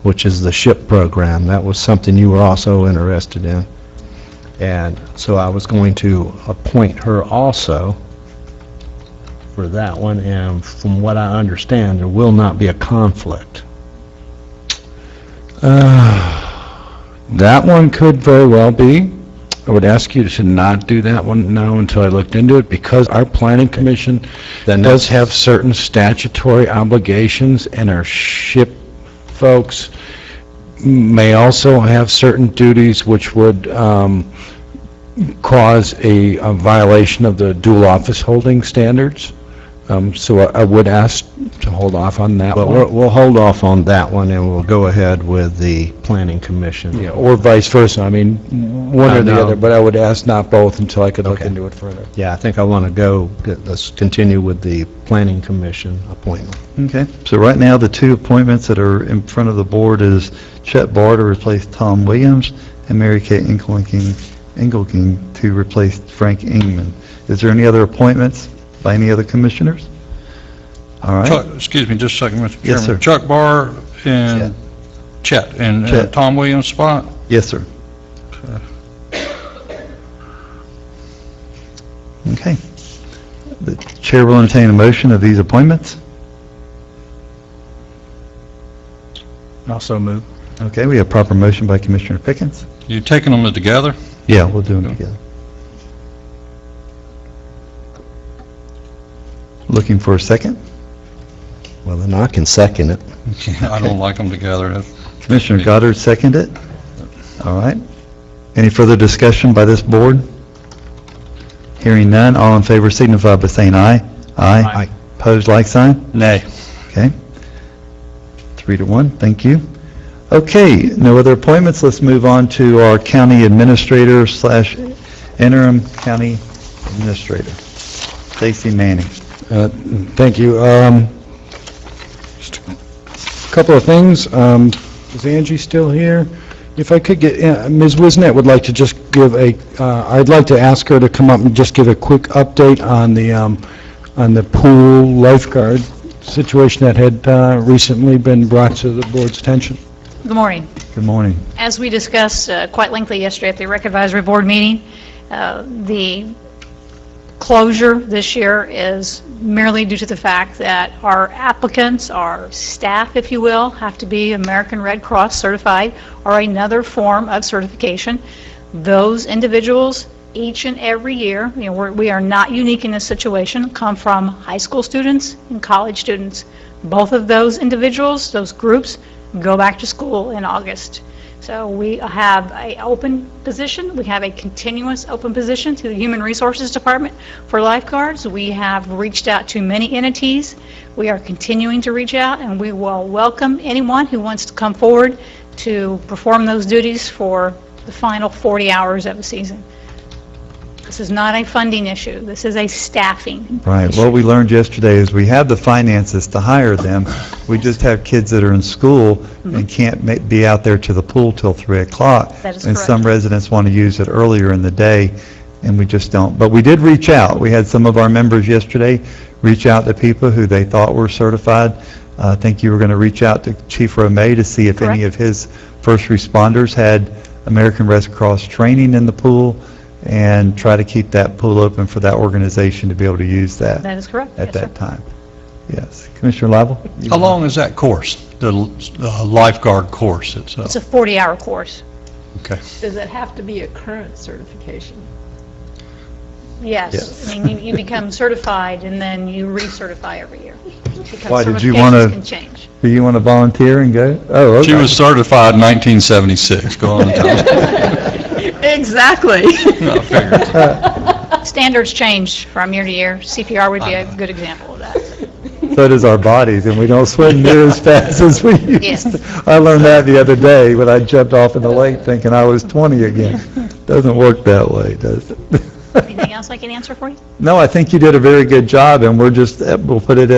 which is the SHIP program, that was something you were also interested in. And so I was going to appoint her also for that one, and from what I understand, there will not be a conflict. That one could very well be. I would ask you to not do that one now until I looked into it, because our planning commission does have certain statutory obligations, and our SHIP folks may also have certain duties which would cause a violation of the dual office holding standards. So I would ask to hold off on that Well, one. We'll hold off on that one, and we'll go ahead with the Planning Commission. Yeah, or vice versa, I mean, one or the No. other, but I would ask not both until I could look Okay. into it further. Yeah, I think I want to let's continue with the Planning Commission appointment. Okay, so right now, the two appointments that are in front of the board is Chet Barr to replace Tom Williams and Mary Kay Engelking to replace Frank Ingman. Is there any other appointments by any other commissioners? All right. Chuck, excuse me, just a second, Mr. Chairman. Yes, sir. Chuck Barr and Chet, and Chet. Tom Williams' spot? Yes, sir. Okay. The chair will entertain a motion of these appointments. Also move. Okay, we have proper motion by Commissioner Pickens. You taking them together? Yeah, we'll do them together. Looking for a second? Well, then I can second it. I don't like them together. Commissioner Goddard seconded it. All right. Any further discussion by this board? Hearing none, all in favor signify by saying aye. Aye. Opposed, like sign? Nay. Okay. 3-1, thank you. Okay, no other appointments. Let's move on to our county administrator / interim county administrator, Stacy Manning. Thank you. Just a couple of things. Is Angie still here? If I could get, Ms. Wisnet would like to just give I'd like to ask her to come up and just give a quick update on the pool lifeguard situation that had recently been brought to the board's attention. Good morning. Good morning. As we discussed quite lengthily yesterday at the Rec Advisory Board meeting, the closure this year is merely due to the fact that our applicants, our staff, if you will, have to be American Red Cross certified or another form of certification. Those individuals, each and every year, we are not unique in this situation, come from high school students and college students. Both of those individuals, those groups, go back to school in August. So we have an open position. We have a continuous open position to the Human Resources Department for lifeguards. We have reached out to many entities. We are continuing to reach out, and we will welcome anyone who wants to come forward to perform those duties for the final 40 hours of the season. This is not a funding issue. This is a staffing. Right. What we learned yesterday is we have the finances to hire them. We just have kids that are in school and can't be out there to the pool till 3 o'clock. That is And correct. some residents want to use it earlier in the day, and we just don't. But we did reach out. We had some of our members yesterday reach out to people who they thought were certified. I think you were going to reach out to Chief Romay to see if any of his first responders had American Red Cross training in the pool, and try to keep that pool open for that organization to be able to use that. That is correct. At Yes, that time. Yes. Commissioner Lible? How long is that course, the lifeguard course itself? It's a 40-hour course. Okay. Does it have to be a current certification? Yes. Yes. I mean, you become certified, and then you recertify every year. Because Why, did you want certifications to? can change. Do you want to volunteer and go? Oh, okay. She was certified in 1976. Go on and tell us. Exactly. I figured. Standards change from year to year. CPR would be a good example of that. So does our bodies, and we don't swim near as fast as we used Yes. to. I learned that the other day when I jumped off in the lake thinking I was 20 again. Doesn't work that way, does it? Anything else I can answer for you? No, I think you did a very good job, and we'll put it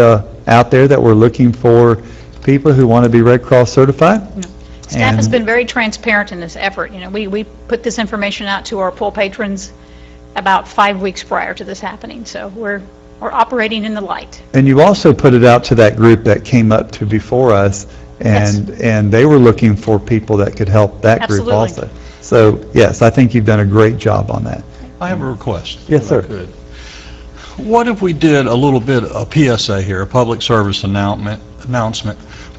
out there that we're looking for people who want to be Red Cross certified. Staff has And- been very transparent in this effort. We put this information out to our pool patrons about 5 weeks prior to this happening, so we're operating in the light. And you also put it out to that group that came up to before us, and they were looking for people that could help that group Absolutely. also. So, yes, I think you've done a great job on that. I have a request. Yes, if I sir. could. What if we did a little bit, a PSA here, a public service announcement,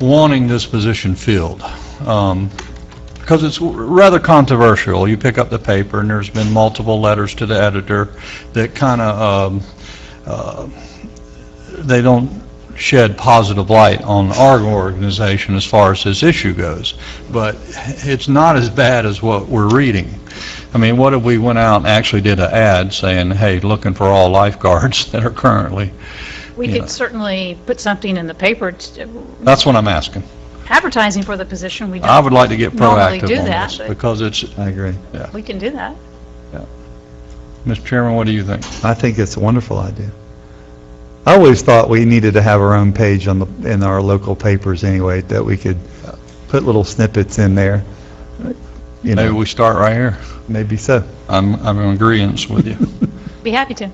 wanting this position filled? Because it's rather controversial. You pick up the paper, and there's been multiple letters to the editor that kind of, they don't shed positive light on our organization as far as this issue goes. But it's not as bad as what we're reading. I mean, what if we went out and actually did an ad saying, hey, looking for all lifeguards that are currently We you know. could certainly put something in the paper, That's what I'm asking. advertising for the position. We I would like to get don't normally proactive do on that, this but because it's, I agree. yeah. we can do that. Mr. Chairman, what do you think? I think it's a wonderful idea. I always thought we needed to have our own page in our local papers anyway, that we could put little snippets in there. You Maybe know, we start right here. maybe so. I'm in agreeance with you. Be happy to.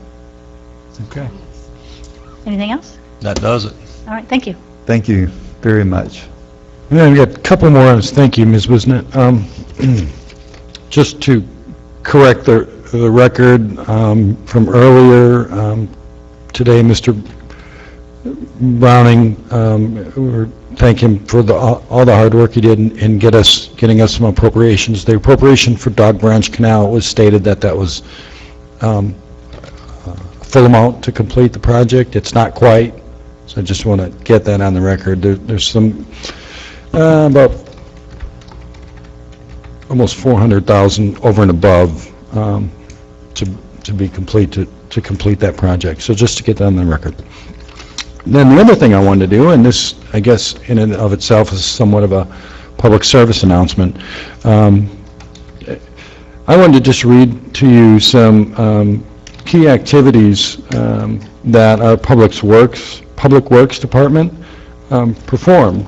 Okay. Anything else? That does it. All right, thank you. Thank you very much. Yeah, we got a couple more items. Thank you, Ms. Wisnet. Just to correct the record from earlier, today, Mr. Browning, we thank him for all the hard work he did in getting us some appropriations. The appropriation for Dog Branch Canal, it was stated that was full amount to complete the project. It's not quite, so I just want to get that on the record. There's some, about almost 400,000 over and above to be complete, to complete that project. So just to get that on the record. Then the other thing I wanted to do, and this, I guess, in and of itself is somewhat of a public service announcement. I wanted to just read to you some key activities that our Public Works Department performed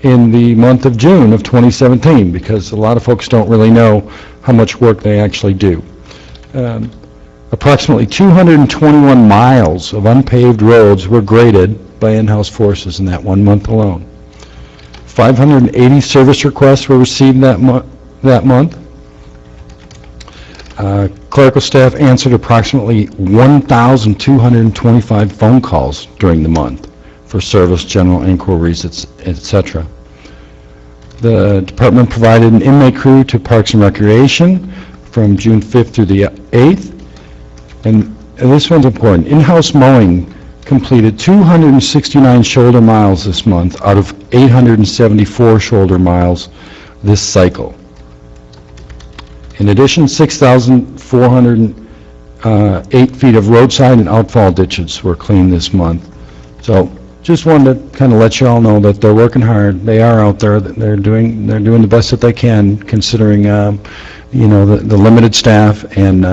in the month of June of 2017, because a lot of folks don't really know how much work they actually do. Approximately 221 miles of unpaved roads were graded by in-house forces in that 1 month alone. 580 service requests were received that month. Clerical staff answered approximately 1,225 phone calls during the month for service, general inquiries, etc. The department provided an inmate crew to Parks and Recreation from June 5th through the 8th. And this one's important. In-house mowing completed 269 shoulder miles this month out of 874 shoulder miles this cycle. In addition, 6,408 feet of roadside and outfall ditches were cleaned this month. So just wanted to kind of let you all know that they're working hard. They are out there. They're doing the best that they can, considering you know, the limited staff and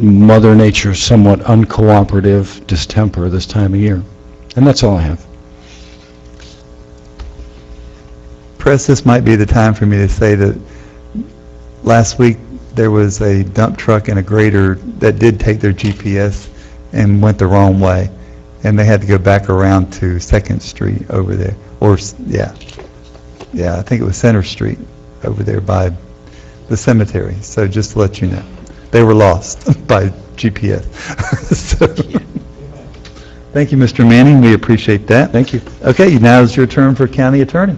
Mother Nature's somewhat uncooperative distemper this time of year. And that's all I have. Press, this might be the time for me to say that last week there was a dump truck and a grader that did take their GPS and went the wrong way, and they had to go back around to 2nd Street over there, or yeah, I think it was Center Street over there by the cemetery. So just to let you know, they were lost by GPS. So, thank you, Mr. Manning. We appreciate that. Thank you. Okay, now is your turn for county attorney.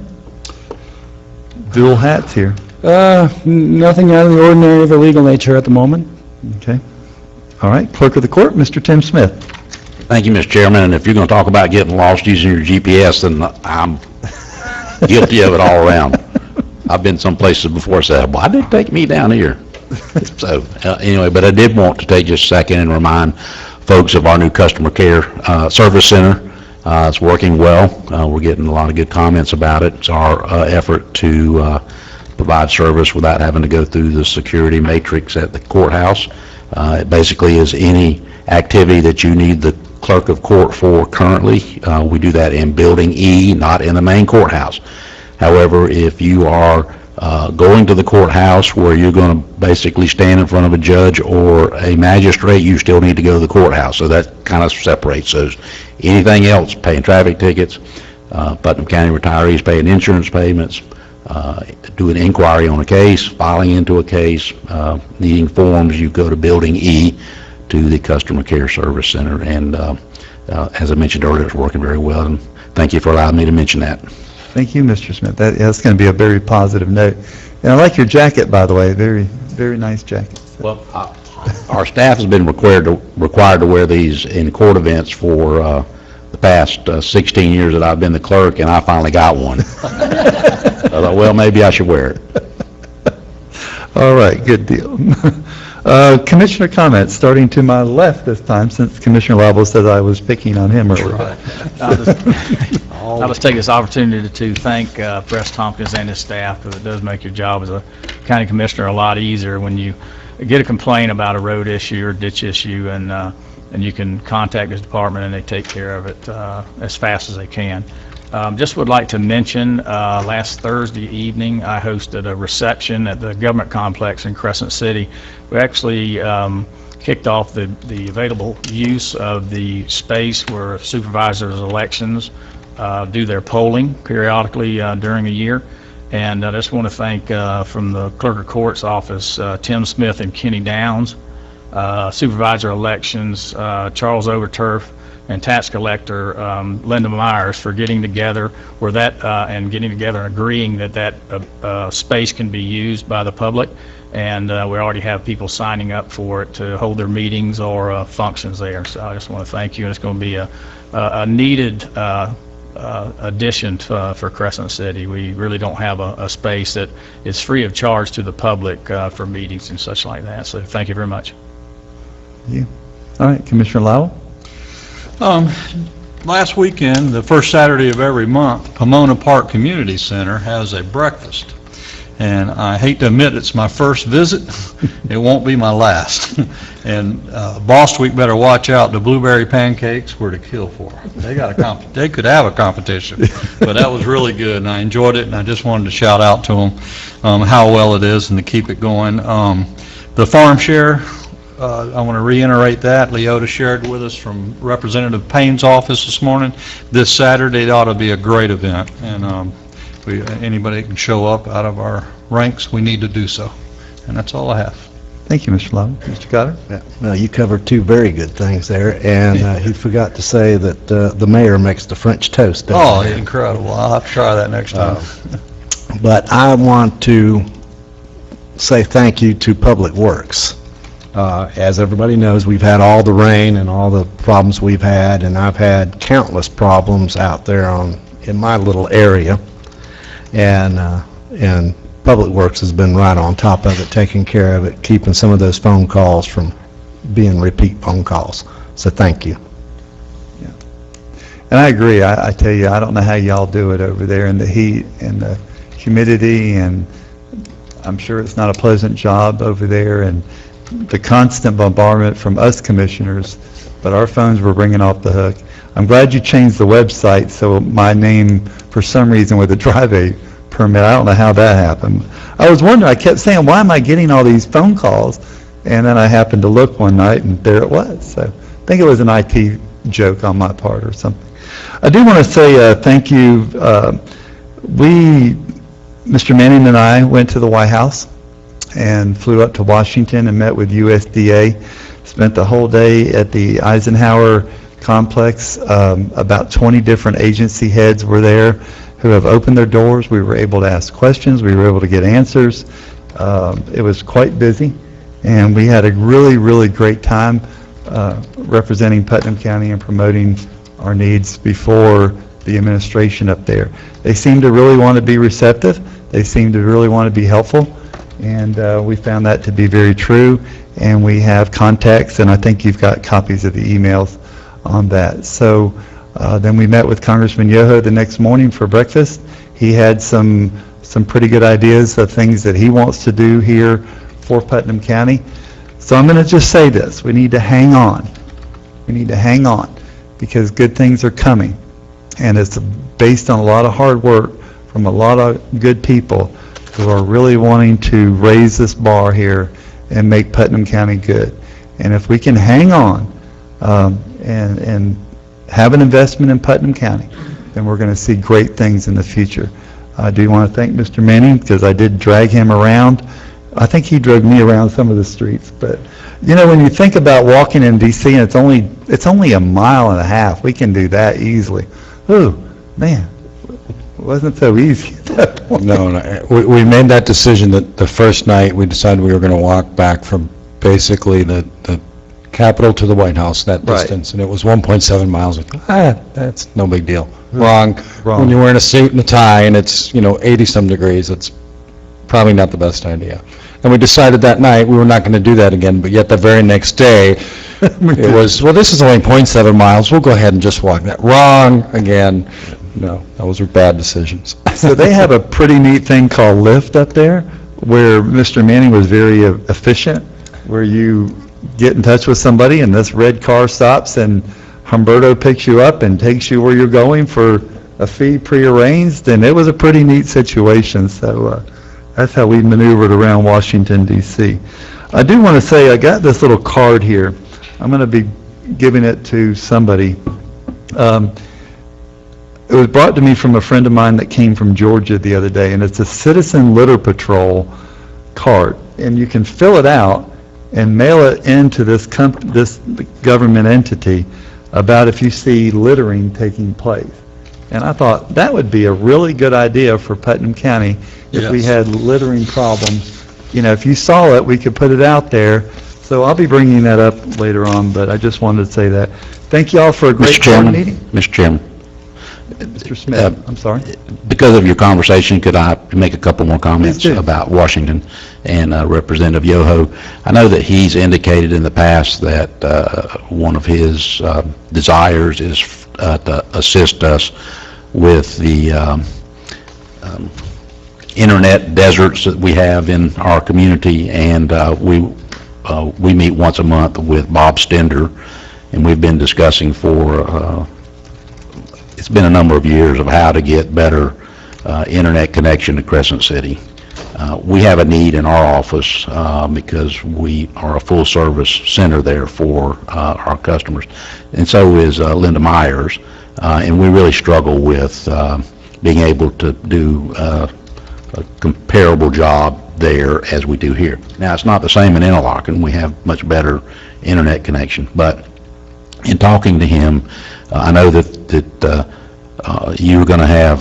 Dual hats here. Nothing out of the ordinary of a legal nature at the moment. Okay. All right, clerk of the court, Mr. Tim Smith. Thank you, Mr. Chairman, and if you're going to talk about getting lost using your GPS, then I'm guilty of it all around. I've been some places before, said, why did it take me down here? So anyway, but I did want to take just a second and remind folks of our new customer care service center. It's working well. We're getting a lot of good comments about it. It's our effort to provide service without having to go through the security matrix at the courthouse. It basically is any activity that you need the clerk of court for currently. We do that in Building E, not in the main courthouse. However, if you are going to the courthouse where you're going to basically stand in front of a judge or a magistrate, you still need to go to the courthouse. So that kind of separates those. Anything else, paying traffic tickets, Putnam County retirees paying insurance payments, doing inquiry on a case, filing into a case, needing forms, you go to Building E to the Customer Care Service Center. And as I mentioned earlier, it's working very well. And thank you for allowing me to mention that. Thank you, Mr. Smith. That's going to be a very positive note. And I like your jacket, by the way. Very, very nice jacket. Well, our staff has been required to wear these in court events for the past 16 years that I've been the clerk, and I finally got one. I thought, well, maybe I should wear it. All right, good deal. Commissioner comments, starting to my left this time, since Commissioner Lible says I was picking on him earlier. I'll just take this opportunity to thank Press Tompkins and his staff, because it does make your job as a county commissioner a lot easier when you get a complaint about a road issue or ditch issue, and you can contact this department and they take care of it as fast as they can. Just would like to mention, last Thursday evening, I hosted a reception at the government complex in Crescent City. We actually kicked off the available use of the space where supervisors' elections do their polling periodically during the year. And I just want to thank from the Clerk of Court's office, Tim Smith and Kenny Downs, supervisor elections, Charles Overturf, and tax collector Linda Myers for getting together where and getting together and agreeing that space can be used by the public. And we already have people signing up for it to hold their meetings or functions there. So I just want to thank you. And it's going to be a needed addition for Crescent City. We really don't have a space that is free of charge to the public for meetings and such like that. So thank you very much. Thank you. All right, Commissioner Lowell. Last weekend, the first Saturday of every month, Pomona Park Community Center has a breakfast. And I hate to admit it's my first visit. It won't be my last. And Boss Week better watch out. The blueberry pancakes were to kill for. They could have a competition, but that was really good, and I enjoyed it. And I just wanted to shout out to them how well it is and to keep it going. The farm share. I want to reiterate that. Leota shared with us from Representative Payne's office this morning. This Saturday, it ought to be a great event. And anybody can show up out of our ranks, we need to do so. And that's all I have. Thank you, Mr. Lowell. Mr. Cotter? Yeah, well, you covered two very good things there, and he forgot to say that the mayor makes the French toast. Oh, incredible. I'll have to try that next time. But I want to say thank you to Public Works. As everybody knows, we've had all the rain and all the problems we've had, and I've had countless problems out there in my little area, and Public Works has been right on top of it, taking care of it, keeping some of those phone calls from being repeat phone calls. So thank you. Yeah. And I agree. I tell you, I don't know how y'all do it over there in the heat and the humidity, and I'm sure it's not a pleasant job over there, and the constant bombardment from us commissioners, but our phones were ringing off the hook. I'm glad you changed the website so my name, for some reason, with a drive-a permit, I don't know how that happened. I was wondering, I kept saying, why am I getting all these phone calls? And then I happened to look one night, and there it was. So I think it was an IT joke on my part or something. I do want to say thank you. Mr. Manning and I went to the White House and flew up to Washington and met with USDA. Spent the whole day at the Eisenhower complex. About 20 different agency heads were there who have opened their doors. We were able to ask questions. We were able to get answers. It was quite busy, and we had a really, really great time representing Putnam County and promoting our needs before the administration up there. They seem to really want to be receptive. They seem to really want to be helpful. And we found that to be very true, and we have contacts, and I think you've got copies of the emails on that. So then we met with Congressman Yoho the next morning for breakfast. He had some pretty good ideas of things that he wants to do here for Putnam County. So I'm going to just say this. We need to hang on. We need to hang on, because good things are coming, and it's based on a lot of hard work from a lot of good people who are really wanting to raise this bar here and make Putnam County good. And if we can hang on and have an investment in Putnam County, then we're going to see great things in the future. I do want to thank Mr. Manning, because I did drag him around. I think he drove me around some of the streets. But you know, when you think about walking in D.C. and it's only a mile and a half, we can do that easily. Ooh, man. It wasn't so easy at that point. No, we made that decision that the first night we decided we were going to walk back from basically the Capitol to the White House, that distance, and it was 1.7 miles. That's no big deal. Wrong. When you're wearing a suit and a tie and it's 80-some degrees, it's probably not the best idea. And we decided that night we were not going to do that again, but yet the very next day, it was, well, this is only 0.7 miles, we'll go ahead and just walk that. Wrong, again. No, those were bad decisions. So they have a pretty neat thing called Lyft up there, where Mr. Manning was very efficient, where you get in touch with somebody and this red car stops and Humberto picks you up and takes you where you're going for a fee prearranged, and it was a pretty neat situation. So that's how we maneuvered around Washington, D.C. I do want to say I got this little card here. I'm going to be giving it to somebody. It was brought to me from a friend of mine that came from Georgia the other day, and it's a Citizen Litter Patrol card. And you can fill it out and mail it into this government entity about if you see littering taking place. And I thought that would be a really good idea for Putnam County if we had littering problems. You know, if you saw it, we could put it out there. So I'll be bringing that up later on, but I just wanted to say that. Thank you all for a great meeting. Mr. Chairman. Mr. Smith, I'm sorry. Because of your conversation, could I make a couple more comments about Washington and Representative Yoho? I know that he's indicated in the past that one of his desires is to assist us with the internet deserts that we have in our community, and we meet once a month with Bob Stender, and we've been discussing for it's been a number of years of how to get better internet connection to Crescent City. We have a need in our office because we are a full-service center there for our customers, and so is Linda Myers, and we really struggle with being able to do a comparable job there as we do here. Now, it's not the same in Interlochen. We have much better internet connection, but in talking to him, I know that you're going to have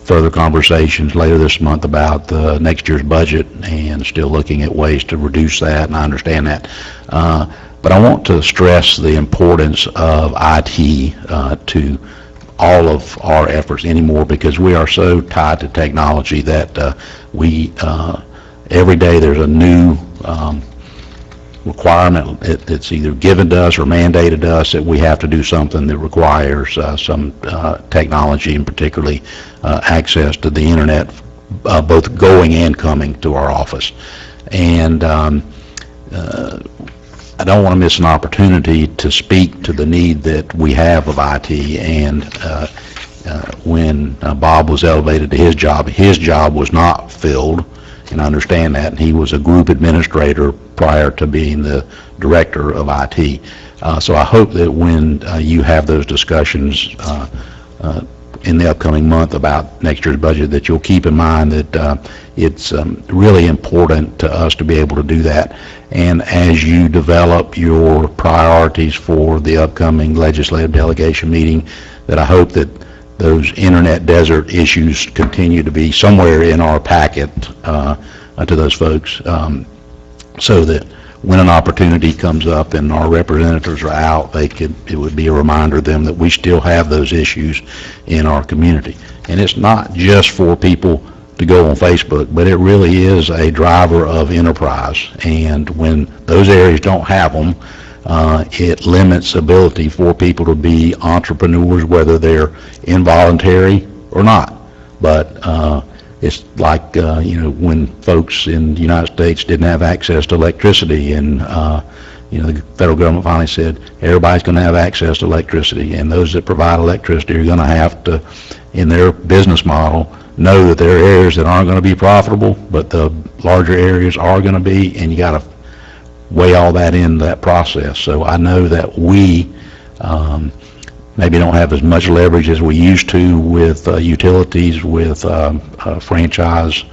further conversations later this month about next year's budget and still looking at ways to reduce that, and I understand that. But I want to stress the importance of IT to all of our efforts anymore, because we are so tied to technology that we every day there's a new requirement that's either given to us or mandated to us that we have to do something that requires some technology, and particularly access to the internet, both going and coming to our office. And I don't want to miss an opportunity to speak to the need that we have of IT. And when Bob was elevated to his job was not filled, and I understand that, and he was a group administrator prior to being the director of IT. So I hope that when you have those discussions in the upcoming month about next year's budget, that you'll keep in mind that it's really important to us to be able to do that. And as you develop your priorities for the upcoming legislative delegation meeting, that I hope that those internet desert issues continue to be somewhere in our packet to those folks, so that when an opportunity comes up and our representatives are out, it would be a reminder to them that we still have those issues in our community. And it's not just for people to go on Facebook, but it really is a driver of enterprise. And when those areas don't have them, it limits ability for people to be entrepreneurs, whether they're involuntary or not. But it's like, when folks in the United States didn't have access to electricity, and, the federal government finally said, everybody's going to have access to electricity, and those that provide electricity are going to have to, in their business model, know that there are areas that aren't going to be profitable, but the larger areas are going to be, and you got to weigh all that in that process. So I know that we maybe don't have as much leverage as we used to with utilities, with franchise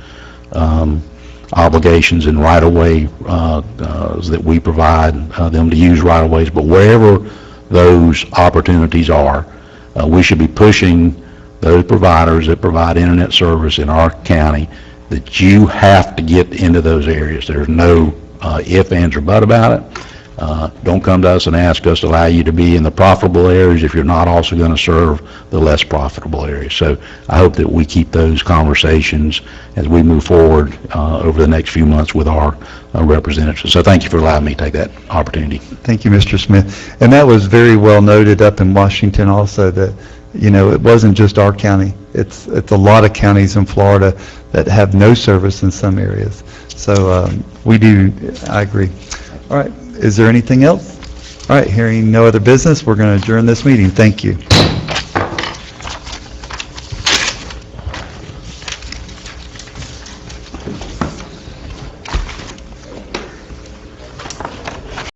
obligations and right-of-way that we provide them to use right-of-ways. But wherever those opportunities are, we should be pushing those providers that provide internet service in our county that you have to get into those areas. There's no if, ands, or but about it. Don't come to us and ask us to allow you to be in the profitable areas if you're not also going to serve the less profitable areas. So I hope that we keep those conversations as we move forward over the next few months with our representatives. So thank you for allowing me to take that opportunity. Thank you, Mr. Smith. And that was very well noted up in Washington also, that, you know, it wasn't just our county. It's a lot of counties in Florida that have no service in some areas. So I agree. All right, is there anything else? All right, hearing no other business, we're going to adjourn this meeting. Thank you.